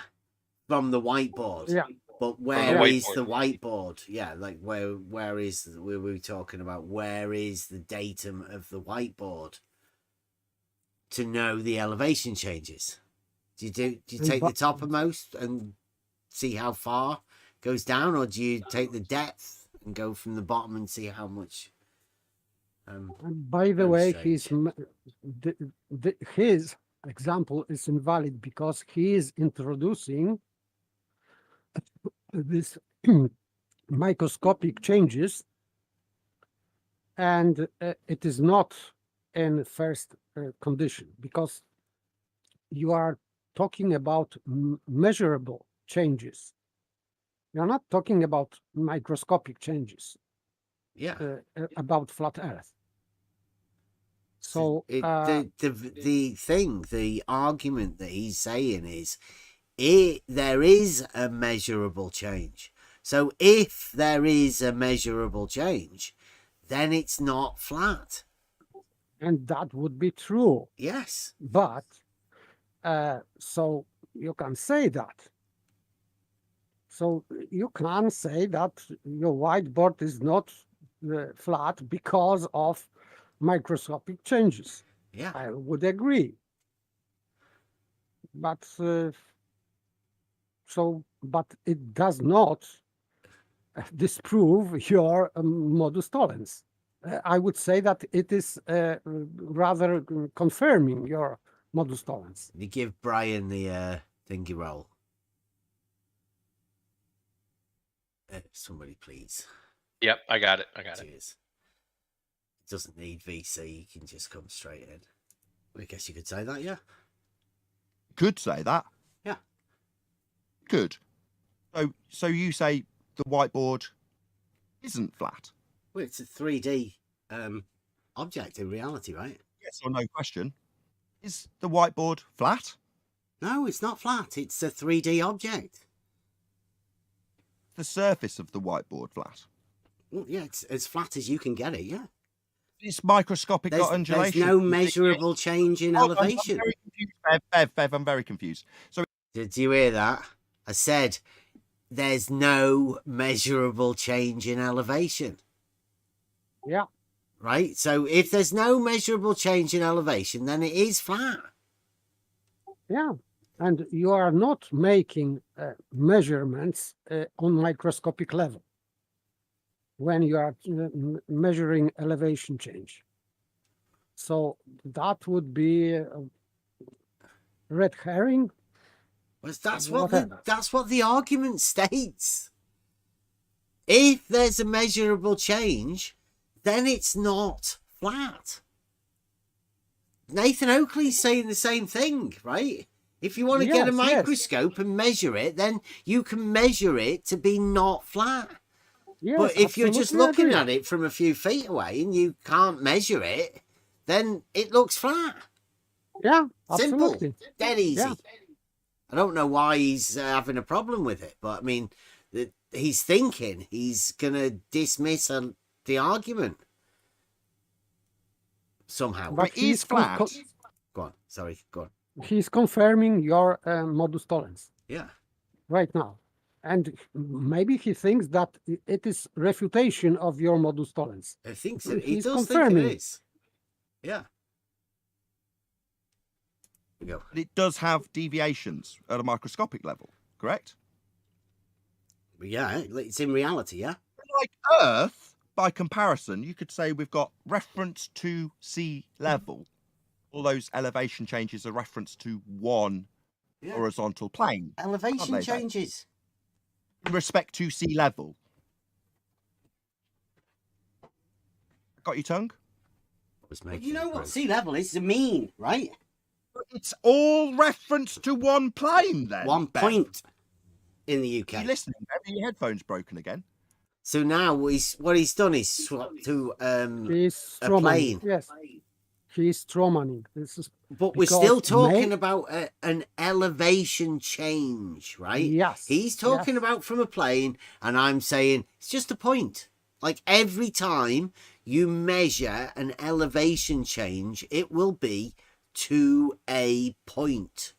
from the whiteboard. Yeah. But where is the whiteboard? Yeah, like where were we talking about? Where is the datum of the whiteboard to know the elevation changes? Do you take the toppermost and see how far it goes down, or do you take the depth and go from the bottom and see how much? By the way, his example is invalid because he is introducing this microscopic changes, and it is not in first condition, because you are talking about measurable changes. You're not talking about microscopic changes. Yeah. About flat Earth. So the argument that he's saying is, there is a measurable change. So if there is a measurable change, then it's not flat. And that would be true. Yes. But so you can say that. So you can say that your whiteboard is not flat because of microscopic changes. Yeah, I would agree. But but it does not disprove your modus tollens. I would say that it is rather confirming your modus tollens. You give Brian the thingy roll. Somebody, please. Yep, I got it. Cheers. It doesn't need VC. You can just come straight in. I guess you could say that, yeah. Could say that. Yeah. Good. So you say the whiteboard isn't flat? Well, it's a 3D object in reality, right? Yes or no question. Is the whiteboard flat? No, it's not flat. It's a 3D object. The surface of the whiteboard flat. Well, yeah, it's as flat as you can get it, yeah. It's microscopic undulation. There's no measurable change in elevation. I'm very confused, Bev, I'm very confused. So, did you hear that? I said there's no measurable change in elevation. Yeah. Right? So if there's no measurable change in elevation, then it is flat. Yeah. And you are not making measurements on microscopic level when you are measuring elevation change. So that would be red herring. Well, that's what the argument states. If there's a measurable change, then it's not flat. Nathan Oakley's saying the same thing, right? If you want to get a microscope and measure it, then you can measure it to be not flat. Yes, but if you're just looking at it from a few feet away and you can't measure it, then it looks flat. Yeah, simple, absolutely. dead easy. Yeah. I don't know why he's having a problem with it, but I mean, he's thinking he's gonna dismiss the argument somehow. But he's flat. Go on. Sorry. Go on. He's confirming your modus tollens. Yeah. Right now. And maybe he thinks that it is refutation of your modus tollens. I think so. He He's does confirming think it is. Yeah. Here we go. But it does have deviations at a microscopic level, correct? Yeah, it's in reality, yeah. Like Earth, by comparison, you could say we've got reference to sea level. All those elevation changes are reference to one horizontal plane. Elevation changes. In respect to sea level. Got your tongue? Well, you know what sea level is? It's a mean, right? It's all reference to one plane then. One point in the UK. Are you listening? Are your headphones broken again? So now what he's done is swapped to he's a plane. Yes. He's strawmanning. This is but we're still talking about an elevation change, right? Yes. He's talking about from a plane, and I'm saying it's just a point. Like every time you measure an elevation change, it will be to a point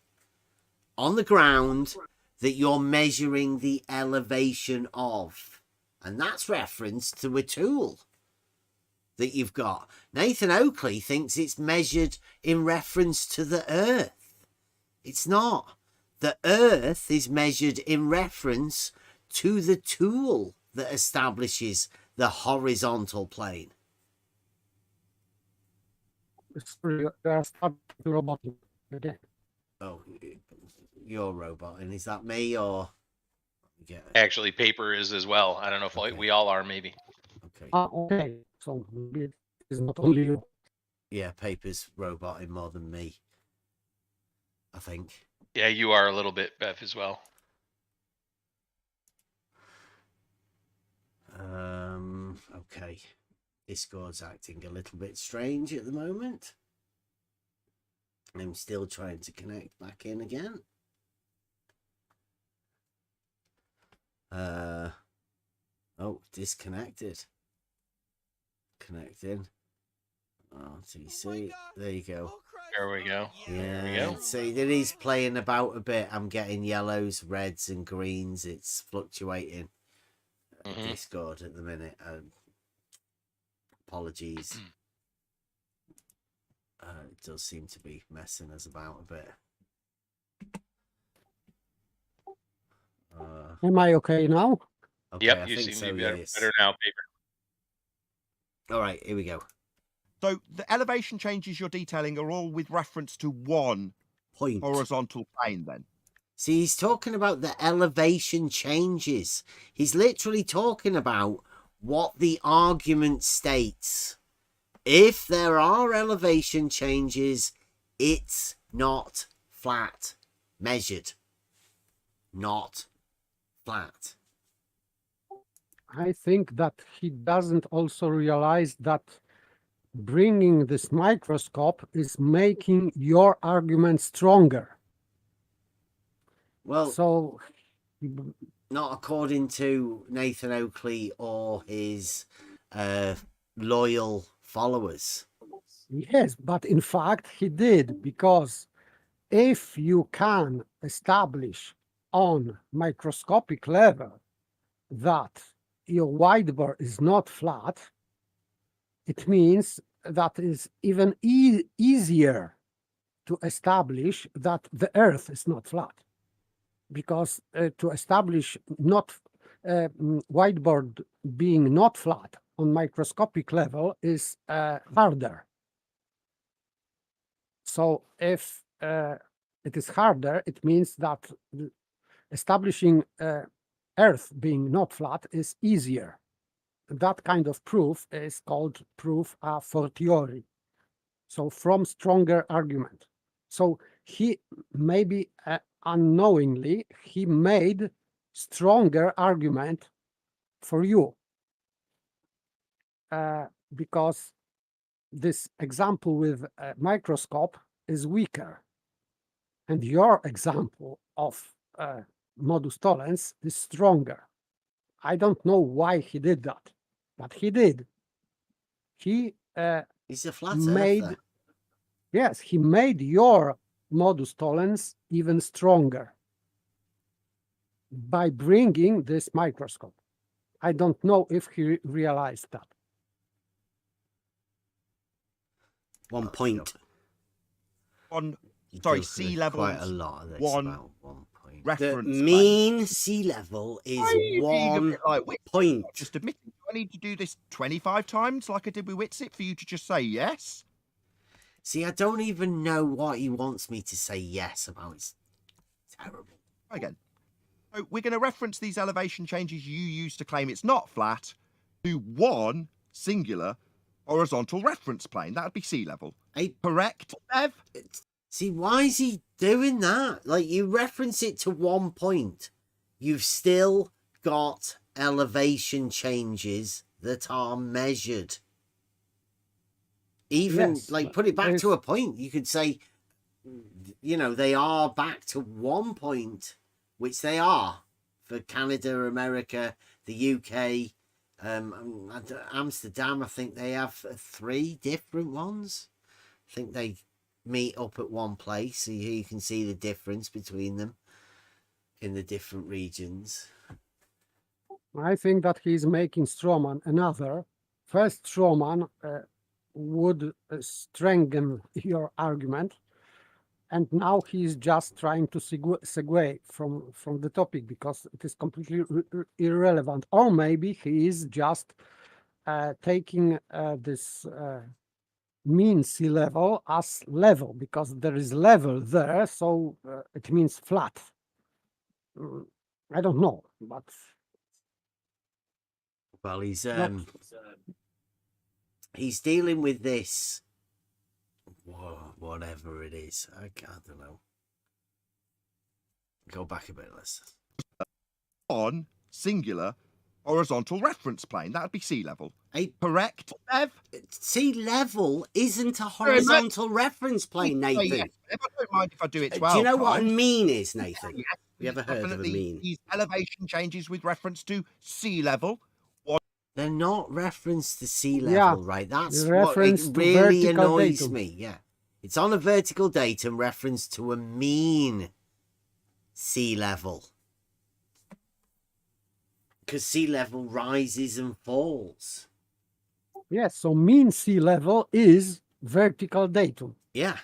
on the ground that you're measuring the elevation of. And that's reference to a tool that you've got. Nathan Oakley thinks it's measured in reference to the Earth. It's not. The Earth is measured in reference to the tool that establishes the horizontal plane. Oh, you're roboting. Is that me or? Actually, paper is as well. I don't know if we all are, maybe. Okay. Okay. So maybe it's not only you. Yeah, paper's roboting more than me, I think. Yeah, you are a little bit, Bev, as well. Okay. Discord's acting a little bit strange at the moment. I'm still trying to connect back in again. Oh, disconnected. Connecting. RTC. There you go. There we go. Yeah. There we go. See, then he's playing about a bit. I'm getting yellows, reds, and greens. It's fluctuating. Discord at the minute. Apologies. It does seem to be messing us about a bit. Am I okay now? Okay, yep, I you think seem so, to be yes. better now, paper. All right, here we go. So the elevation changes you're detailing are all with reference to one point horizontal plane then? See, he's talking about the elevation changes. He's literally talking about what the argument states. If there are elevation changes, it's not flat. Measured. Not flat. I think that he doesn't also realize that bringing this microscope is making your argument stronger. Well, so not according to Nathan Oakley or his loyal followers. Yes, but in fact he did, because if you can establish on microscopic level that your whiteboard is not flat, it means that is even easier to establish that the Earth is not flat. Because to establish not whiteboard being not flat on microscopic level is harder. So if it is harder, it means that establishing Earth being not flat is easier. That kind of proof is called proof a fortiori. So from stronger argument. So he maybe unknowingly he made stronger argument for you because this example with a microscope is weaker, and your example of modus tollens is stronger. I don't know why he did that, but he did. He's a flat made earther. Yes, he made your modus tollens even stronger by bringing this microscope. I don't know if he realized that. 1 point. Sorry, sea level. Quite a lot of this. About 1 point. Reference. The mean sea level is 1 point. Just admit it. Do I need to do this 25 times like I did with Witsit for you to just say yes? See, I don't even know what he wants me to say yes about. It's terrible. Again. So we're going to reference these elevation changes you used to claim it's not flat to one singular horizontal reference plane. That would be sea level. Correct, Bev? See, why is he doing that? Like, you reference it to 1 point. You've still got elevation changes that are measured. Even, Yes, like, put it back to a point. You could say, you know, they are back to 1 point, which they are for Canada, America, the UK, Amsterdam. I think they have 3 different ones. I think they meet up at one place, so you can see the difference between them in the different regions. I think that he's making Stroman another. First Stroman would strengthen your argument, and now he's just trying to segue from the topic because it is completely irrelevant. Or maybe he is just taking this mean sea level as level, because there is level there, so it means flat. I don't know, but well, he's dealing with this, whatever it is. I don't know. Go back a bit, let's. On singular horizontal reference plane. That would be sea level. Correct, Bev? Sea level isn't a horizontal reference plane, Nathan. Yes. I don't mind if I do it 12 Do you know times. what a mean is, Nathan? Yes, Have you ever heard of a mean? These elevation changes with reference to sea level. They're not referenced to sea level, right? That's what it reference to really vertical annoys datum. me. Yeah, it's on a vertical datum reference to a mean sea level, because sea level rises and falls. yes, so mean sea level is vertical datum. Yeah,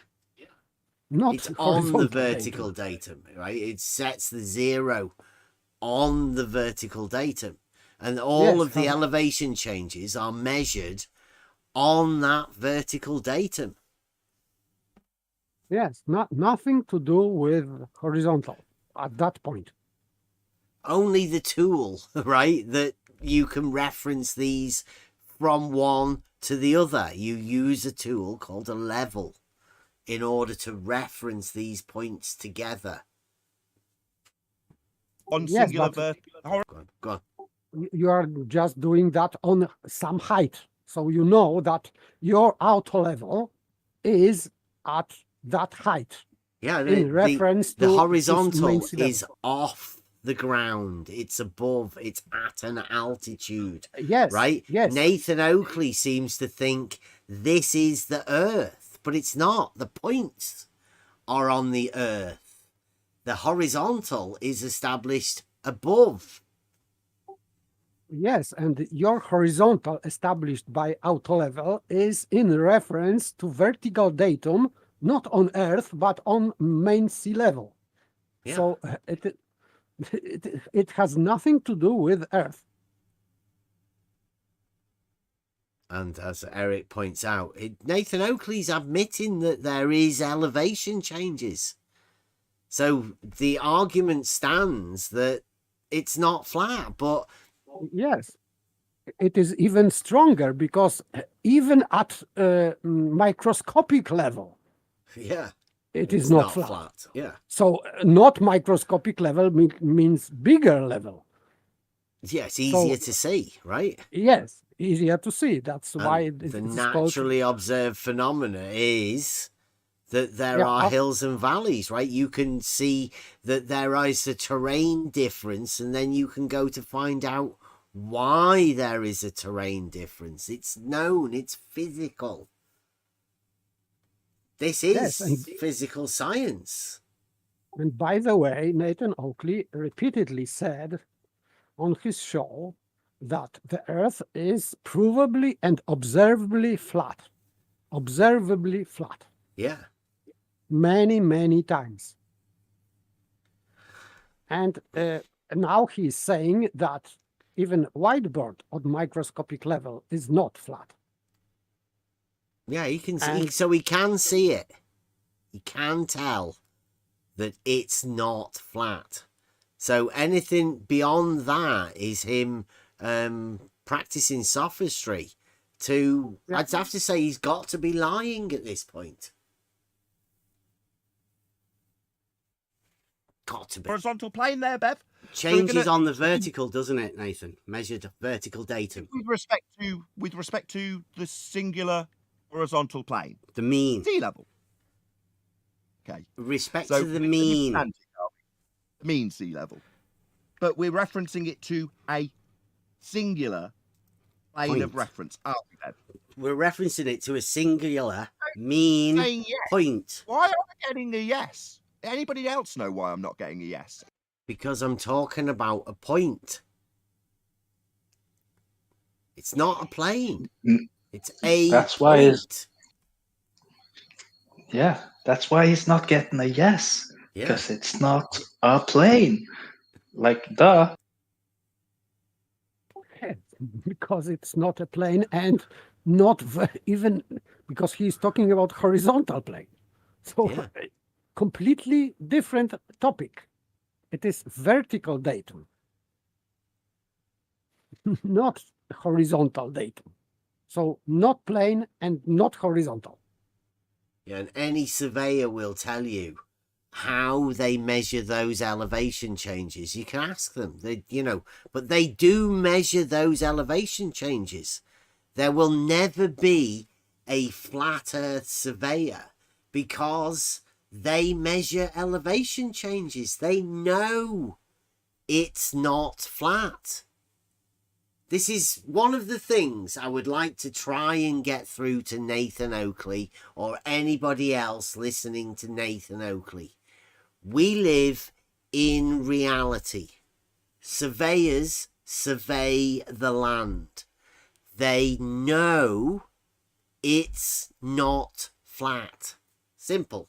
not it's on the horizontal vertical datum, right? It sets the 0 on the vertical datum. And all of the elevation changes are measured on that vertical datum. Yes, nothing to do with horizontal at that point. Only the tool, right, that you can reference these from one to the other. You use a tool called a level in order to reference these points together. On singular Go on. You are just doing that on some height. So you know that your auto level is at that height. Yeah, in reference the to horizontal main sea level. is off the ground. It's above. It's at an altitude. Yes. Right? Yes. Nathan Oakley seems to think this is the Earth, but it's not. The points are on the Earth. The horizontal is established above. Yes, and your horizontal established by auto level is in reference to vertical datum, not on Earth, but on main sea level. Yeah. So it has nothing to do with Earth. And as Eric points out, Nathan Oakley's admitting that there is elevation changes. So the argument stands that it's not flat, but... Yes, it is even stronger because even at microscopic level, yeah, it is not flat. Yeah. So not microscopic level means bigger level. Yes, easier to see, right? Yes, easier to see. That's why the naturally observed phenomena is that there are hills and valleys, right? You can see that there is a terrain difference, and then you can go to find out why there is a terrain difference. It's known, it's physical. This is physical science. And by the way, Nathan Oakley repeatedly said on his show that the Earth is provably and observably flat. Observably flat. Yeah. Many, many times. And now he's saying that even whiteboard on microscopic level is not flat. Yeah, he can see, so he can see it. He can tell that it's not flat. So anything beyond that is him practicing sophistry. I'd have to say he's got to be lying at this point. Got to be. Horizontal plane there, Bev. Changes on the vertical, doesn't it, Nathan? Measured vertical datum. With respect to the singular horizontal plane. The mean. Sea level. Okay. Respect to the mean. Mean sea level. But we're referencing it to a singular plane of reference, aren't we, Bev? We're referencing it to a singular mean point. Why am I getting a yes? Anybody else know why I'm not getting a yes? Because I'm talking about a point. It's not a plane. It's a That's why point. That's why he's not getting a yes. Because it's not a plane. Like, duh. Because it's not a plane and not even because he's talking about horizontal plane. So completely different topic. It is vertical datum, not horizontal datum. So not plane and not horizontal. Yeah, and any surveyor will tell you how they measure those elevation changes. You can ask them, but they do measure those elevation changes. There will never be a flat earth surveyor because they measure elevation changes. They know it's not flat. This is one of the things I would like to try and get through to Nathan Oakley or anybody else listening to Nathan Oakley. We live in reality. Surveyors survey the land. They know it's not flat. Simple.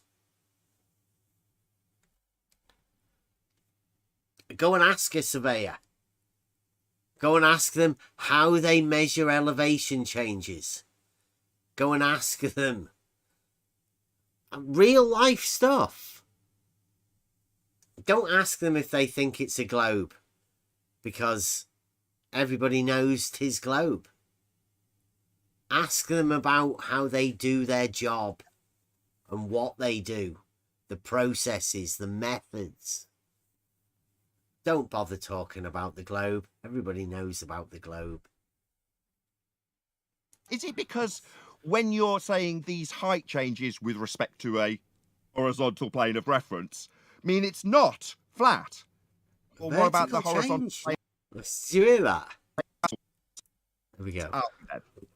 Go and ask a surveyor. Go and ask them how they measure elevation changes. Go and ask them real life stuff. Don't ask them if they think it's a globe, because everybody knows 'tis globe. Ask them about how they do their job and what they do, the processes, the methods. Don't bother talking about the globe. Everybody knows about the globe. Is it because when you're saying these height changes with respect to a horizontal plane of reference mean it's not flat? Or what about the horizontal plane? Do you hear that? There we go.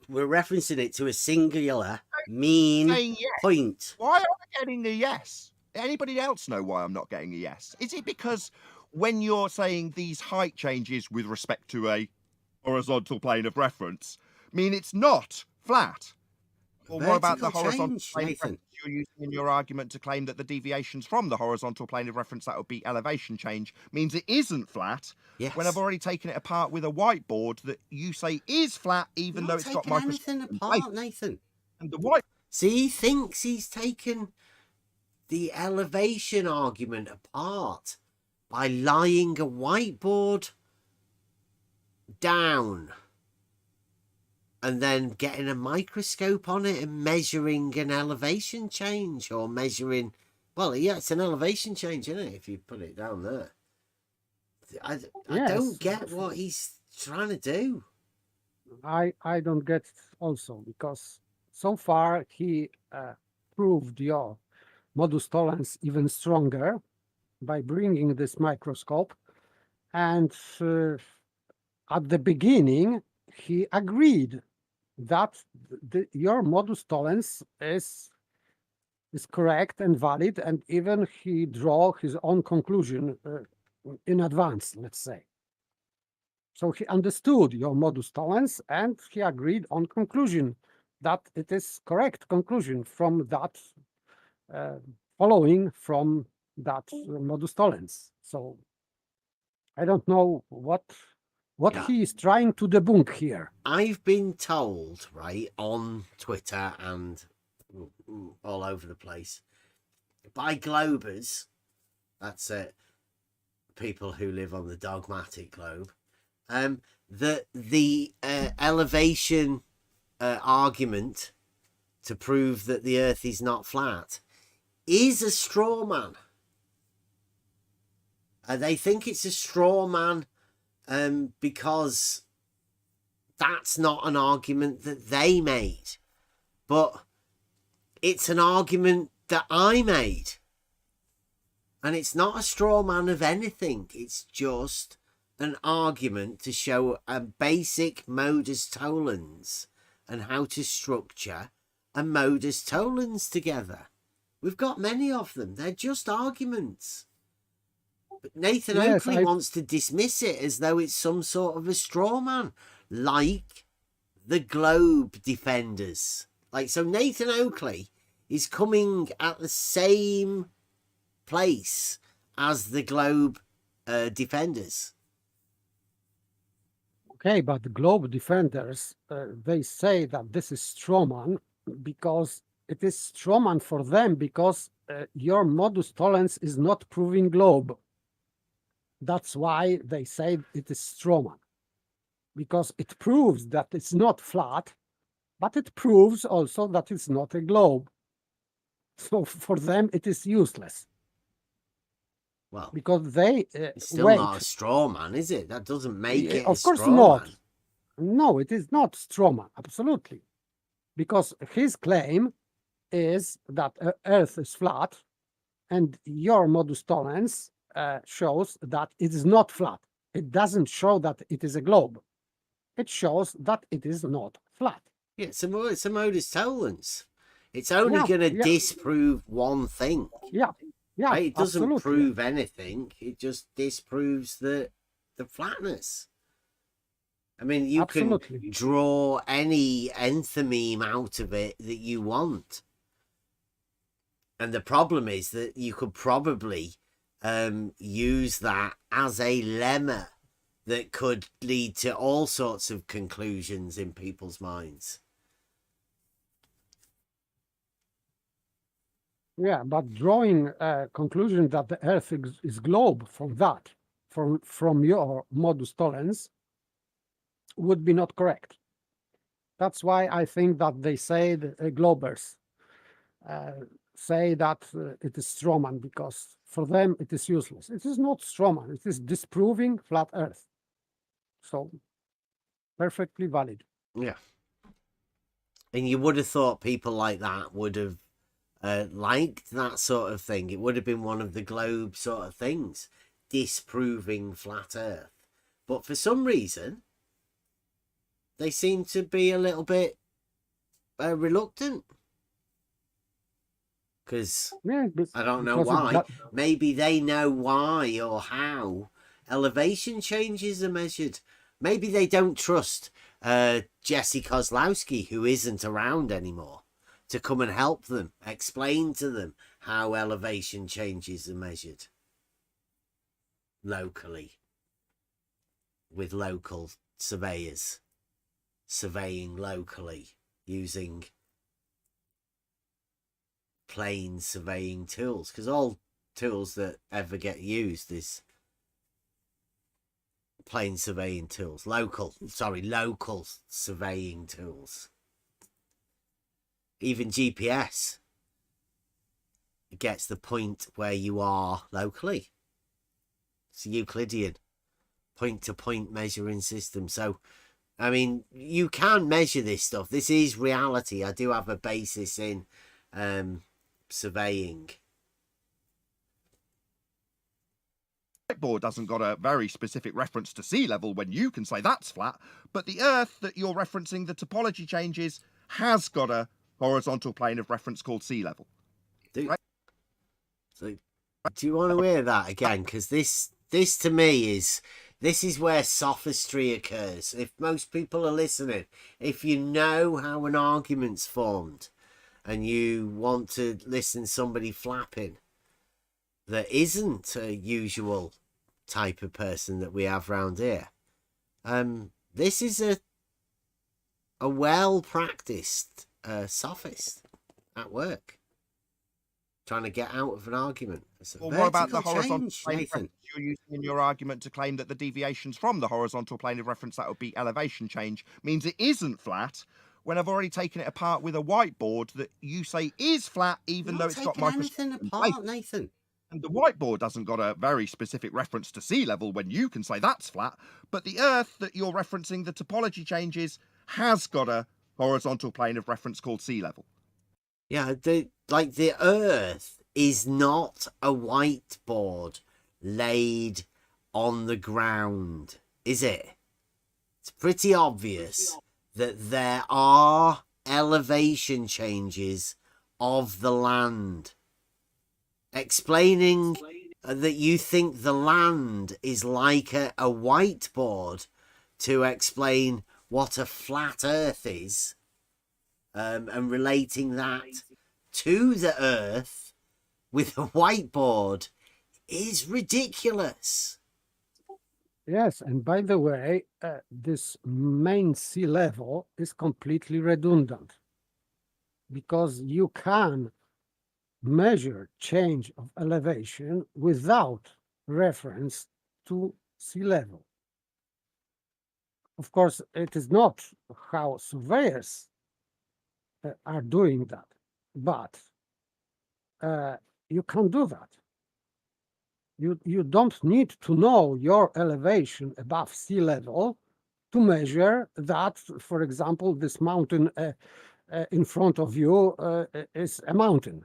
We're referencing it to a singular mean point. Why am I getting a yes? Anybody else know why I'm not getting a yes? Is it because when you're saying these height changes with respect to a horizontal plane of reference mean it's not flat? Or what about the horizontal plane of reference you're using in your argument to claim that the deviations from the horizontal plane of reference, that would be elevation change, means it isn't flat? Yes. When I've already taken it apart with a whiteboard that you say is flat, even though it's got microscopic. Anything apart, Nathan. And the white. See, he thinks he's taken the elevation argument apart by lying a whiteboard down and then getting a microscope on it and measuring an elevation change, or measuring, well, yeah, it's an elevation change, isn't it, if you put it down there. I don't get what he's trying to do. I don't get it also, because so far he proved your modus tollens even stronger by bringing this microscope, and at the beginning he agreed that your modus tollens is correct and valid, and even he draw his own conclusion in advance, let's say. So he understood your modus tollens and he agreed on conclusion that it is correct conclusion from that, following from that modus tollens. So I don't know what he is trying to debunk here. I've been told, right, on Twitter and all over the place, by Globers, that's it, people who live on the dogmatic globe, that the elevation argument to prove that the Earth is not flat is a straw man. They think it's a straw man because that's not an argument that they made, but it's an argument that I made. And it's not a straw man of anything. It's just an argument to show a basic modus tollens and how to structure a modus tollens together. We've got many of them. They're just arguments. But Nathan Oakley wants to dismiss it as though it's some sort of a straw man, like the globe defenders. Like, so Nathan Oakley is coming at the same place as the globe defenders. Okay, but the globe defenders, they say that this is strawman because it is strawman for them, because your modus tollens is not proving globe. That's why they say it is strawman, because it proves that it's not flat, but it proves also that it's not a globe. So for them, it is useless. Well, because they it's still not a straw man, is it? That doesn't make it of a course straw not. Man. No, it is not straw man, absolutely, because his claim is that Earth is flat, and your modus tollens shows that it is not flat. It doesn't show that it is a globe. It shows that it is not flat. Yeah, it's a modus tollens. It's only going to disprove one thing. Yeah. Yeah, right? It doesn't absolutely. prove anything. It just disproves the flatness. I mean, you can draw any enthymeme out of it that you want. And the problem is that you could probably use that as a lemma that could lead to all sorts of conclusions in people's minds. Yeah, but drawing a conclusion that the Earth is globe from that, from your modus tollens, would be not correct. That's why I think that they say the globers say that it is strawman, because for them it is useless. It is not strawman. It is disproving flat Earth. So perfectly valid. Yeah. And you would have thought people like that would have liked that sort of thing. It would have been one of the globe sort of things, disproving flat Earth. But for some reason, they seem to be a little bit reluctant. Because I don't know why. Maybe they know why or how elevation changes are measured. Maybe they don't trust Jesse Kozlowski, who isn't around anymore, to come and help them, explain to them how elevation changes are measured locally with local surveyors surveying locally using plane surveying tools, because all tools that ever get used is plane surveying tools, local surveying tools. Even GPS gets the point where you are locally. It's a Euclidean point-to-point measuring system. So, I mean, you can measure this stuff. This is reality. I do have a basis in surveying. Whiteboard hasn't got a very specific reference to sea level when you can say that's flat, but the Earth that you're referencing, the topology changes, has got a horizontal plane of reference called sea level. Right? So, do you want to hear that again? Because this to me is where sophistry occurs. If most people are listening, if you know how an argument's formed and you want to listen to somebody flapping that isn't a usual type of person that we have round here, this is a well-practiced sophist at work, trying to get out of an argument. Well, what about the horizontal plane of reference you're using in your argument to claim that the deviations from the horizontal plane of reference, that would be elevation change, means it isn't flat, when I've already taken it apart with a whiteboard that you say is flat, even though it's got anything apart, Nathan. And the whiteboard hasn't got a very specific reference to sea level when you can say that's flat, but the Earth that you're referencing, the topology changes, has got a horizontal plane of reference called sea level. Yeah, the Earth is not a whiteboard laid on the ground, is it? It's pretty obvious that there are elevation changes of the land. Explaining that you think the land is like a whiteboard to explain what a flat Earth is, and relating that to the Earth with a whiteboard is ridiculous. Yes, and by the way, this main sea level is completely redundant, because you can measure change of elevation without reference to sea level. Of course, it is not how surveyors are doing that, but you can do that. You don't need to know your elevation above sea level to measure that. For example, this mountain in front of you is a mountain.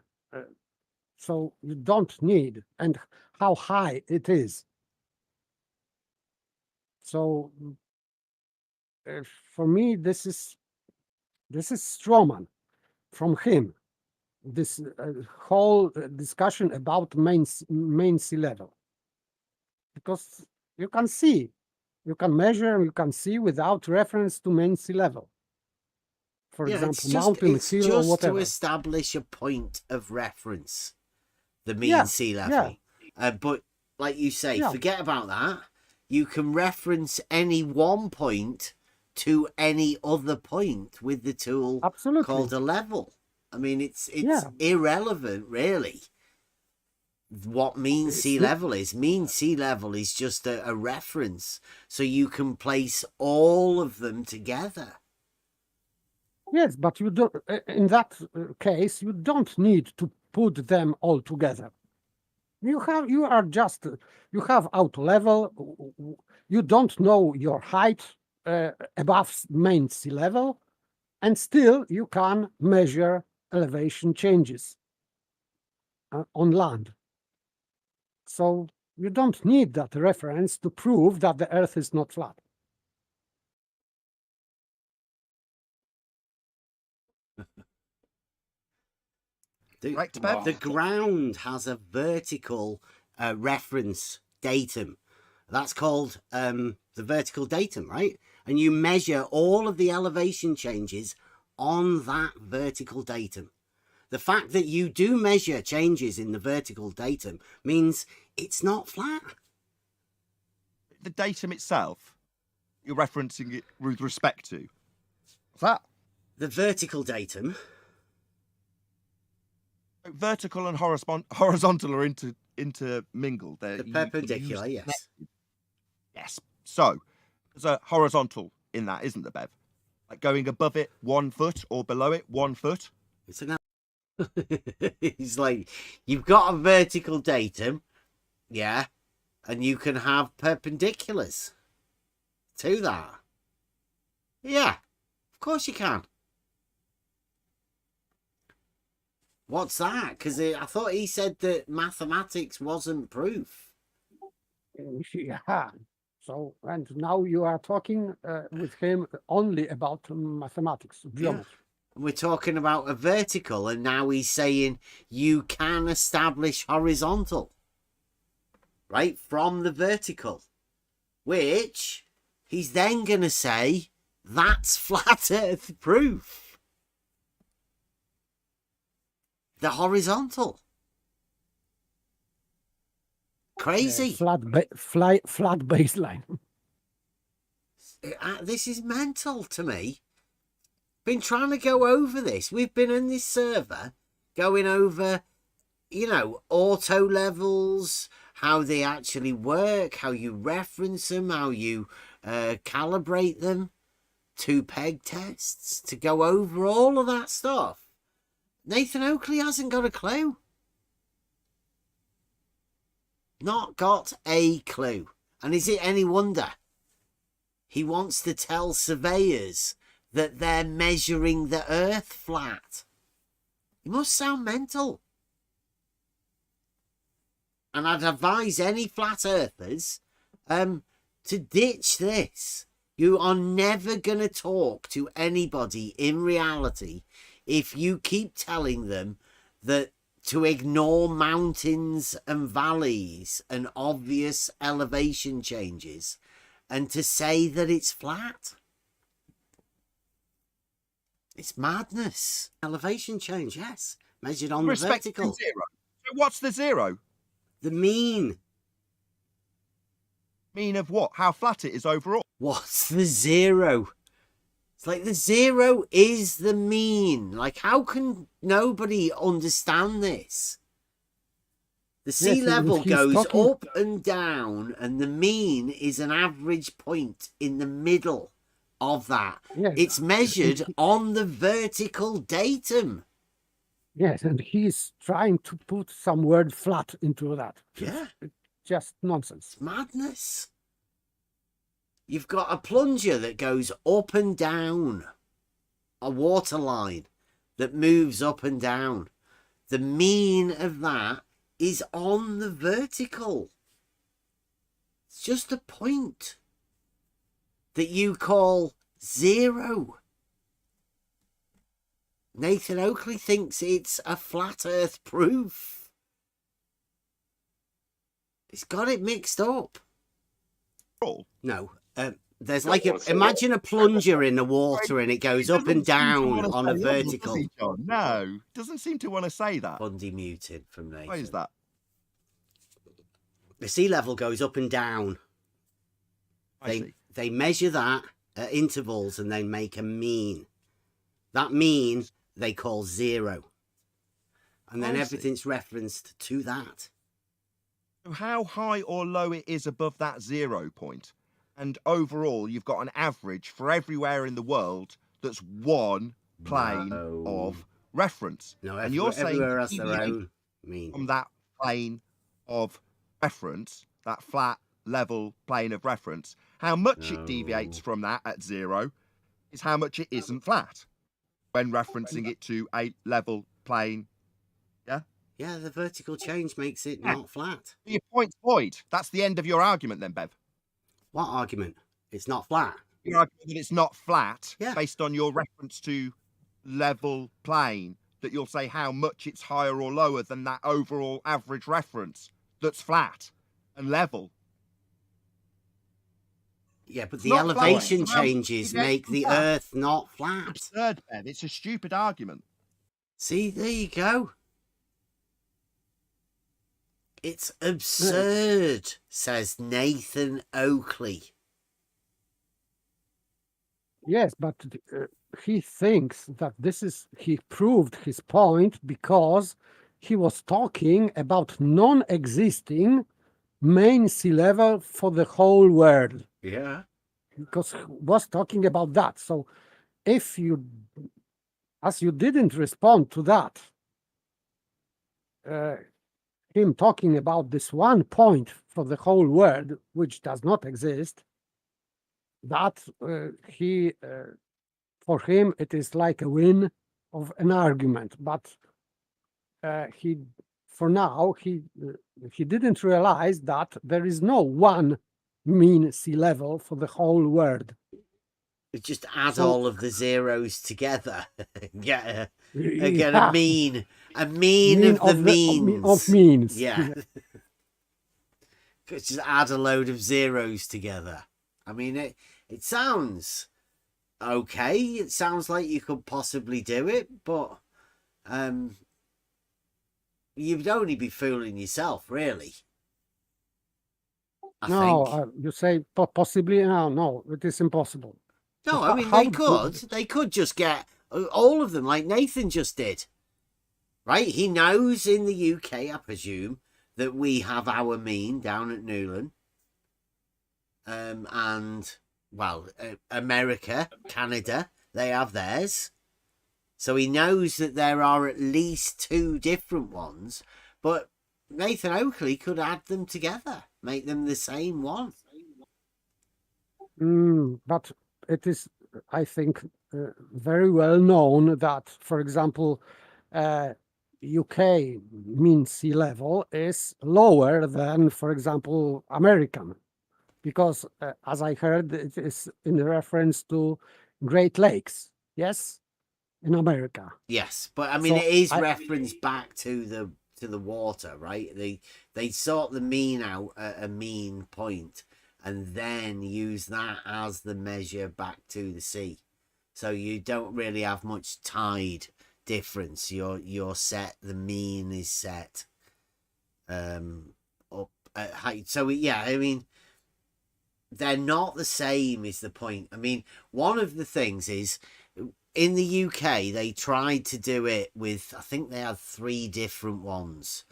So you don't need, and how high it is. So for me, this is strawman from him. This whole discussion about main sea level, because you can see, you can measure, you can see without reference to main sea level. For example, mountain, hill, or whatever. To establish a point of reference, the mean sea level. But like you say, forget about that. You can reference any one point to any other point with the tool called a level. I mean, it's irrelevant, really, what mean sea level is. Mean sea level is just a reference, so you can place all of them together. Yes, but you don't. In that case, you don't need to put them all together. You have out level. You don't know your height above main sea level, and still you can measure elevation changes. on land. So you don't need that reference to prove that the Earth is not flat. The ground has a vertical reference datum. That's called the vertical datum, right? And you measure all of the elevation changes on that vertical datum. The fact that you do measure changes in the vertical datum means it's not flat. The datum itself, you're referencing it with respect to. What's that? The vertical datum. Vertical and horizontal are intermingled. The perpendicular, yes. Yes. So there's a horizontal in that, isn't there, Bev? Like going above it 1 foot or below it 1 foot. It's an. It's like you've got a vertical datum, yeah, and you can have perpendiculars to that. Yeah, of course you can. What's that? Because I thought he said that mathematics wasn't proof. Yeah. So, and now you are talking with him only about mathematics, geometry. Yeah. We're talking about a vertical, and now he's saying you can establish horizontal, right, from the vertical, which he's then going to say that's flat earth proof. The horizontal. Crazy. Flat baseline. This is mental to me. Been trying to go over this. We've been in this server going over, you know, auto levels, how they actually work, how you reference them, how you calibrate them, 2 peg tests, to go over all of that stuff. Nathan Oakley hasn't got a clue. Not got a clue. And is it any wonder? He wants to tell surveyors that they're measuring the earth flat. He must sound mental. And I'd advise any flat earthers to ditch this. You are never going to talk to anybody in reality if you keep telling them that to ignore mountains and valleys and obvious elevation changes and to say that it's flat. It's madness. Elevation change, yes. Measured on the vertical. Zero. So what's the zero? The mean. Mean of what? How flat it is overall? What's the zero? It's like the zero is the mean. Like, how can nobody understand this? The sea level goes up and down, and the mean is an average point in the middle of that. Yes. It's measured on the vertical datum. Yes, and he's trying to put some word flat into that. Yeah. It's just nonsense. It's madness. You've got a plunger that goes up and down, a water line that moves up and down. The mean of that is on the vertical. It's just a point that you call zero. Nathan Oakley thinks it's a flat earth proof. He's got it mixed up. No. There's like imagine a plunger in the water and it goes up and down on a vertical. No, doesn't seem to want to say that. Bundy muted from Nathan. Why is that? The sea level goes up and down. They measure that at intervals and they make a mean. That mean they call zero. And then everything's referenced to that. So how high or low it is above that 0 point? And overall, you've got an average for everywhere in the world that's one plane of reference. No, and you're saying everywhere has their own mean. From that plane of reference, that flat, level plane of reference, how much it deviates from that at 0 is how much it isn't flat when referencing it to a level plane. Yeah? Yeah, the vertical change makes it not flat. Your point's void. That's the end of your argument then, Bev. What argument? It's not flat. Your argument that it's not flat, Yeah. based on your reference to level plane, that you'll say how much it's higher or lower than that overall average reference that's flat and level. Yeah, but It's the not elevation flat. changes make the Earth not flat. It's absurd, Bev. It's a stupid argument. See, there you go. It's absurd, says Nathan Oakley. Yes, but he thinks that he proved his point because he was talking about non-existing main sea level for the whole world. Yeah. Because he was talking about that. So as you didn't respond to that, him talking about this one point for the whole world, which does not exist, that for him it is like a win of an argument. But for now he didn't realize that there is no one mean sea level for the whole world. We just add all of the zeros together. get a mean of the means. Of means. Yeah. Just add a load of zeros together. I mean, it sounds okay. It sounds like you could possibly do it, but you'd only be fooling yourself, really. I think. You say possibly. No, it is impossible. No, I mean, they could just get all of them like Nathan just did. Right? He knows in the UK, I presume, that we have our mean down at Newland. And, well, America, Canada, they have theirs. So he knows that there are at least 2 different ones. But Nathan Oakley could add them together, make them the same one. But it is, I think, very well known that, for example, UK mean sea level is lower than, for example, American, because as I heard, it is in reference to Great Lakes, yes, in America. Yes, but I mean, it is referenced back to the water, right? They sort the mean out at a mean point, and then use that as the measure back to the sea. So you don't really have much tide difference. You're set, the mean is set up at height. So yeah, I mean, they're not the same is the point. I mean, one of the things is, in the UK, they tried to do it with, I think they had 3 different ones.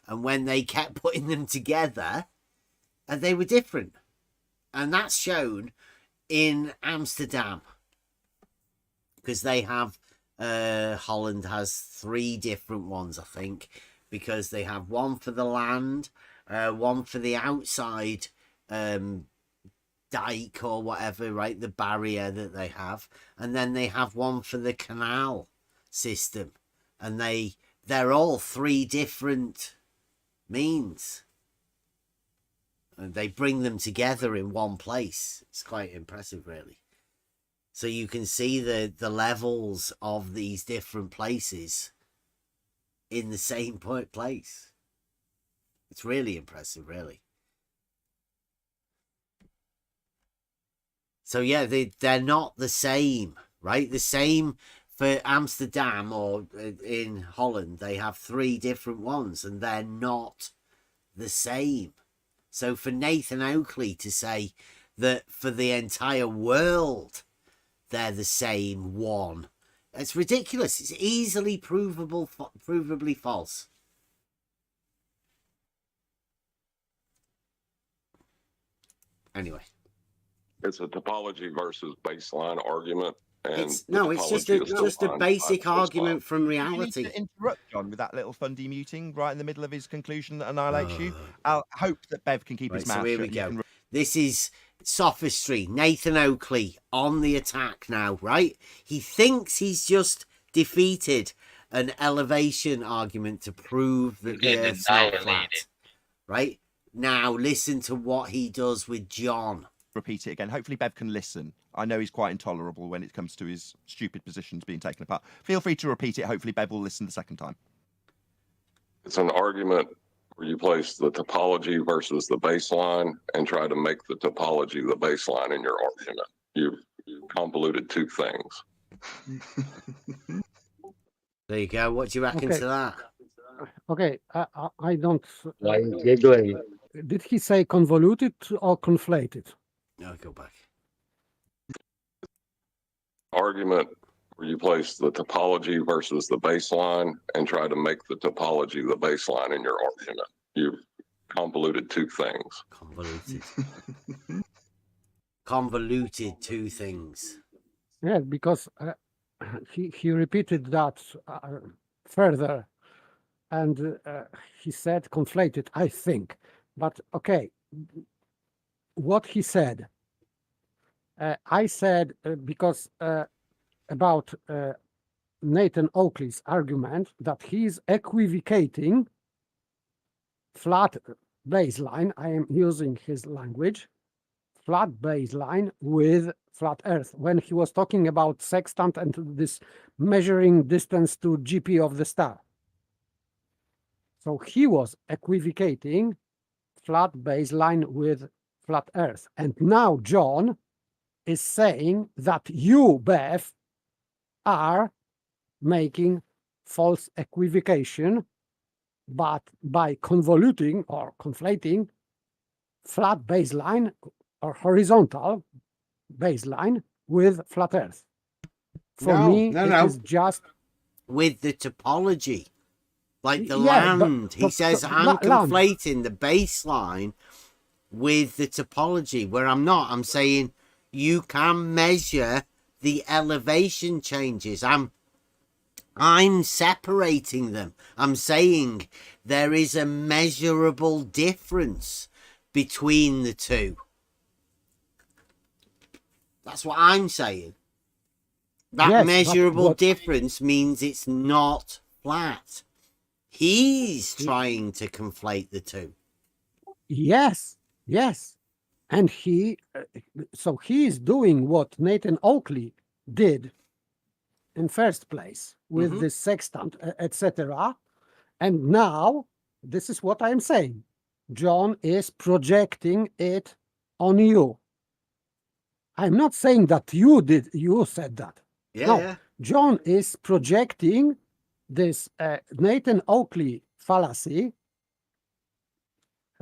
And when they kept putting them together, they were different. And that's shown in Amsterdam. Because they have, Holland has 3 different ones, I think. Because they have one for the land, one for the outside dike or whatever, right? The barrier that they have. And then they have one for the canal system. And they're all 3 different means. And they bring them together in one place. It's quite impressive, really. So you can see the levels of these different places in the same place. It's really impressive, really. So yeah, they're not the same, right? The same for Amsterdam or in Holland. They have 3 different ones and they're not the same. So for Nathan Oakley to say that for the entire world they're the same one, it's ridiculous. It's easily provably false. Anyway. It's a topology versus baseline argument. And it's just a basic argument from reality. You need to interrupt John with that little fundy muting right in the middle of his conclusion that annihilates you. I'll hope that Bev can keep his mouth shut. So here we go. This is sophistry. Nathan Oakley on the attack now, right? He thinks he's just defeated an elevation argument to prove that the Earth's not flat. Right? Now listen to what he does with John. Repeat it again. Hopefully Bev can listen. I know he's quite intolerable when it comes to his stupid positions being taken apart. Feel free to repeat it. Hopefully Bev will listen the second time. It's an argument where you place the topology versus the baseline and try to make the topology the baseline in your argument. You've convoluted two things. There you go. What do you reckon to that? Okay, I don't. Why are you giggling? Did he say convoluted or conflated? No, go back. Argument where you place the topology versus the baseline and try to make the topology the baseline in your argument. You've convoluted two things. Convoluted. Convoluted two things. Yeah, because he repeated that further, and he said conflated, I think. But okay, what he said, I said because about Nathan Oakley's argument that he's equivocating flat baseline, I am using his language, flat baseline with flat Earth, when he was talking about sextant and this measuring distance to GP of the star. So he was equivocating flat baseline with flat Earth. And now John is saying that you, Bev, are making false equivocation, but by convoluting or conflating flat baseline or horizontal baseline with flat Earth. For me, it is just with the topology, like the land. He says I'm conflating the baseline with the topology, where I'm not. I'm saying you can measure the elevation changes. I'm separating them. I'm saying there is a measurable difference between the two. That's what I'm saying. That measurable difference means it's not flat. He's trying to conflate the two. Yes, yes. And so he's doing what Nathan Oakley did in first place with the sextant, etc. And now, this is what I'm saying. John is projecting it on you. I'm not saying that you said that. Yeah, no, yeah. John is projecting this Nathan Oakley fallacy,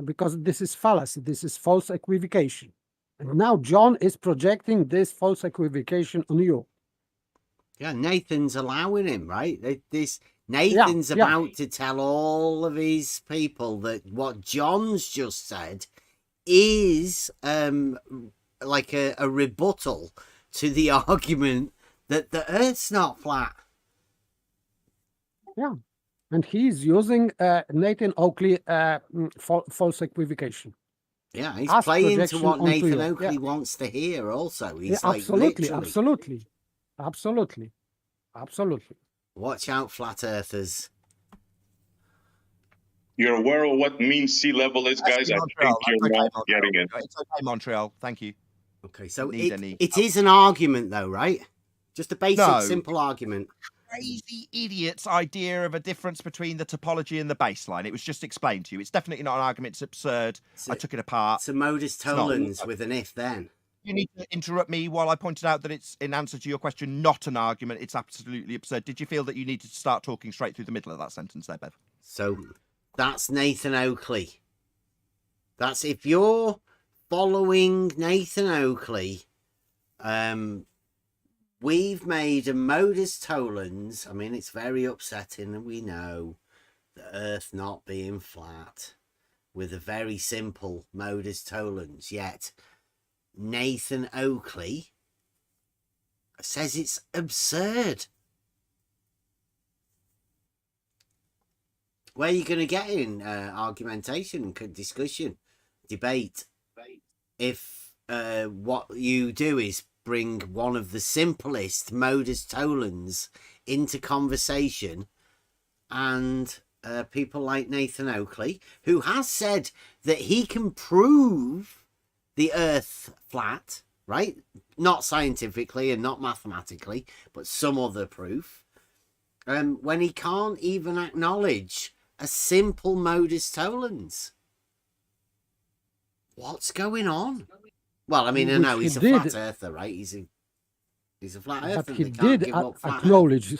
because this is fallacy, this is false equivocation. And now John is projecting this false equivocation on you. Yeah, Nathan's allowing him, right? Nathan's about to tell all of his people that what John's just said is like a rebuttal to the argument that the Earth's not flat. Yeah, and he's using Nathan Oakley false equivocation. Yeah, he's playing to what Nathan Oakley wants to hear also. He's like absolutely, literally. Absolutely. Watch out, flat earthers. You're aware of what mean sea level is, guys? I think you're not getting it. It's okay, Montreal. Thank you. Okay, so it is an argument, though, right? Just a basic, simple argument. Crazy idiot's idea of a difference between the topology and the baseline. It was just explained to you. It's definitely not an argument. It's absurd. I took it apart. It's a modus tollens with an if then. You need to interrupt me while I pointed out that it's, in answer to your question, not an argument. It's absolutely absurd. Did you feel that you needed to start talking straight through the middle of that sentence there, Bev? So that's Nathan Oakley. That's if you're following Nathan Oakley, we've made a modus tollens. I mean, it's very upsetting, and we know the Earth not being flat with a very simple modus tollens. Yet Nathan Oakley says it's absurd. Where are you going to get in argumentation, discussion, debate? If what you do is bring one of the simplest modus tollens into conversation and people like Nathan Oakley, who has said that he can prove the Earth flat, right? Not scientifically and not mathematically, but some other proof. When he can't even acknowledge a simple modus tollens. What's going on? Well, I mean, I know he's a flat earther, right? He's a flat earther. But he did acknowledge.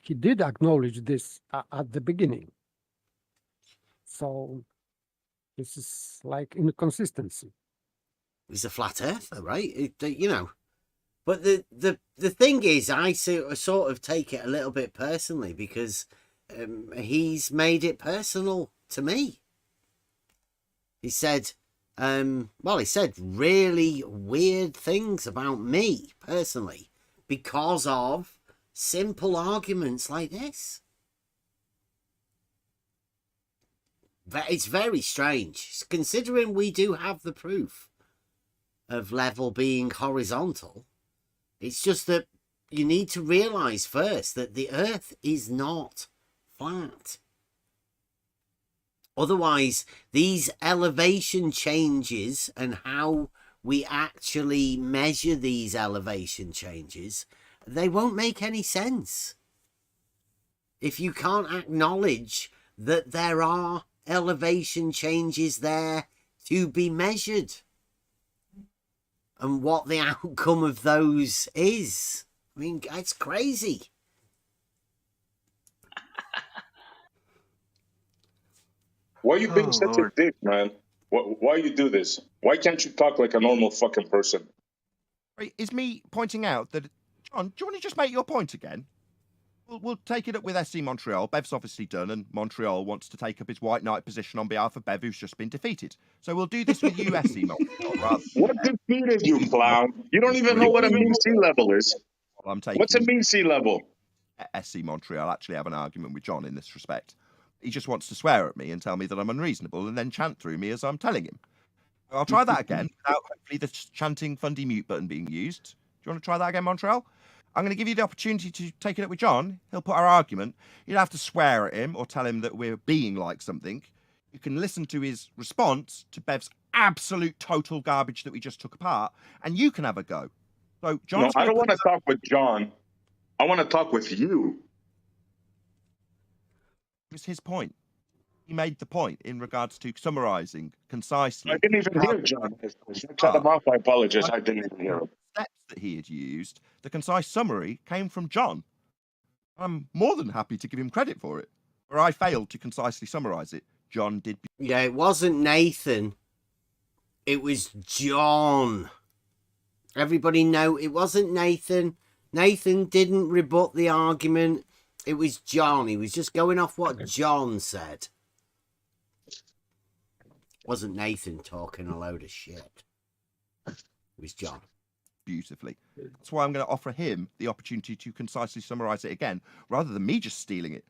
He did acknowledge this at the beginning. So this is like inconsistency. He's a flat earther, right? You know. But the thing is, I sort of take it a little bit personally because he's made it personal to me. He said, he said really weird things about me personally because of simple arguments like this. It's very strange, considering we do have the proof of level being horizontal. It's just that you need to realize first that the Earth is not flat. Otherwise, these elevation changes and how we actually measure these elevation changes, they won't make any sense. If you can't acknowledge that there are elevation changes there to be measured and what the outcome of those is. I mean, it's crazy. Why are you being such a dick, man? Why you do this? Why can't you talk like a normal fucking person? Is me pointing out that, John, do you want to just make your point again? We'll take it up with SC Montreal. Bev's obviously done, and Montreal wants to take up his white knight position on behalf of Bev, who's just been defeated. So we'll do this with you, SC Montreal. What defeated you, clown? You don't even know what a mean sea level is. What's a mean sea level? SC Montreal actually have an argument with John in this respect. He just wants to swear at me and tell me that I'm unreasonable and then chant through me as I'm telling him. I'll try that again without hopefully the chanting fundy mute button being used. Do you want to try that again, Montreal? I'm going to give you the opportunity to take it up with John. He'll put our argument. You don't have to swear at him or tell him that we're being like something. You can listen to his response to Bev's absolute total garbage that we just took apart, and you can have a go. So, John, no, I don't want to talk with John. I want to talk with you. It was his point. He made the point in regards to summarizing concisely. I didn't even hear John. Shut him off. I apologize. I didn't even hear him. Steps that he had used, the concise summary came from John. I'm more than happy to give him credit for it. Where I failed to concisely summarize it, John did. Yeah, it wasn't Nathan. It was John. Everybody know it wasn't Nathan. Nathan didn't rebut the argument. It was John. He was just going off what John said. It wasn't Nathan talking a load of shit. It was John. Beautifully. That's why I'm going to offer him the opportunity to concisely summarize it again, rather than me just stealing it.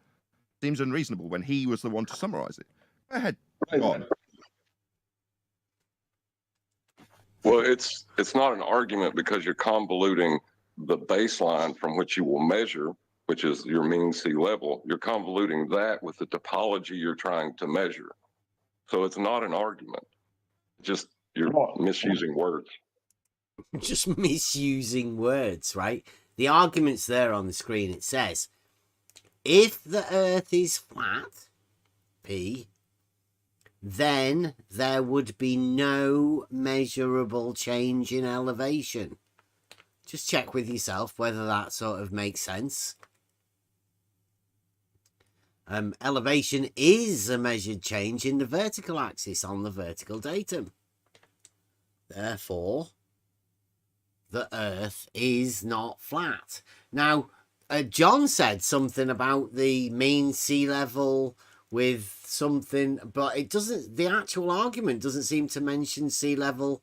Seems unreasonable when he was the one to summarize it. Go ahead, John. Well, it's not an argument because you're convoluting the baseline from which you will measure, which is your mean sea level. You're convoluting that with the topology you're trying to measure. So it's not an argument. Just you're misusing words. Just misusing words, right? The argument's there on the screen. It says, if the Earth is flat, P, then there would be no measurable change in elevation. Just check with yourself whether that sort of makes sense. Elevation is a measured change in the vertical axis on the vertical datum. Therefore, the Earth is not flat. Now, John said something about the mean sea level with something, but it doesn't. The actual argument doesn't seem to mention sea level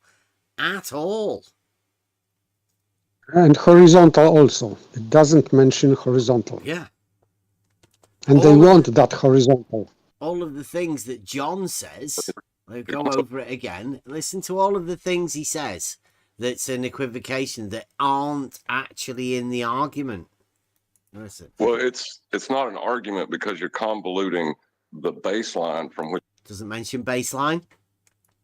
at all. And horizontal also. It doesn't mention horizontal. Yeah. And they want that horizontal. All of the things that John says, I'll go over it again. Listen to all of the things he says that's an equivocation that aren't actually in the argument. Listen. Well, it's not an argument because you're convoluting the baseline from which doesn't mention baseline,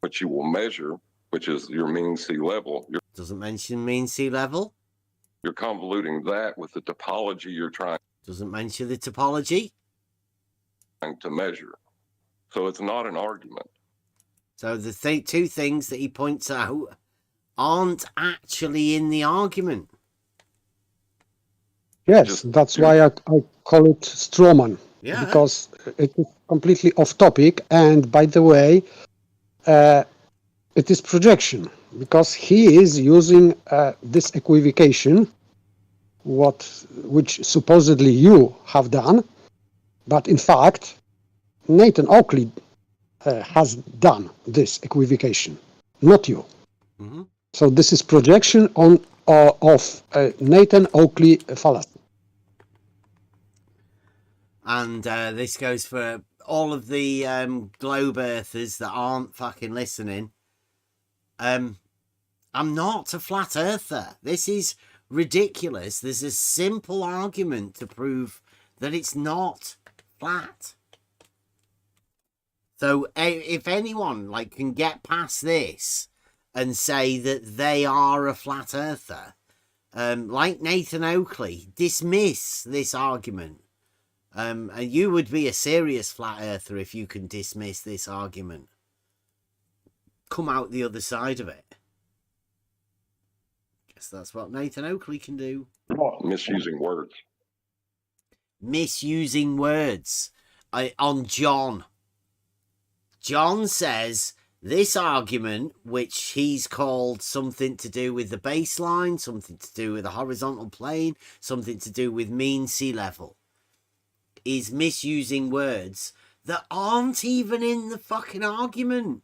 which you will measure, which is your mean sea level. Doesn't mention mean sea level. You're convoluting that with the topology you're trying. Doesn't mention the topology to measure. So it's not an argument. So the two things that he points out aren't actually in the argument. Yes, that's why I call it strawman. Yeah. Because it is completely off topic. And by the way, it is projection. Because he is using this equivocation, which supposedly you have done. But in fact, Nathan Oakley has done this equivocation, not you. Mm-hmm. So this is projection of Nathan Oakley fallacy. And this goes for all of the globe earthers that aren't fucking listening. I'm not a flat earther. This is ridiculous. There's a simple argument to prove that it's not flat. So if anyone can get past this and say that they are a flat earther, like Nathan Oakley, dismiss this argument. And you would be a serious flat earther if you can dismiss this argument. Come out the other side of it. Guess that's what Nathan Oakley can do. Misusing words. Misusing words. On John. John says this argument, which he's called something to do with the baseline, something to do with the horizontal plane, something to do with mean sea level, is misusing words that aren't even in the fucking argument.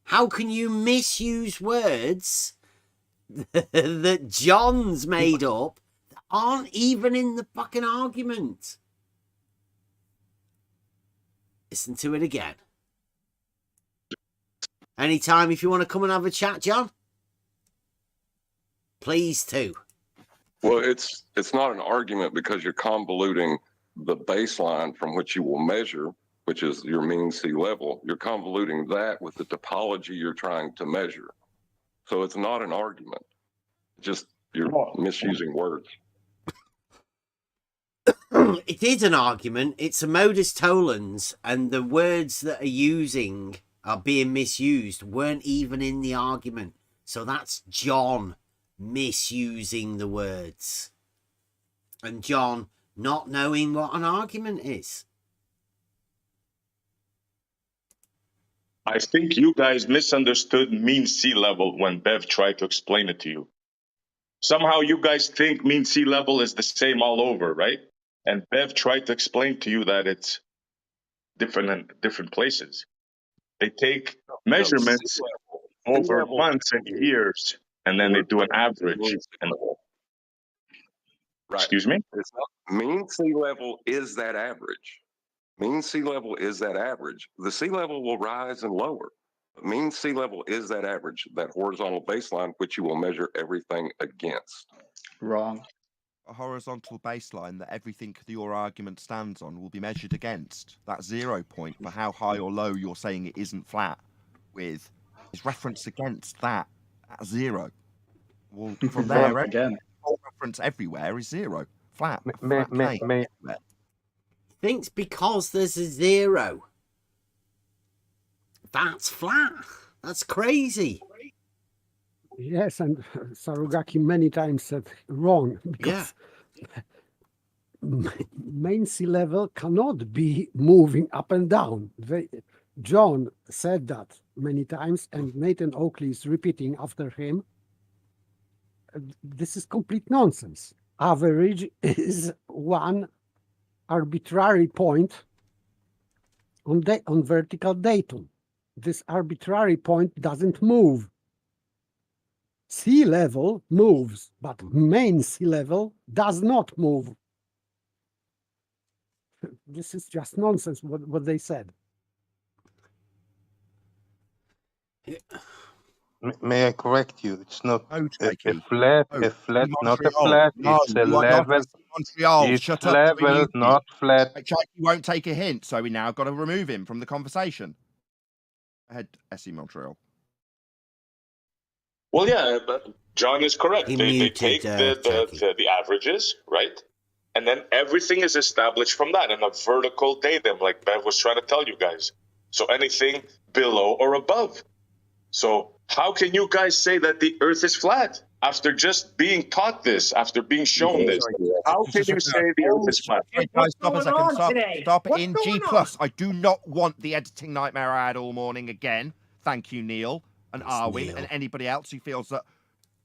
How can you misuse words that John's made up that aren't even in the fucking argument? Listen to it again. Anytime if you want to come and have a chat, John, please too. Well, it's not an argument because you're convoluting the baseline from which you will measure, which is your mean sea level. You're convoluting that with the topology you're trying to measure. So it's not an argument. Just you're misusing words. It is an argument. It's a modus tollens, and the words that are being misused weren't even in the argument. So that's John misusing the words. And John not knowing what an argument is. I think you guys misunderstood mean sea level when Bev tried to explain it to you. Somehow you guys think mean sea level is the same all over, right? And Bev tried to explain to you that it's different in different places. They take measurements over months and years, and then they do an average. And Right. Excuse me? It's not, mean sea level is that average. Mean sea level is that average. The sea level will rise and lower. Mean sea level is that average, that horizontal baseline, which you will measure everything against. Wrong. A horizontal baseline that everything that your argument stands on will be measured against. That 0 point for how high or low you're saying it isn't flat with is referenced against that at 0. Well, from there, again, all reference everywhere is 0. Flat. Thinks because there's a 0. That's flat. That's crazy. Yes, and Sarugaki many times said wrong because main sea level cannot be moving up and down. John said that many times, and Nathan Oakley is repeating after him. This is complete nonsense. Average is one arbitrary point on vertical datum. This arbitrary point doesn't move. Sea level moves, but main sea level does not move. This is just nonsense what they said. May I correct you? It's not No, a Jakey. flat, No, see not a Montreal. flat. No, It's a you are not level. Montreal. It's Shut up. level, Remove him. not flat. Jakey won't take a hint, so we now got to remove him from the conversation. Go ahead, SE Montreal. Well, yeah, but John is correct. They take the averages, right? And then everything is established from that in a vertical datum, like Bev was trying to tell you guys. So anything below or above. So how can you guys say that the Earth is flat after just being taught this, after being shown this? How can you say the Earth is flat? Hey guys, stop a second. Stop it in G+. I do not want the editing nightmare I had all morning again. Thank you, Neil and Arwin and anybody else who feels that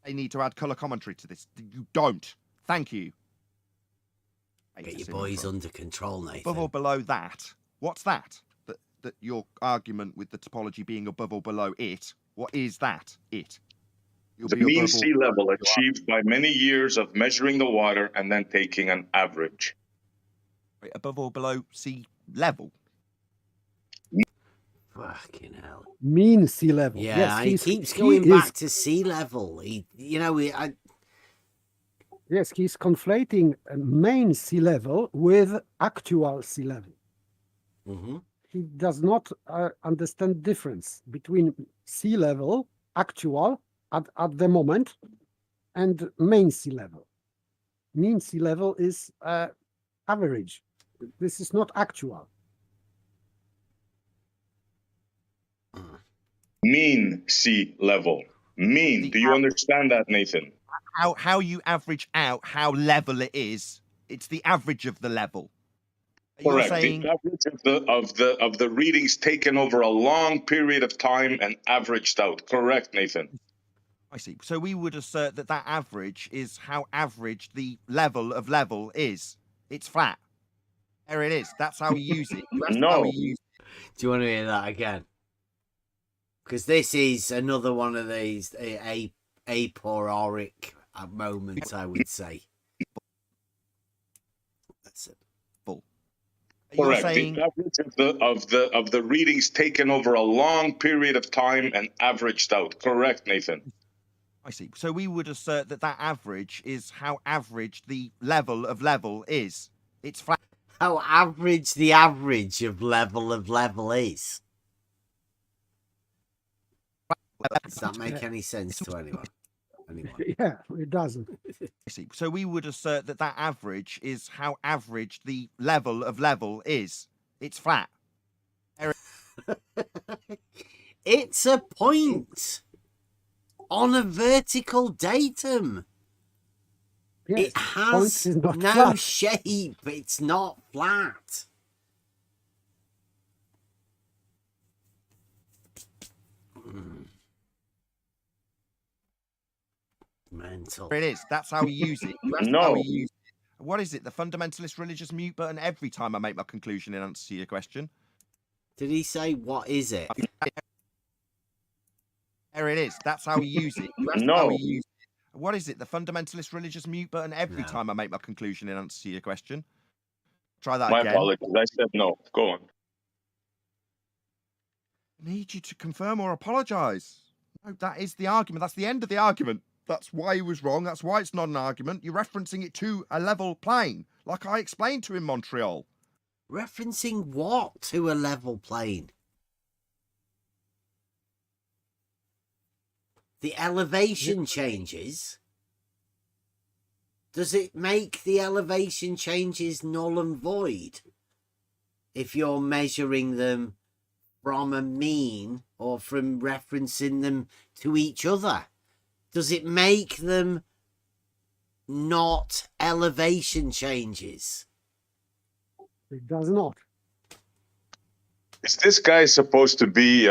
they need to add colour commentary to this. You don't. Thank you. Get your boys under control, Nathan. Above or below that? What's that? That your argument with the topology being above or below it? What is that? It? The mean sea level achieved by many years of measuring the water and then taking an average. Wait, above or below sea level? Fucking hell. Mean sea level. Yeah, yes, he keeps going back to sea level. Yes, he's conflating main sea level with actual sea level. Mm-hmm. He does not understand difference between sea level, actual, at the moment, and main sea level. Mean sea level is average. This is not actual. Mean sea level. Mean. Do you understand that, Nathan? How you average out how level it is? It's the average of the level. Correct. The average of the readings taken over a long period of time and averaged out. Correct, Nathan. I see. So we would assert that that average is how average the level of level is. It's flat. There it is. That's how we use it. No. Do you want to hear that again? Because this is another one of these aporic moments, I would say. That's it. Correct. The average of the readings taken over a long period of time and averaged out. Correct, Nathan. I see. So we would assert that that average is how average the level of level is. It's flat. How average the average of level is. Does that make any sense to anyone? Yeah, it doesn't. I see. So we would assert that that average is how average the level of level is. It's flat. It's a point on a vertical datum. Yes, it has no flat. shape. It's not flat. Mental. It is. That's how we use it. No. What is it? The fundamentalist religious mute button every time I make my conclusion in answer to your question. Did he say what is it? There it is. That's how we use it. No. What is it? The fundamentalist religious mute button every time I make my conclusion in answer to your question. Try that again. My apologies. I said no. Go on. I need you to confirm or apologise. No, that is the argument. That's the end of the argument. That's why he was wrong. That's why it's not an argument. You're referencing it to a level plane, like I explained to him in Montreal. Referencing what to a level plane? The elevation changes. Does it make the elevation changes null and void if you're measuring them from a mean or from referencing them to each other? Does it make them not elevation changes? It does not. Is this guy supposed to be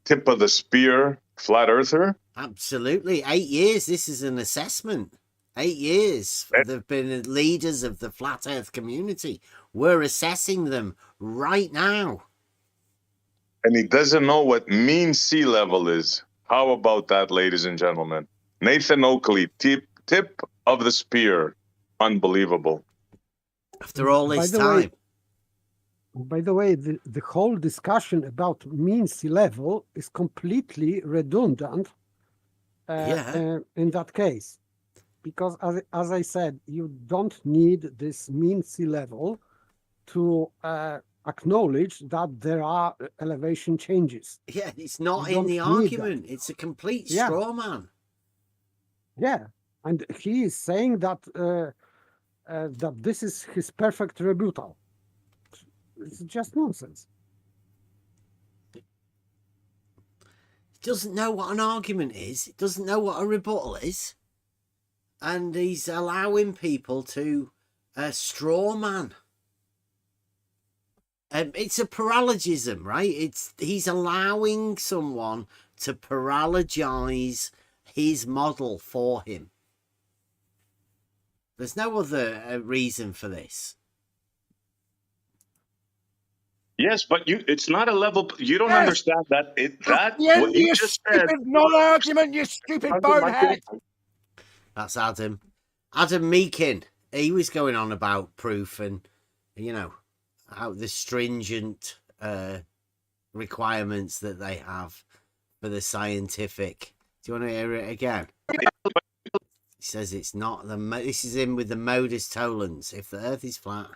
tip of the spear flat earther? Absolutely. 8 years. This is an assessment. 8 years. They've been leaders of the flat earth community. We're assessing them right now. And he doesn't know what mean sea level is. How about that, ladies and gentlemen? Nathan Oakley, tip of the spear. Unbelievable. After all this time. By the way, the whole discussion about mean sea level is completely redundant in that case, because as I said, you don't need this mean sea level to acknowledge that there are elevation changes. Yeah, it's not in the argument. It's a complete straw man. Yeah, and he is saying that that this is his perfect rebuttal. It's just nonsense. He doesn't know what an argument is. He doesn't know what a rebuttal is. And he's allowing people to straw man. It's a paralogism, right? He's allowing someone to paralogize his model for him. There's no other reason for this. Yes, but it's not a level. You don't understand that. What you just said. Non-argument, you stupid bonehead. That's Adam. Adam Meakin. He was going on about proof and, you know, how the stringent requirements that they have for the scientific. Do you want to hear it again? He says it's not this is in with the modus tollens. If the Earth is flat,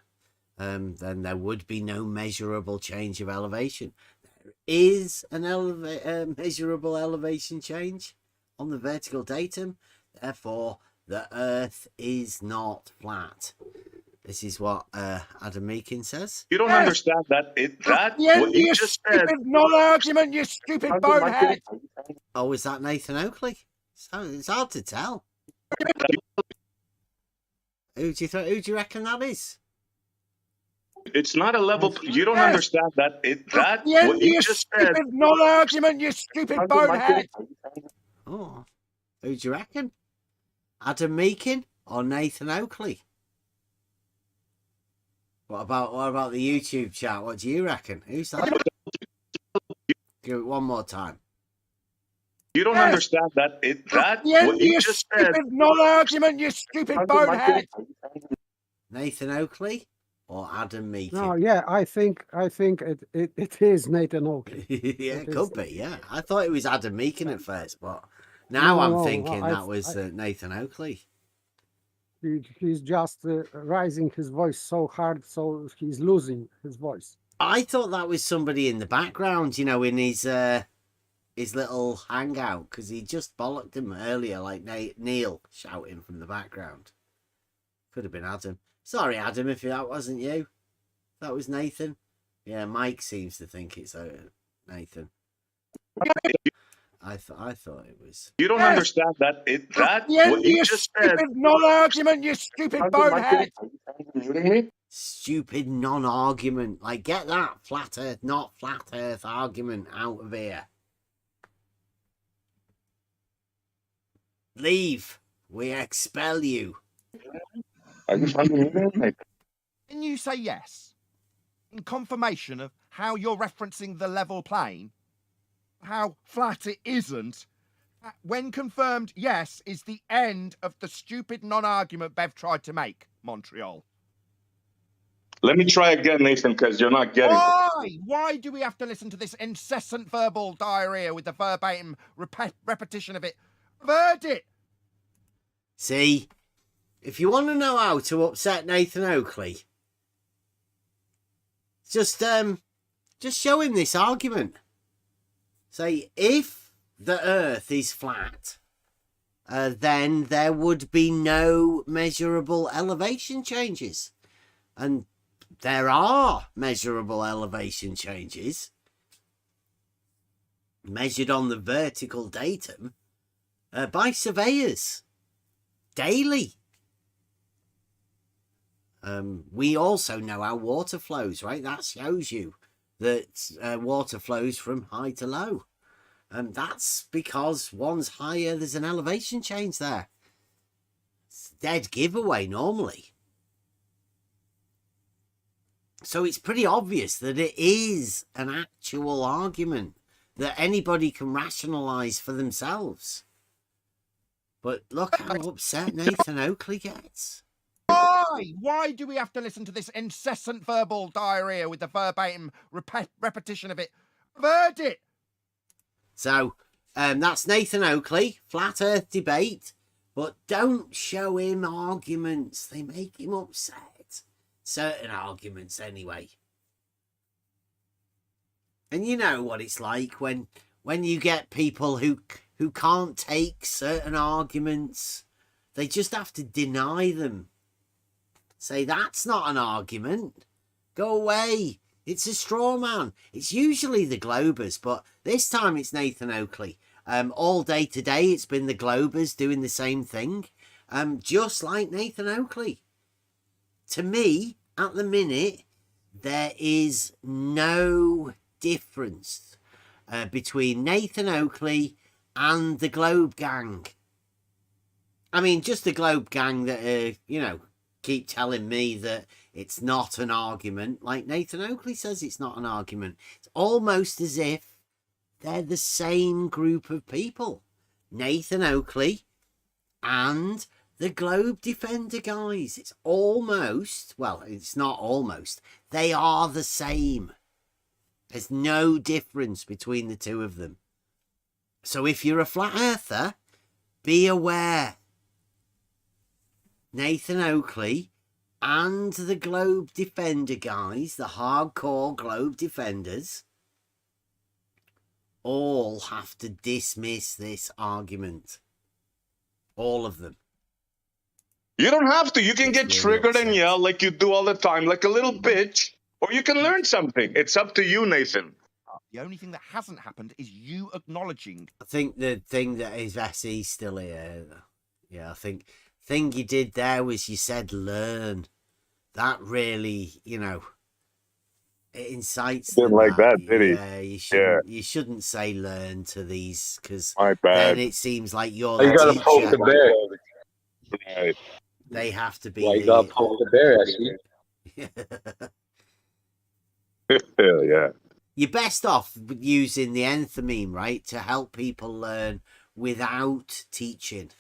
then there would be no measurable change of elevation. There is an measurable elevation change on the vertical datum. Therefore, the Earth is not flat. This is what Adam Meakin says. You don't understand that. What you just said. Non-argument, you stupid bonehead. Oh, is that Nathan Oakley? It's hard to tell. Who do you reckon that is? It's not a level. You don't understand that. What you just said. Non-argument, you stupid bonehead. Oh, who do you reckon? Adam Meakin or Nathan Oakley? What about the YouTube chat? What do you reckon? Who's that? Give it one more time. You don't understand that. What you just said. Non-argument, you stupid bonehead. Nathan Oakley or Adam Meakin? No, yeah, I think it is Nathan Oakley. Yeah, it could be. Yeah, I thought it was Adam Meakin at first, but now I'm thinking that was Nathan Oakley. He's just raising his voice so hard, so he's losing his voice. I thought that was somebody in the background, you know, in his little hangout, because he just bollocked him earlier, like Neil shouting from the background. Could have been Adam. Sorry, Adam, if that wasn't you. That was Nathan. Yeah, Mike seems to think it's Nathan. I thought it was. You don't understand that. What you just said. Non-argument, you stupid bonehead. Stupid non-argument. Like, get that flat Earth, not flat Earth argument out of here. Leave. We expel you. Can you say yes? In confirmation of how you're referencing the level plane, how flat it isn't, when confirmed yes is the end of the stupid non-argument Bev tried to make, Montreal. Let me try again, Nathan, because you're not getting it. Why do we have to listen to this incessant verbal diarrhea with the verbatim repetition of it? I've heard it. See, if you want to know how to upset Nathan Oakley, just show him this argument. Say, if the Earth is flat, then there would be no measurable elevation changes. And there are measurable elevation changes measured on the vertical datum by surveyors daily. We also know how water flows, right? That shows you that water flows from high to low. And that's because one's higher, there's an elevation change there. It's a dead giveaway normally. So it's pretty obvious that it is an actual argument that anybody can rationalize for themselves. But look how upset Nathan Oakley gets. Why do we have to listen to this incessant verbal diarrhea with the verbatim repetition of it? I've heard it. So That's Nathan Oakley, Flat Earth Debate. But don't show him arguments. They make him upset. Certain arguments, anyway. And you know what it's like when you get people who can't take certain arguments. They just have to deny them. Say, that's not an argument. Go away. It's a straw man. It's usually the Globers, but this time it's Nathan Oakley. All day today, it's been the Globers doing the same thing. Just like Nathan Oakley. To me, at the minute, there is no difference between Nathan Oakley and the Globe Gang. I mean, just the Globe Gang that, keep telling me that it's not an argument. Like Nathan Oakley says it's not an argument. It's almost as if they're the same group of people. Nathan Oakley and the Globe Defender guys. It's almost, well, it's not almost. They are the same. There's no difference between the two of them. So if you're a flat earther, be aware. Nathan Oakley and the Globe Defender guys, the hardcore Globe Defenders, all have to dismiss this argument. All of them. You don't have to. You can get triggered and yell like you do all the time, like a little bitch, or you can learn something. It's up to you, Nathan. The only thing that hasn't happened is you acknowledging. I think the thing that is SE still here. Yeah, I think thing you did there was you said learn. That really, it incites. Didn't like that, did he? Yeah, you shouldn't say learn to these because my bad. Then it seems like you're. You gotta poke the bear. Right. They have to be. Well, you gotta poke the bear, SE. Hell yeah. You're best off using the enthymeme, right, to help people learn without teaching.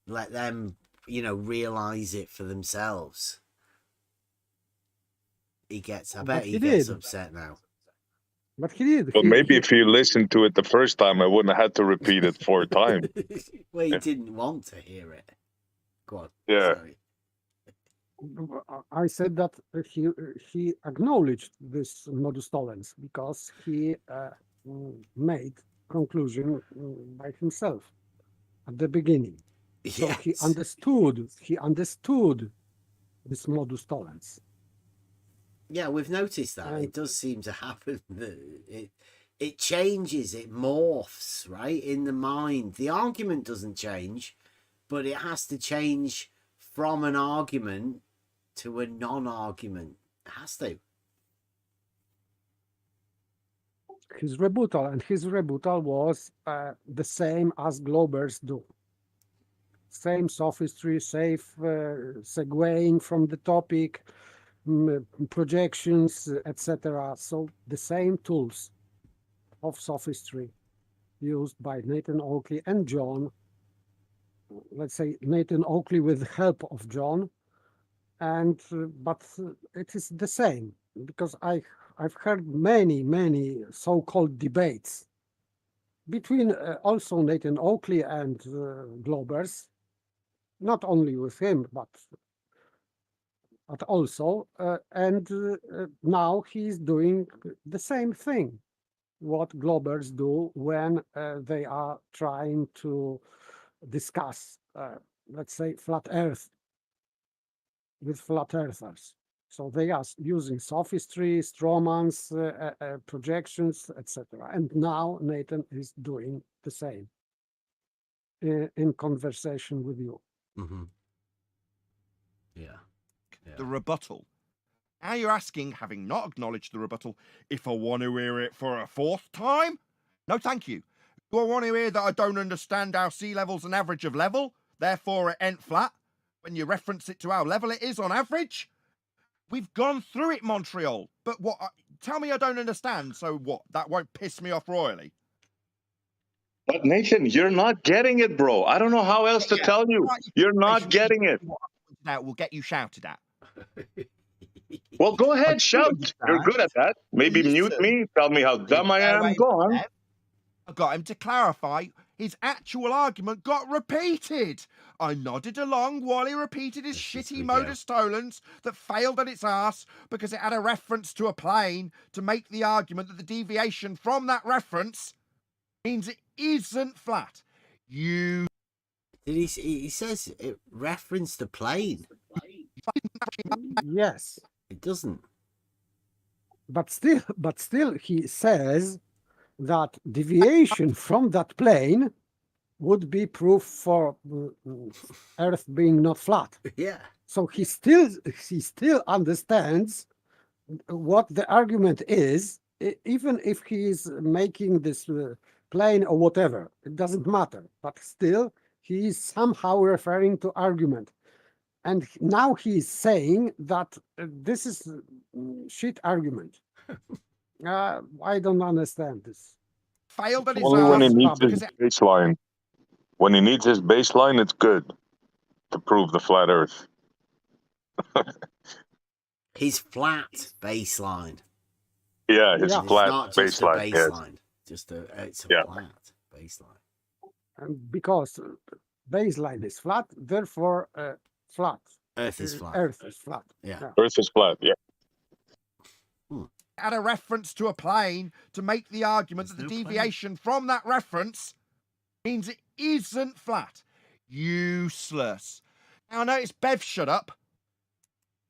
Let them, realize it for themselves. I bet he gets upset now. But he did. But maybe if you listened to it the first time, I wouldn't have had to repeat it 4 times. Well, he didn't want to hear it. Go on. Yeah. Sorry. I said that he acknowledged this modus tollens because he made conclusion by himself at the beginning. So Yes. he understood this modus tollens. Yeah, we've noticed that. It does seem to happen. It changes, it morphs, right, in the mind. The argument doesn't change, but it has to change from an argument to a non-argument. It has to. His rebuttal was the same as Globers do. Same sophistry, safe segueing from the topic, projections, etc. So the same tools of sophistry used by Nathan Oakley and John. Let's say Nathan Oakley with the help of John, and but it is the same because I've heard many so-called debates between also Nathan Oakley and Globers, not only with him but also, and now he's doing the same thing. What Globers do when they are trying to discuss, let's say, flat Earth with flat earthers. So they are using sophistry, strawmans, projections, etc. And now Nathan is doing the same in conversation with you. Mm-hmm. Yeah. The rebuttal. Now you're asking, having not acknowledged the rebuttal, if I want to hear it for a 4th time? No, thank you. Do I want to hear that I don't understand how sea level's an average of level, therefore it ain't flat, when you reference it to how level it is on average? We've gone through it, Montreal. But what? Tell me I don't understand, so what? That won't piss me off royally. But Nathan, you're not getting it, bro. I don't know how else to tell you. You're not getting it. That will get you shouted at. Well, go ahead, shout. You're good at that. Maybe mute me, tell me how dumb I am. Go on. got him to clarify, his actual argument got repeated. I nodded along while he repeated his shitty modus tollens that failed at its arse because it had a reference to a plane to make the argument that the deviation from that reference means it isn't flat. You... He says it referenced the plane. Yes. It doesn't. But still he says that deviation from that plane would be proof for Earth being not flat. Yeah. So he still understands what the argument is, even if he is making this plane or whatever. It doesn't matter. But still, he is somehow referring to argument. And now he is saying that this is shit argument. I don't understand this. Failed at his Only when he arse needs his because it... baseline. When he needs his baseline, it's good to prove the flat Earth. His flat baseline. Yeah, his flat not just baseline. A baseline. It's a flat baseline. And because baseline is flat, therefore flat. Earth is flat. Earth is flat. Yeah. Earth is flat, yeah. Add a reference to a plane to make the argument that the deviation from that reference means it isn't flat. Useless. Now notice Bev shut up.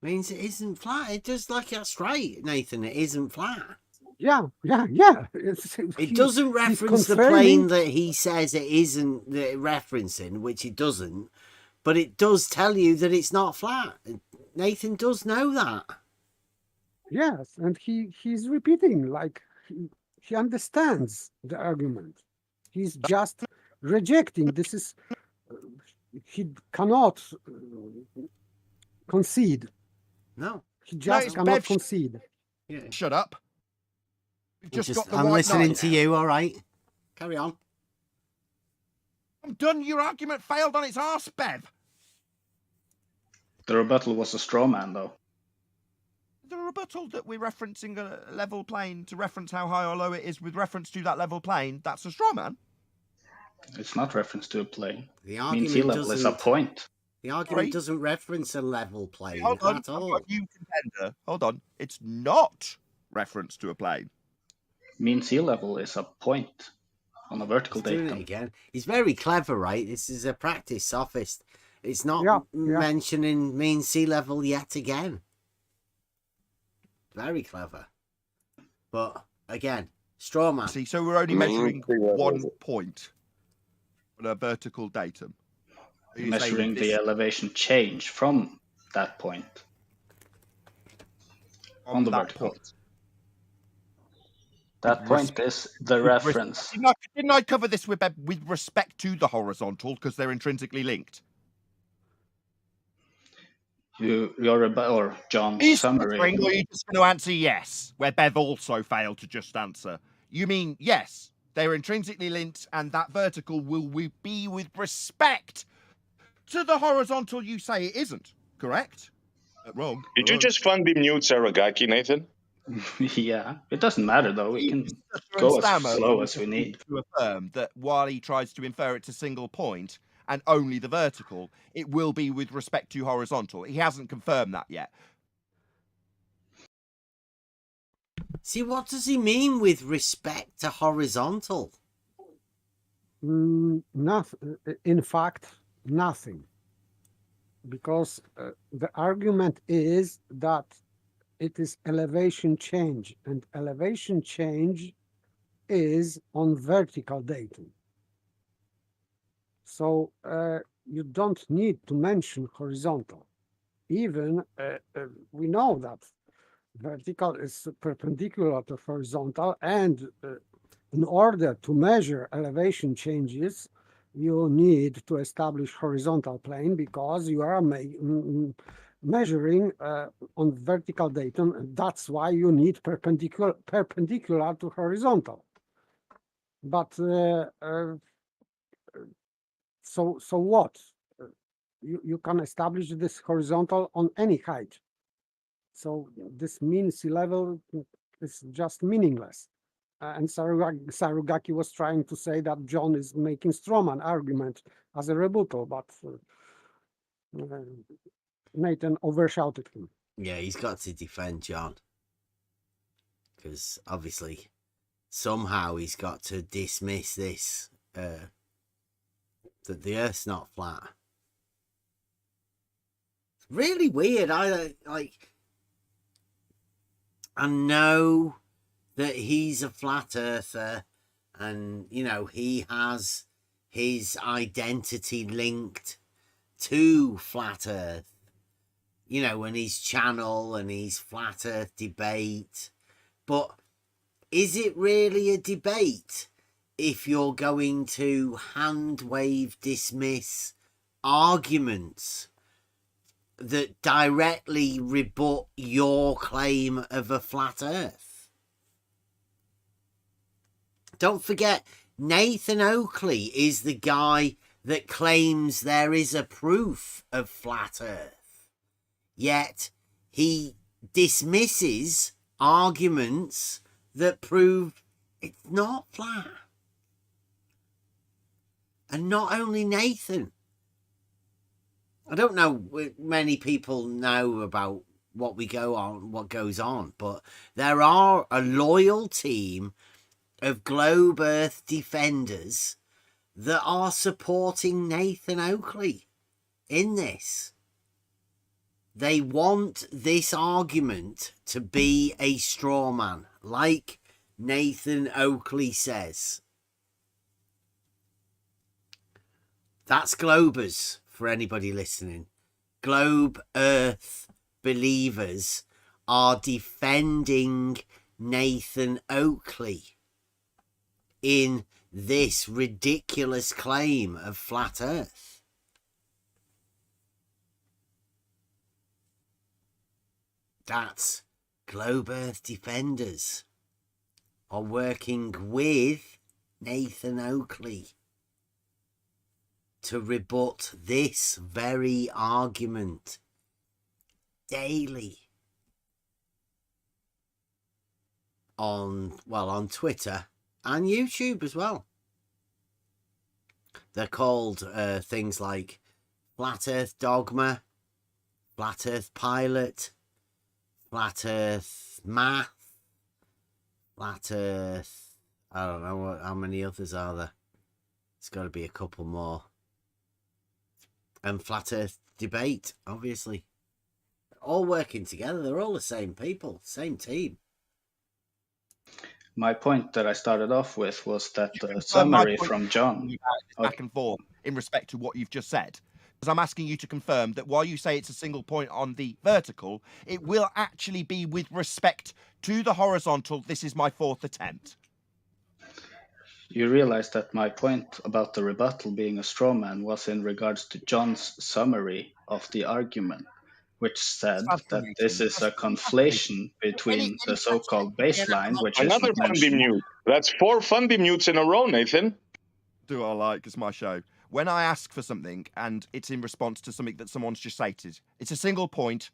Means it isn't flat. It does like it's straight, Nathan. It isn't flat. Yeah. It doesn't reference the plane that he says it isn't referencing, which it doesn't, but it does tell you that it's not flat. Nathan does know that. Yes, and he's repeating like he understands the argument. He's just rejecting. This is he cannot concede. No, he just cannot concede. Yeah. Shut up. I'm listening to you. All right, carry on. I'm done. Your argument failed on its arse, Bev. The rebuttal was a straw man, though. The rebuttal that we're referencing a level plane to reference how high or low it is with reference to that level plane, that's a straw man. It's not reference to a plane. The argument sea level is a point. The argument doesn't reference a level plane at all. You contender. Hold on. It's not reference to a plane. Mean sea level is a point on a vertical datum. Doing it again. He's very clever, right? This is a practice sophist. It's not mentioning mean sea level yet again. Very clever. But again, straw man. See, so we're only measuring 1 point on a vertical datum. Measuring the elevation change from that point on the vertical. Point. That point is the reference. Didn't I cover this with respect to the horizontal because they're intrinsically linked? Or John's summary. Or are you just going to answer yes, where Bev also failed to just answer? You mean yes, they're intrinsically linked, and that vertical will be with respect to the horizontal you say it isn't, correct? Wrong. Did you just fun mute Saragaki, Nathan? Yeah, it doesn't matter though. We can go as slow as we need. To affirm that while he tries to infer it's a single point and only the vertical, it will be with respect to horizontal. He hasn't confirmed that yet. See, what does he mean with respect to horizontal? Nothing. In fact, nothing. Because the argument is that it is elevation change, and elevation change is on vertical datum. So you don't need to mention horizontal. Even we know that vertical is perpendicular to horizontal, and in order to measure elevation changes, you need to establish horizontal plane because you are measuring on vertical datum, and that's why you need perpendicular to horizontal. But so what? You can establish this horizontal on any height. So this mean sea level is just meaningless. And Sarugaki was trying to say that John is making strawman argument as a rebuttal, but Nathan overshouted him. Yeah, he's got to defend John. Because obviously, somehow he's got to dismiss this, that the Earth's not flat. It's really weird. I know that he's a flat earther and, you know, he has his identity linked to flat earth, you know, and his channel and his flat earth debate. But is it really a debate if you're going to hand wave dismiss arguments that directly rebut your claim of a flat earth? Don't forget, Nathan Oakley is the guy that claims there is a proof of flat earth. Yet he dismisses arguments that prove it's not flat. And not only Nathan. I don't know many people know about what goes on, but there are a loyal team of globe earth defenders that are supporting Nathan Oakley in this. They want this argument to be a straw man, like Nathan Oakley says. That's Globers, for anybody listening. Globe Earth believers are defending Nathan Oakley in this ridiculous claim of flat Earth. That's Globe Earth defenders are working with Nathan Oakley to rebut this very argument daily on Twitter and YouTube as well. They're called things like Flat Earth Dogma, Flat Earth Pilot, Flat Earth Math, Flat Earth... I don't know how many others are there. It's got to be a couple more. And Flat Earth Debate, obviously. All working together. They're all the same people, same team. My point that I started off with was that the summary from John... Back and forth in respect to what you've just said. Because I'm asking you to confirm that while you say it's a single point on the vertical, it will actually be with respect to the horizontal. This is my fourth attempt. You realize that my point about the rebuttal being a straw man was in regards to John's summary of the argument, which said that this is a conflation between the so-called baseline, which is another Fundy mute. That's 4 Fundy mutes in a row, Nathan. Do I like? It's my show. When I ask for something and it's in response to something that someone's just stated, it's a single point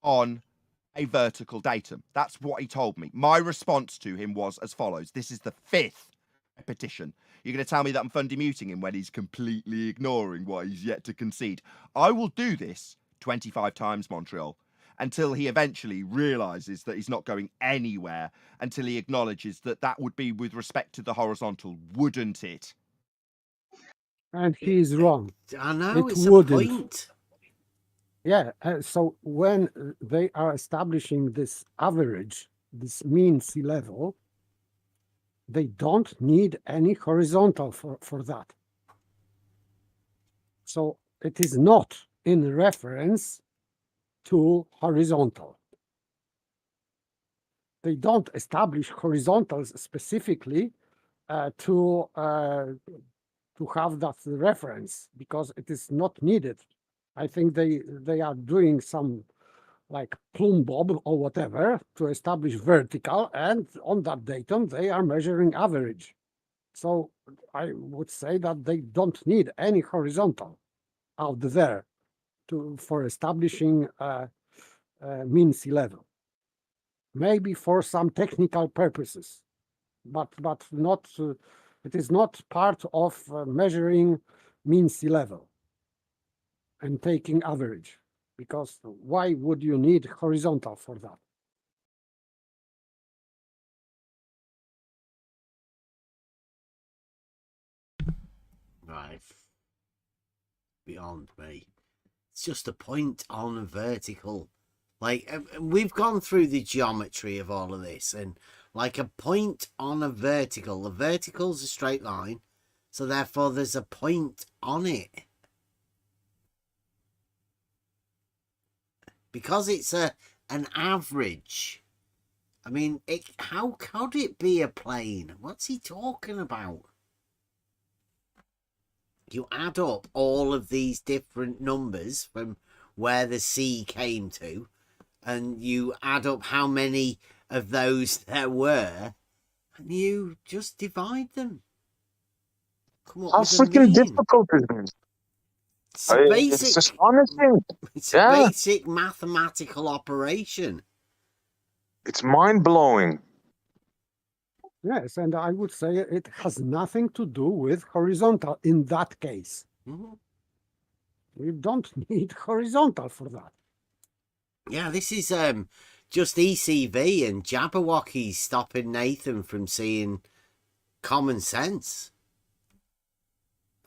on a vertical datum. That's what he told me. My response to him was as follows. This is the 5th repetition. You're going to tell me that I'm Fundy muting him when he's completely ignoring what he's yet to concede. I will do this 25 times, Montreal, until he eventually realizes that he's not going anywhere, until he acknowledges that that would be with respect to the horizontal, wouldn't it? And he's wrong. I know, it it's wouldn't. a point. Yeah, so when they are establishing this average, this mean sea level, they don't need any horizontal for that. So it is not in reference to horizontal. They don't establish horizontals specifically to have that reference because it is not needed. I think they are doing some like plumb bob or whatever to establish vertical, and on that datum they are measuring average. So I would say that they don't need any horizontal out there for establishing mean sea level. Maybe for some technical purposes, but not. It is not part of measuring mean sea level and taking average, because why would you need horizontal for that? Right. Beyond me. It's just a point on a vertical. Like, we've gone through the geometry of all of this, and like a point on a vertical's a straight line, so therefore there's a point on it. Because it's an average. I mean, how could it be a plane? What's he talking about? You add up all of these different numbers from where the sea came to, and you add up how many of those there were, and you just divide them. Come up How with a freaking mean. difficult is this? It's astonishing. It's a basic mathematical operation. It's mind-blowing. Yes, and I would say it has nothing to do with horizontal in that case. You don't need horizontal for that. Yeah, this is just ECV and Jabberwocky stopping Nathan from seeing common sense.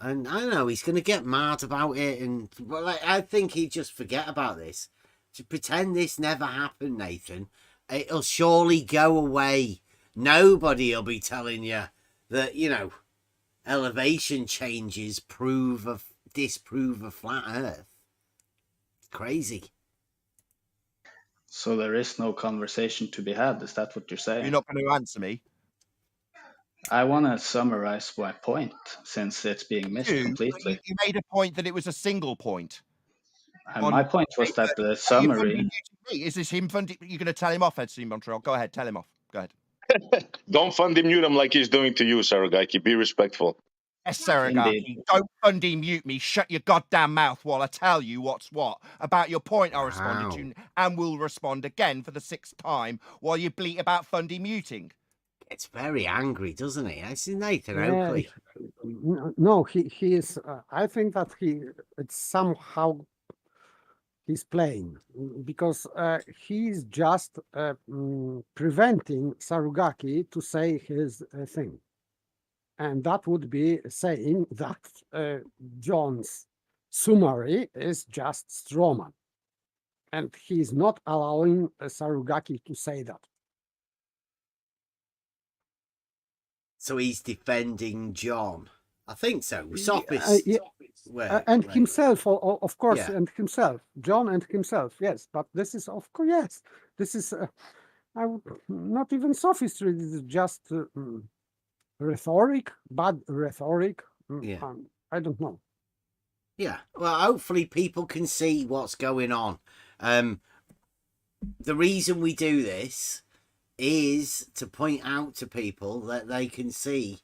And I don't know, he's going to get mad about it, and I think he'd just forget about this. To pretend this never happened, Nathan. It'll surely go away. Nobody will be telling you that, elevation changes disprove a flat Earth. It's crazy. So there is no conversation to be had. Is that what you're saying? You're not going to answer me. I want to summarize my point, since it's being missed completely. You made a point that it was a single point. And my point was that the summary... Is this him funding? You're going to tell him off, Ed C. Montreal. Go ahead, tell him off. Go ahead. Don't Fundy mute him like he's doing to you, Saragaki. Be respectful. Yes, Saragaki. Don't Fundy mute me. Shut your goddamn mouth while I tell you what's what about your point I responded to, and will respond again for the 6th time while you bleat about Fundy muting. It's very angry, doesn't he? I see Nathan Oakley. No, he is. I think that it's somehow he's playing, because he's just preventing Sarugaki to say his thing, and that would be saying that John's summary is just strawman, and he's not allowing Sarugaki to say that. So he's defending John. I think so. Sophist. And himself, of course, and himself. John and himself, yes. But this is, of course, yes. This is not even sophistry. This is just rhetoric, bad rhetoric. I don't know. Yeah. Well, hopefully people can see what's going on. The reason we do this is to point out to people that they can see,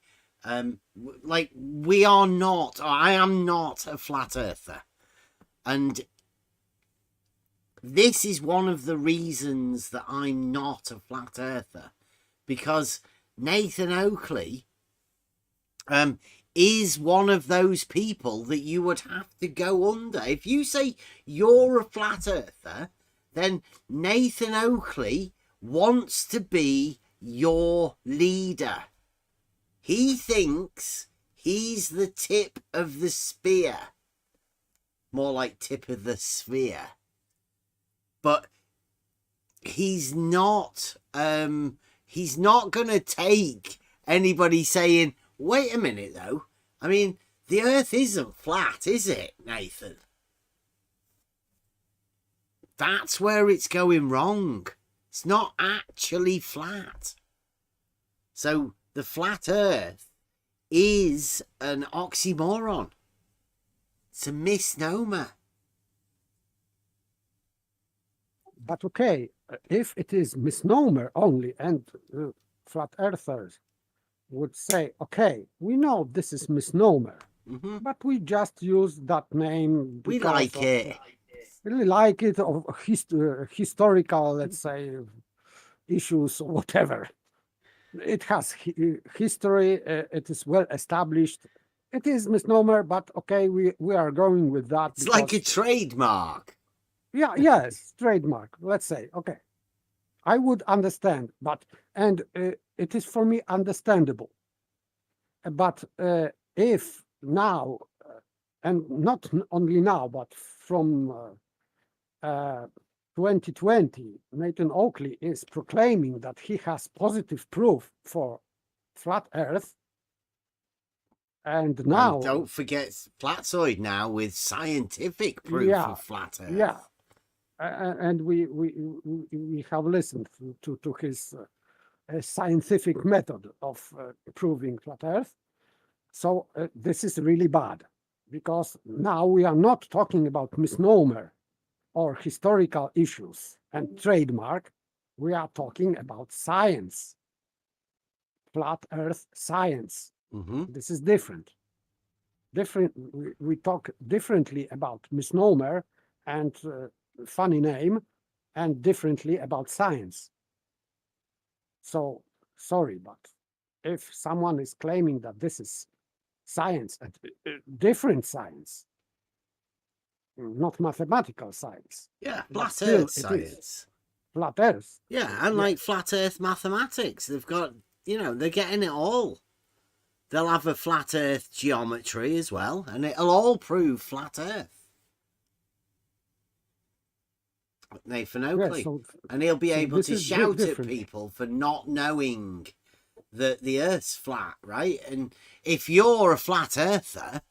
like, we are not, or I am not a flat earther, and this is one of the reasons that I'm not a flat earther, because Nathan Oakley is one of those people that you would have to go under. If you say you're a flat earther, then Nathan Oakley wants to be your leader. He thinks he's the tip of the spear. More like tip of the sphere. But he's not going to take anybody saying, wait a minute though. I mean, the earth isn't flat, is it, Nathan? That's where it's going wrong. It's not actually flat. So the flat earth is an oxymoron. It's a misnomer. But okay, if it is misnomer only, and flat earthers would say, okay, we know this is misnomer, but we just use that name. We like it. Really like it, of historical, let's say, issues or whatever. it has history. It is well established. It is misnomer, but okay, we are going with that. It's like a trademark. Yeah, yes, trademark. Let's say, okay, I would understand, but it is for me understandable. But if now, and not only now, but from 2020, Nathan Oakley is proclaiming that he has positive proof for flat Earth. And now... And don't forget Flatzoid now with scientific proof of flat Earth. Yeah. And we have listened to his scientific method of proving flat Earth. So this is really bad, because now we are not talking about misnomer or historical issues and trademark. We are talking about science, flat Earth science. This is different. We talk differently about misnomer and funny name, and differently about science. So sorry, but if someone is claiming that this is science, different science, not mathematical science. Yeah, flat Earth science. Flat Earth. Yeah, and like flat Earth mathematics, they've got, they're getting it all. They'll have a flat Earth geometry as well, and it'll all prove flat Earth. Nathan Oakley. And he'll be able to shout at people for not knowing that the Earth's flat, right? And if you're a flat earther,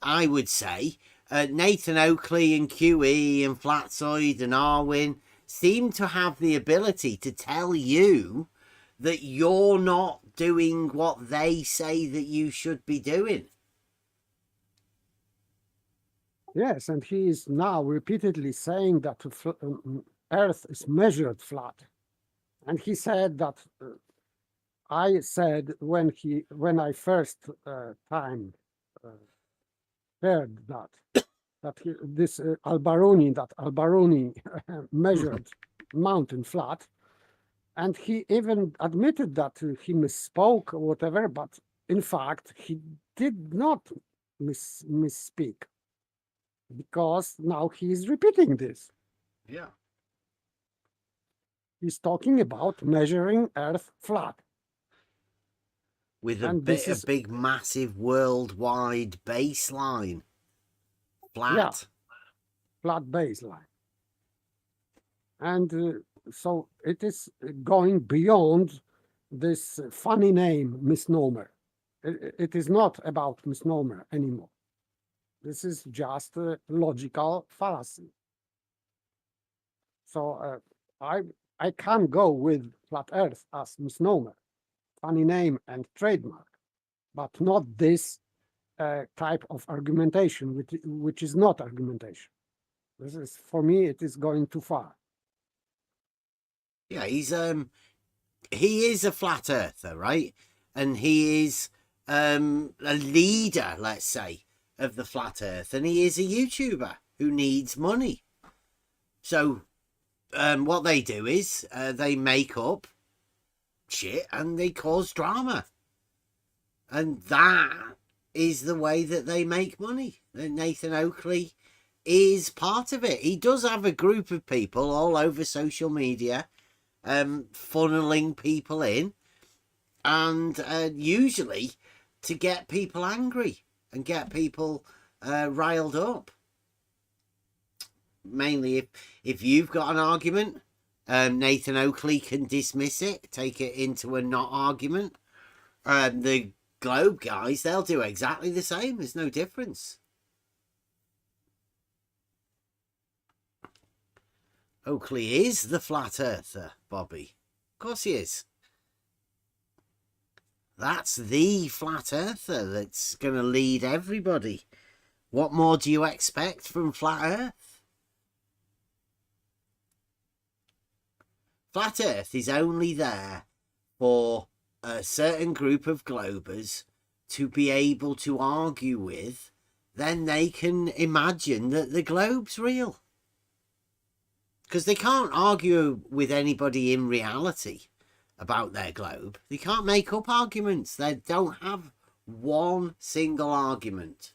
I would say Nathan Oakley and QE and Flatzoid and Arwin seem to have the ability to tell you that you're not doing what they say that you should be doing. Yes, and he is now repeatedly saying that Earth is measured flat. And he said that I said when I first time heard that this Alberoni measured mountain flat, and he even admitted that he misspoke or whatever, but in fact he did not misspeak, because now he is repeating this. Yeah. He's talking about measuring Earth flat. With a big, massive worldwide baseline. Flat. Yeah, flat baseline. And so it is going beyond this funny name misnomer. It is not about misnomer anymore. This is just a logical fallacy. So I can go with flat Earth as misnomer, funny name and trademark, but not this type of argumentation, which is not argumentation. This is, for me, it is going too far. Yeah, he is a flat earther, right? And he is a leader, let's say, of the flat earth, and he is a YouTuber who needs money. So what they do is they make up shit and they cause drama, and that is the way that they make money. And Nathan Oakley is part of it. He does have a group of people all over social media funneling people in, and usually to get people angry and get people riled up. Mainly if you've got an argument, Nathan Oakley can dismiss it, take it into a not argument. The Globe guys, they'll do exactly the same. There's no difference. Oakley is the flat earther, Bobby. Of course he is. That's the flat earther that's going to lead everybody. What more do you expect from flat earth? Flat earth is only there for a certain group of globers to be able to argue with. Then they can imagine that the globe's real. Because they can't argue with anybody in reality about their globe. They can't make up arguments. They don't have one single argument.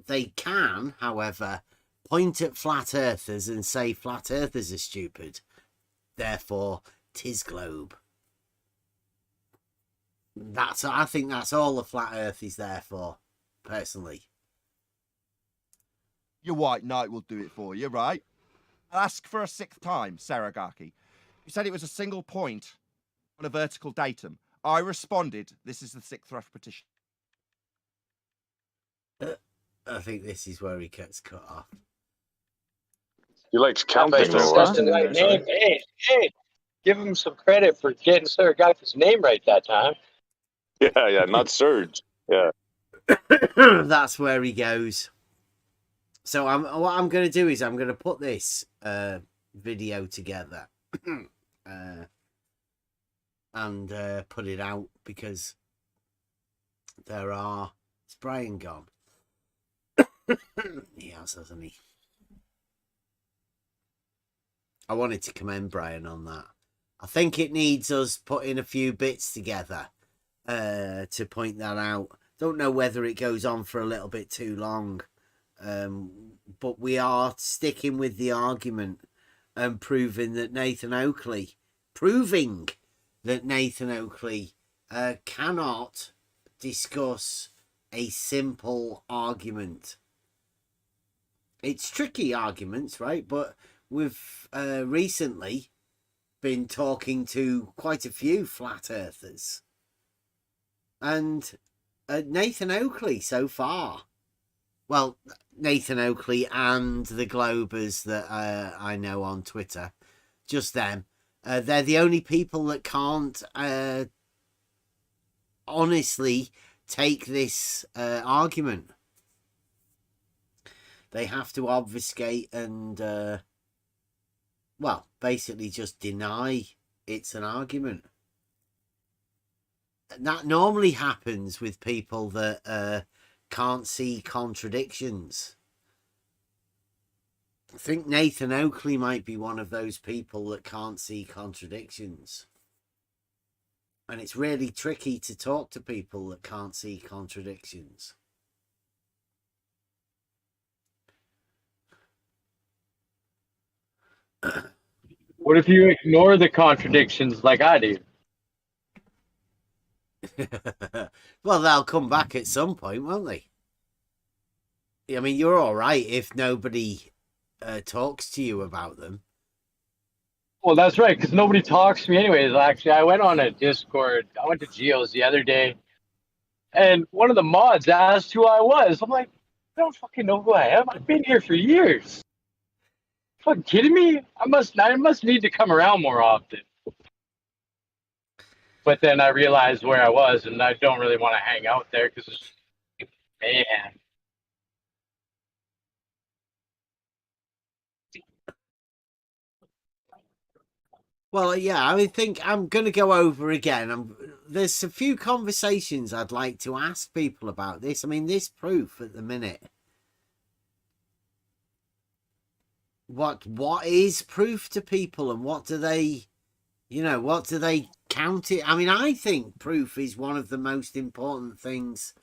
They can, however, point at flat earthers and say flat earthers are stupid. Therefore, 'tis globe. I think that's all the flat earth is there for, personally. Your white knight will do it for you, right? I'll ask for a 6th time, Saragaki. You said it was a single point on a vertical datum. I responded, this is the 6th repetition. I think this is where he gets cut off. He likes counting though. Right name. Hey, give him some credit for getting Saragaki's name right that time. Yeah, not Surge. Yeah. That's where he goes. So what I'm going to do is I'm going to put this video together and put it out, because it's Brian gone. He has, hasn't he? I wanted to commend Brian on that. I think it needs us putting a few bits together to point that out. Don't know whether it goes on for a little bit too long, but we are sticking with the argument and proving that Nathan Oakley cannot discuss a simple argument. It's tricky arguments, right? But we've recently been talking to quite a few flat earthers, and Nathan Oakley so far. Well, Nathan Oakley and the Globers that I know on Twitter, just them. They're the only people that can't honestly take this argument. They have to obfuscate and, well, basically just deny it's an argument. That normally happens with people that can't see contradictions. I think Nathan Oakley might be one of those people that can't see contradictions. And it's really tricky to talk to people that can't see contradictions. What if you ignore the contradictions like I do? Well, they'll come back at some point, won't they? I mean, you're all right if nobody talks to you about them. Well, that's right, because nobody talks to me anyways. Actually, I went on a Discord. I went to Geo's the other day, and one of the mods asked who I was. I'm like, I don't fucking know who I am. I've been here for years. Fucking kidding me? I must need to come around more often. But then I realized where I was, and I don't really want to hang out there because it's mayhem. Well, yeah, I think I'm going to go over again. There's a few conversations I'd like to ask people about this. I mean, this proof at the minute. What is proof to people, and what do they, what do they count it? I mean, I think proof is one of the most important things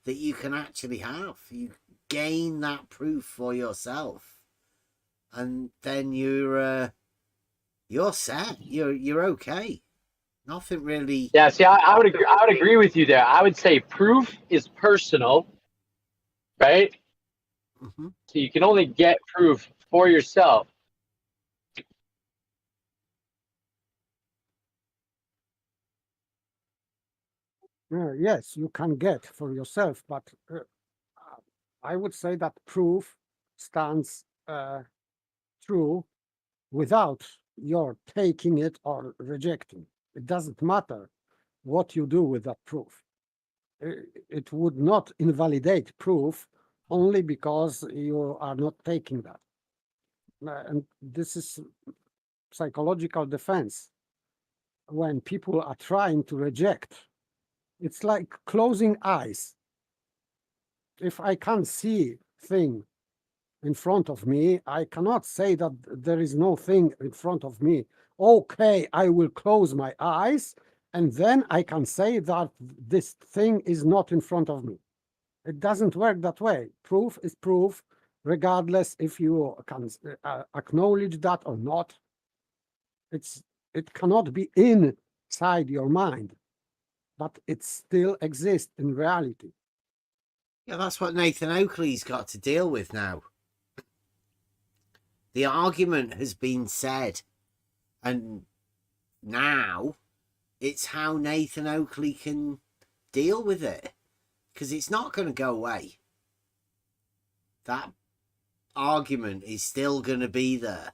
that you can actually have. You gain that proof for yourself, and then you're set. You're okay. Nothing really. Yeah, see, I would agree with you there. I would say proof is personal, right? Mm-hmm. So you can only get proof for yourself. Yes, you can get for yourself, but I would say that proof stands true without your taking it or rejecting. It doesn't matter what you do with that proof. It would not invalidate proof only because you are not taking that. And this is psychological defense. When people are trying to reject, it's like closing eyes. If I can't see thing in front of me, I cannot say that there is no thing in front of me okay, I will close my eyes, and then I can say that this thing is not in front of me. It doesn't work that way. Proof is proof, regardless if you can acknowledge that or not. It cannot be inside your mind, but it still exists in reality. Yeah, that's what Nathan Oakley's got to deal with now. The argument has been said, and now it's how Nathan Oakley can deal with it, because it's not going to go away. That argument is still going to be there,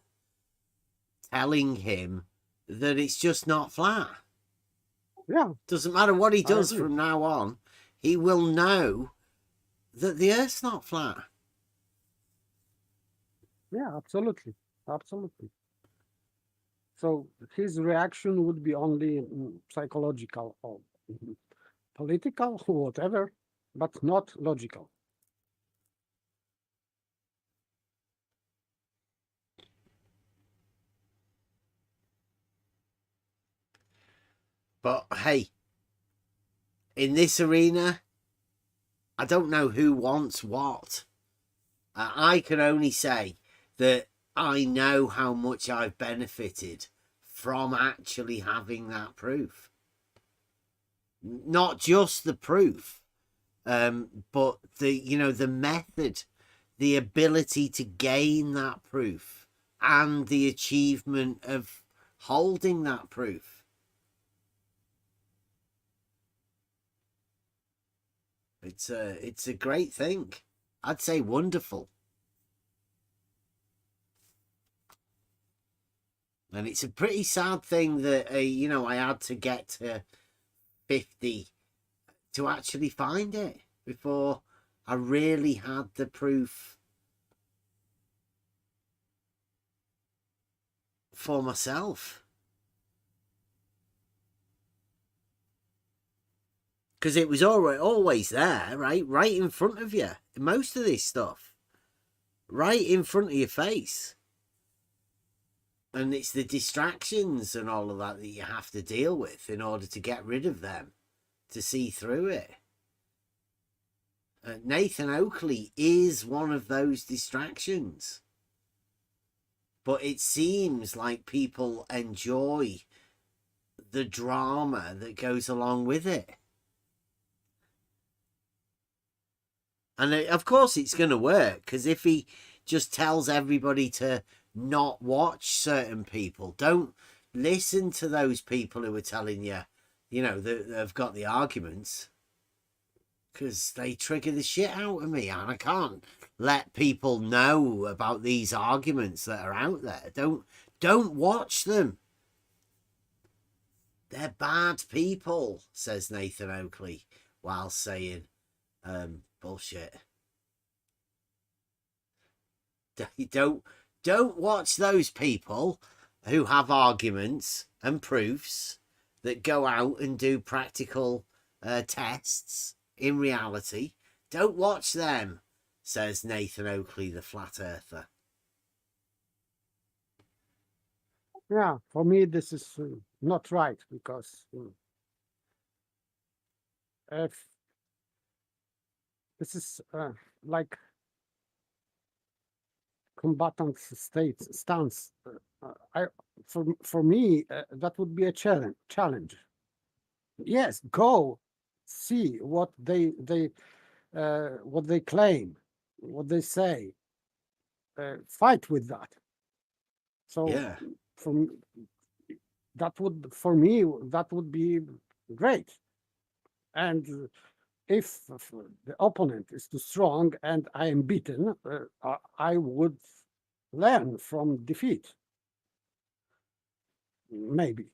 telling him that it's just not flat. Yeah. Doesn't matter what he does from now on, he will know that the Earth's not flat. Yeah, absolutely. Absolutely. So his reaction would be only psychological or political or whatever, but not logical. But hey, in this arena, I don't know who wants what. I can only say that I know how much I've benefited from actually having that proof. Not just the proof, but the method, the ability to gain that proof, and the achievement of holding that proof. It's a great thing. I'd say wonderful. And it's a pretty sad thing that, I had to get to 50 to actually find it before I really had the proof for myself. Because it was always there, right in front of you. Most of this stuff, right in front of your face. And it's the distractions and all of that you have to deal with in order to get rid of them, to see through it. Nathan Oakley is one of those distractions. But it seems like people enjoy the drama that goes along with it. And of course it's going to work, because if he just tells everybody to not watch certain people, don't listen to those people who are telling you, that they've got the arguments, because they trigger the shit out of me, and I can't let people know about these arguments that are out there. Don't watch them. They're bad people, says Nathan Oakley, while saying bullshit. Don't watch those people who have arguments and proofs that go out and do practical tests in reality. Don't watch them, says Nathan Oakley, the flat earther. Yeah, for me, this is not right, because if this is like combatant stance, for me, that would be a challenge. Yes, go see what they claim, what they say. Fight with that. So yeah. For me that would be great. And if the opponent is too strong and I am beaten, I would learn from defeat. Maybe,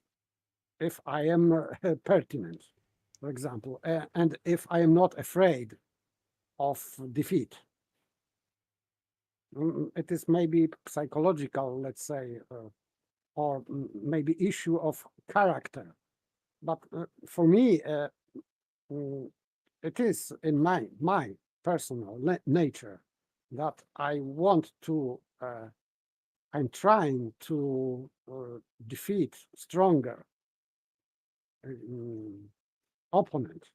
if I am pertinent, for example, and if I am not afraid of defeat. It is maybe psychological, let's say, or maybe issue of character. But for me, it is in my personal nature that I want to I'm trying to defeat stronger opponent,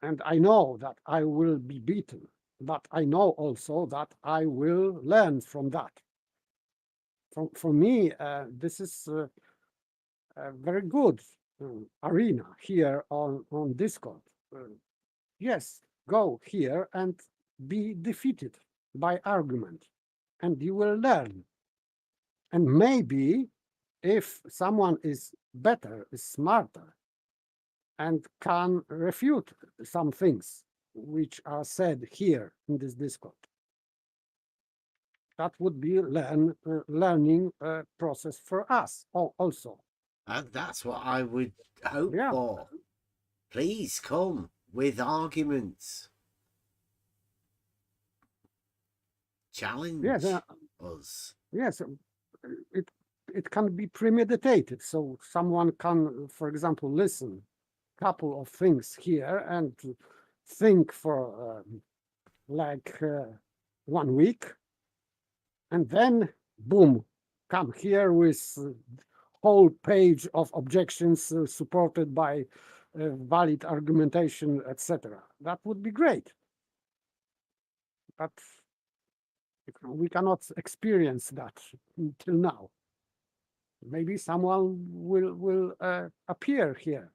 and I know that I will be beaten, but I know also that I will learn from that. For me, this is a very good arena here on Discord. Yes, go here and be defeated by argument, and you will learn. And maybe if someone is better, is smarter, and can refute some things which are said here in this Discord, that would be learning process for us also. That's what I would hope for. Please come with arguments. Challenge us. Yes, it can be premeditated. So someone can, for example, listen a couple of things here and think for like 1 week, and then boom, come here with whole page of objections supported by valid argumentation, etc. That would be great. But we cannot experience that until now. Maybe someone will appear here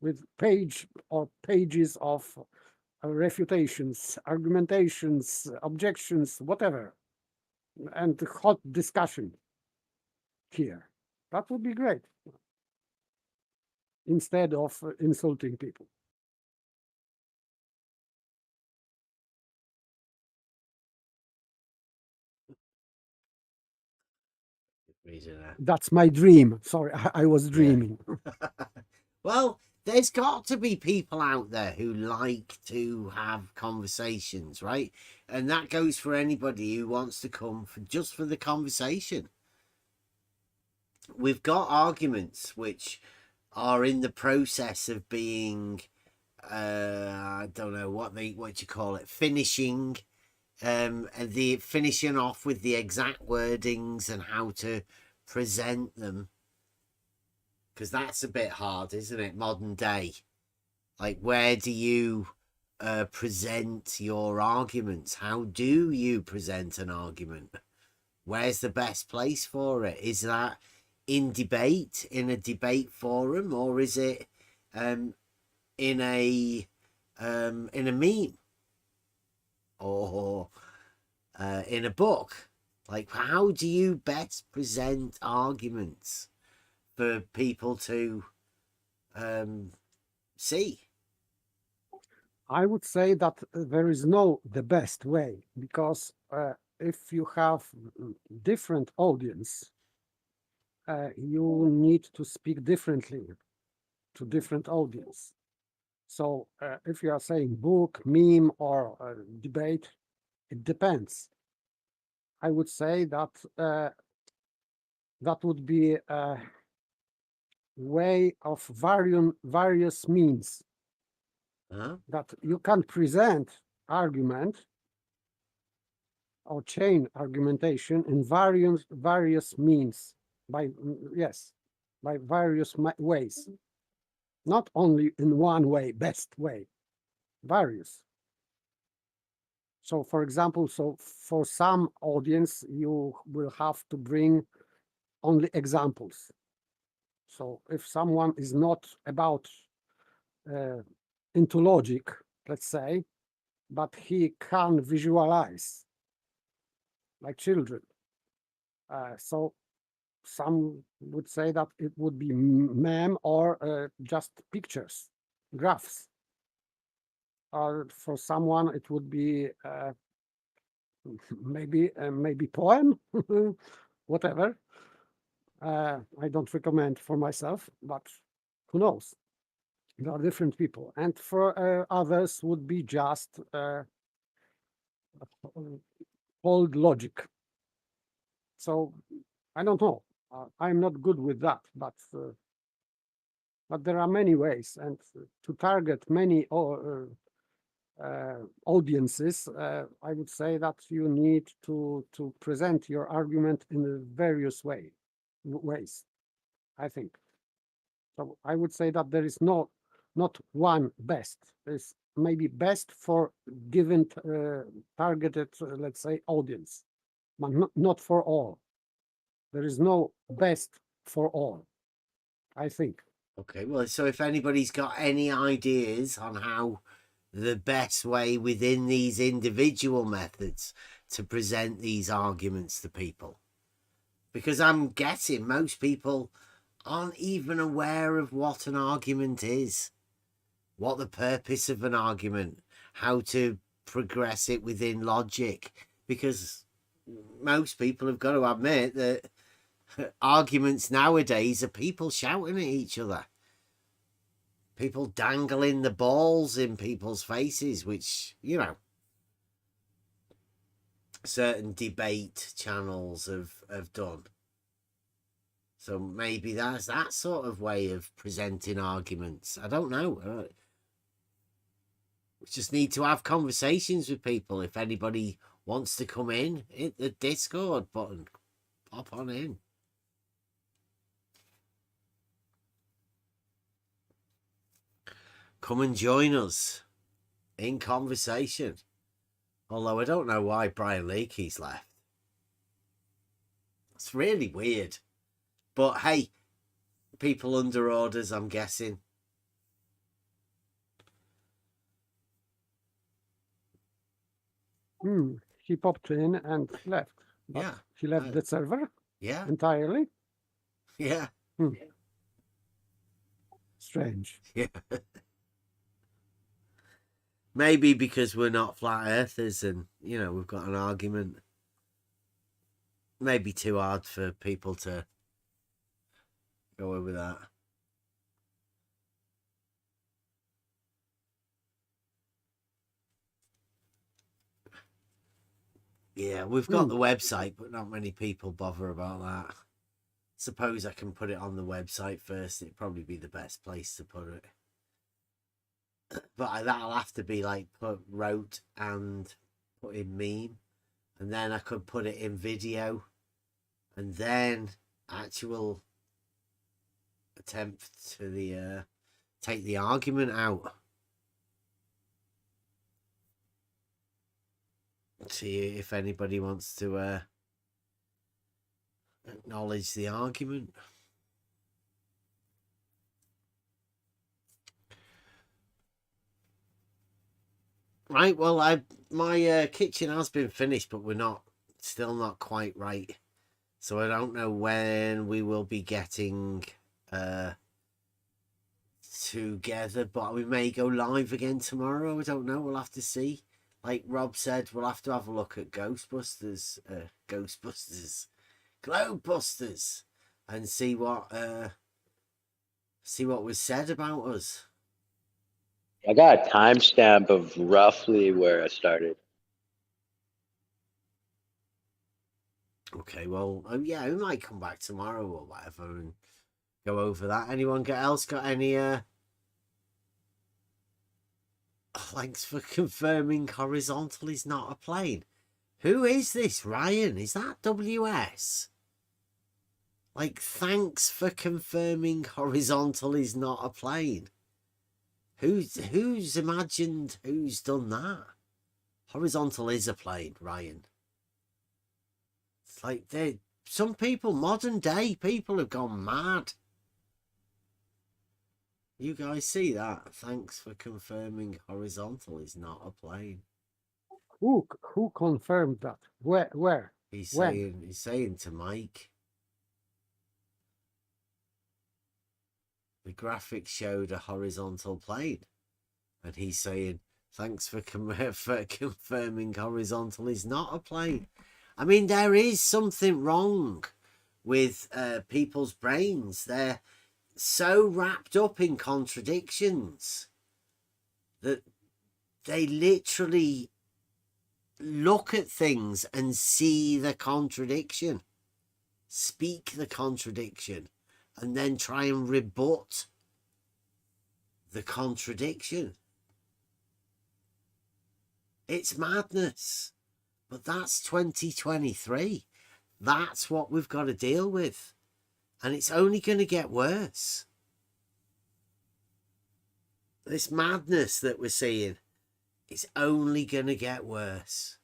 with page or pages of refutations, argumentations, objections, whatever, and hot discussion here. That would be great. Instead of insulting people. That's my dream. Sorry, I was dreaming. Well, there's got to be people out there who like to have conversations, right? And that goes for anybody who wants to come just for the conversation. We've got arguments which are in the process of being, I don't know what you call it, finishing, and the finishing off with the exact wordings and how to present them, because that's a bit hard, isn't it? Modern day, like, where do you present your arguments? How do you present an argument? Where's the best place for it? Is that in debate, in a debate forum, or is it in a meme, or in a book? Like, how do you best present arguments for people to see? I would say that there is no the best way, because if you have different audience, you need to speak differently to different audience. So if you are saying book, meme, or debate, it depends. I would say that that would be a way of various means that you can present argument or chain argumentation in various means by various ways, not only in one way, best way, various. So, for example, for some audience, you will have to bring only examples. So if someone is not about into logic, let's say, but he can visualize like children. So some would say that it would be meme or just pictures, graphs. Or for someone, it would be maybe poem, whatever. I don't recommend for myself, but who knows? There are different people, and for others would be just old logic. So I don't know. I'm not good with that, but there are many ways, and to target many audiences, I would say that you need to present your argument in various ways. I think. So I would say that there is not one best. There's maybe best for given targeted, let's say, audience, but not for all. There is no best for all, I think. Okay, well, so if anybody's got any ideas on how the best way within these individual methods to present these arguments to people, because I'm guessing most people aren't even aware of what an argument is, what the purpose of an argument, how to progress it within logic, because most people have got to admit that arguments nowadays are people shouting at each other, people dangling the balls in people's faces, which, you know, certain debate channels have done. So maybe that's that sort of way of presenting arguments. I don't know. We just need to have conversations with people. If anybody wants to come in, hit the Discord button, pop on in. Come and join us in conversation. Although I don't know why Brian Leakey's left. It's really weird. But hey, people under orders, I'm guessing. He popped in and left. But yeah. He left the server? Yeah. Entirely? Yeah. Strange. Yeah. Maybe because we're not flat earthers and, you know, we've got an argument. Maybe too hard for people to go over that. Yeah, we've got the website, but not many people bother about that. Suppose I can put it on the website first. It'd probably be the best place to put it. But that'll have to be like wrote and put in meme. And then I could put it in video. And then actual attempt to take the argument out. See if anybody wants to acknowledge the argument. Right, well, my kitchen has been finished, but we're still not quite right. So I don't know when we will be getting together, but we may go live again tomorrow. I don't know. We'll have to see. Like Rob said, we'll have to have a look at Globebusters, and see what was said about us. I got a timestamp of roughly where I started. Okay, well, yeah, we might come back tomorrow or whatever and go over that. Anyone else got any thanks for confirming horizontal is not a plane. Who is this, Ryan? Is that WS? Like, thanks for confirming horizontal is not a plane. Who's imagined who's done that? Horizontal is a plane, Ryan. It's like some people, modern day people, have gone mad. You guys see that? Thanks for confirming horizontal is not a plane. Who confirmed that? Where? He's saying to Mike. The graphic showed a horizontal plane, and he's saying thanks for confirming horizontal is not a plane. I mean, there is something wrong with people's brains. They're so wrapped up in contradictions that they literally look at things and see the contradiction, speak the contradiction, and then try and rebut the contradiction. It's madness. But that's 2023. That's what we've got to deal with. And it's only going to get worse. This madness that we're seeing, it's only going to get worse.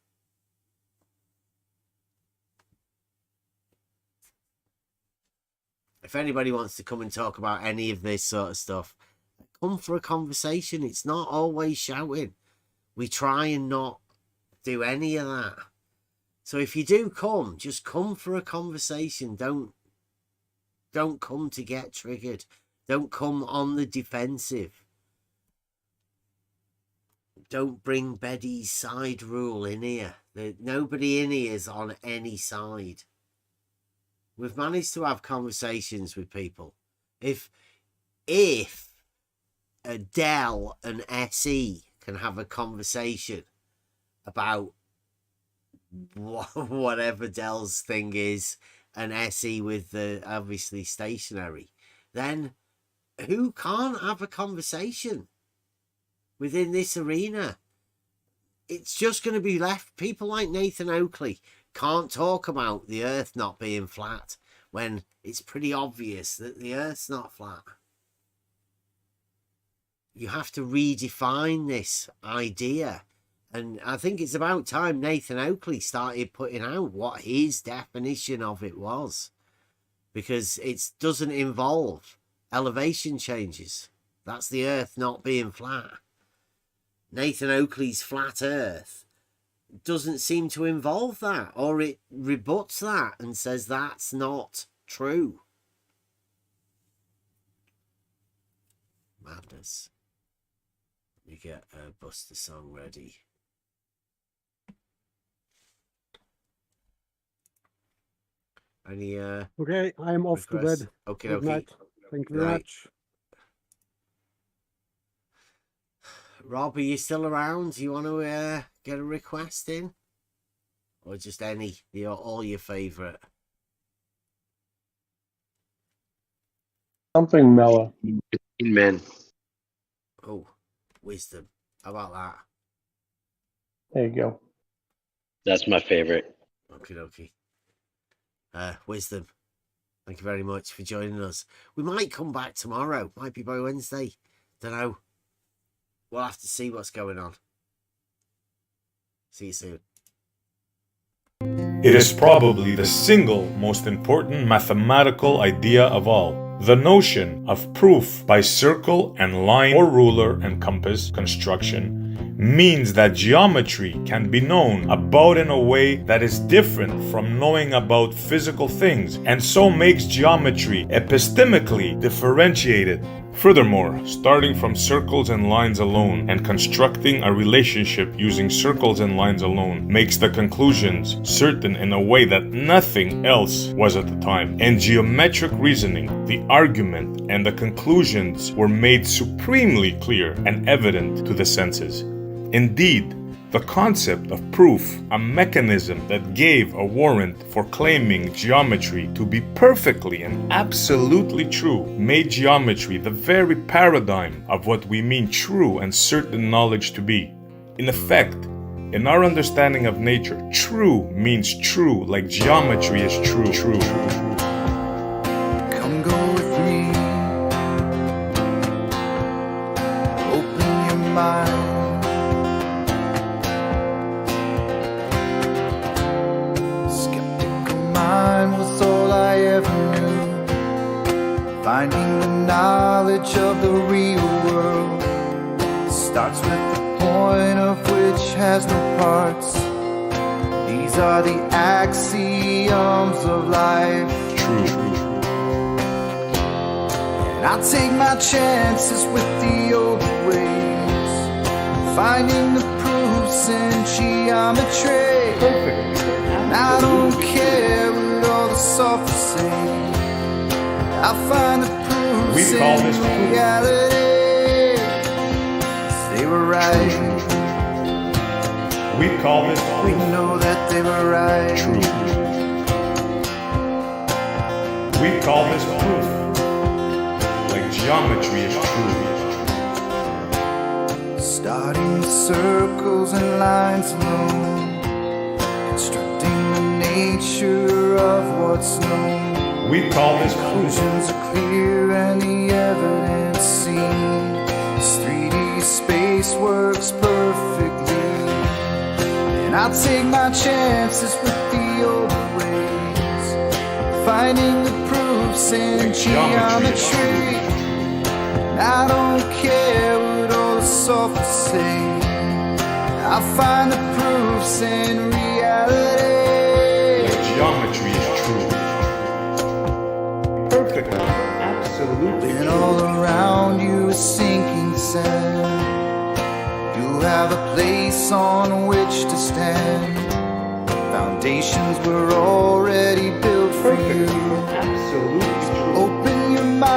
If anybody wants to come and talk about any of this sort of stuff, come for a conversation. It's not always shouting. We try and not do any of that. So if you do come, just come for a conversation. Don't come to get triggered. Don't come on the defensive. Don't bring Betty's side rule in here. Nobody in here is on any side. We've managed to have conversations with people. If Dell and SE can have a conversation about whatever Dell's thing is, and SE with the obviously stationary, then who can't have a conversation within this arena? It's just going to be left. People like Nathan Oakley can't talk about the Earth not being flat when it's pretty obvious that the Earth's not flat. You have to redefine this idea. And I think it's about time Nathan Oakley started putting out what his definition of it was. Because it doesn't involve elevation changes. That's the Earth not being flat. Nathan Oakley's flat Earth doesn't seem to involve that, or it rebuts that and says that's not true. Madness. You get a Buster song ready. Any okay, I'm off requests? to bed. Okay, Good okay. night. Thank you very much. Rob, are you still around? Do you want to get a request in? Or just any? All your favourite? Something mellow. Men. Oh, wisdom. How about that? There you go. That's my favorite. Okie dokie. Wisdom. Thank you very much for joining us. We might come back tomorrow. Might be by Wednesday. Don't know. We'll have to see what's going on. See you soon. It is probably the single most important mathematical idea of all. The notion of proof by circle and line or ruler and compass construction means that geometry can be known about in a way that is different from knowing about physical things, and so makes geometry epistemically differentiated. Furthermore, starting from circles and lines alone and constructing a relationship using circles and lines alone makes the conclusions certain in a way that nothing else was at the time. In geometric reasoning, the argument and the conclusions were made supremely clear and evident to the senses. Indeed, the concept of proof, a mechanism that gave a warrant for claiming geometry to be perfectly and absolutely true, made geometry the very paradigm of what we mean true and certain knowledge to be. In effect, in our understanding of nature, true means true, like geometry is true. Come go with me. Open your mind. Was all I ever knew. Finding the knowledge of the real world starts with the point of which has no parts. These are the axioms of life. True. And I'll take my chances with the old ways, finding the proofs in geometry. Perfect. And I don't care what all the sophists say. I'll find the proofs We call this in reality. They were right. We call this We know that they were right. True. We call this proof. Like geometry is true. Starting the circle circles and lines alone, constructing the nature of what's known. We call this conclusions are clear and the evidence seen. This 3D space works perfectly, and I'll take my chances with the old ways, finding the proofs in geometry. I don't care what all the sophists say, I'll find the proofs in reality. Geometry is true. Perfect. Absolutely. And all around you is sinking sand. You have a place on which to stand. Foundations were already built for you. Absolutely true. Open your mind.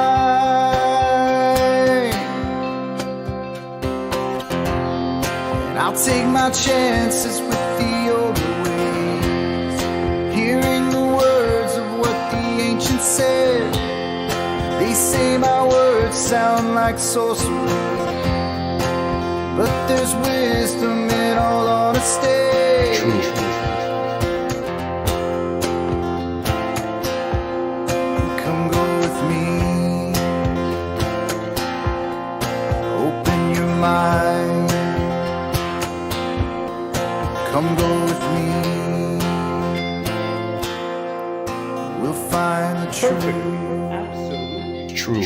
I'll take my chances with the older ways, hearing the words of what the ancients said. They say my words sound like sorcery, but there's wisdom in all honesty. Come go with me, open your mind. Come go with me, we'll find the truth. True.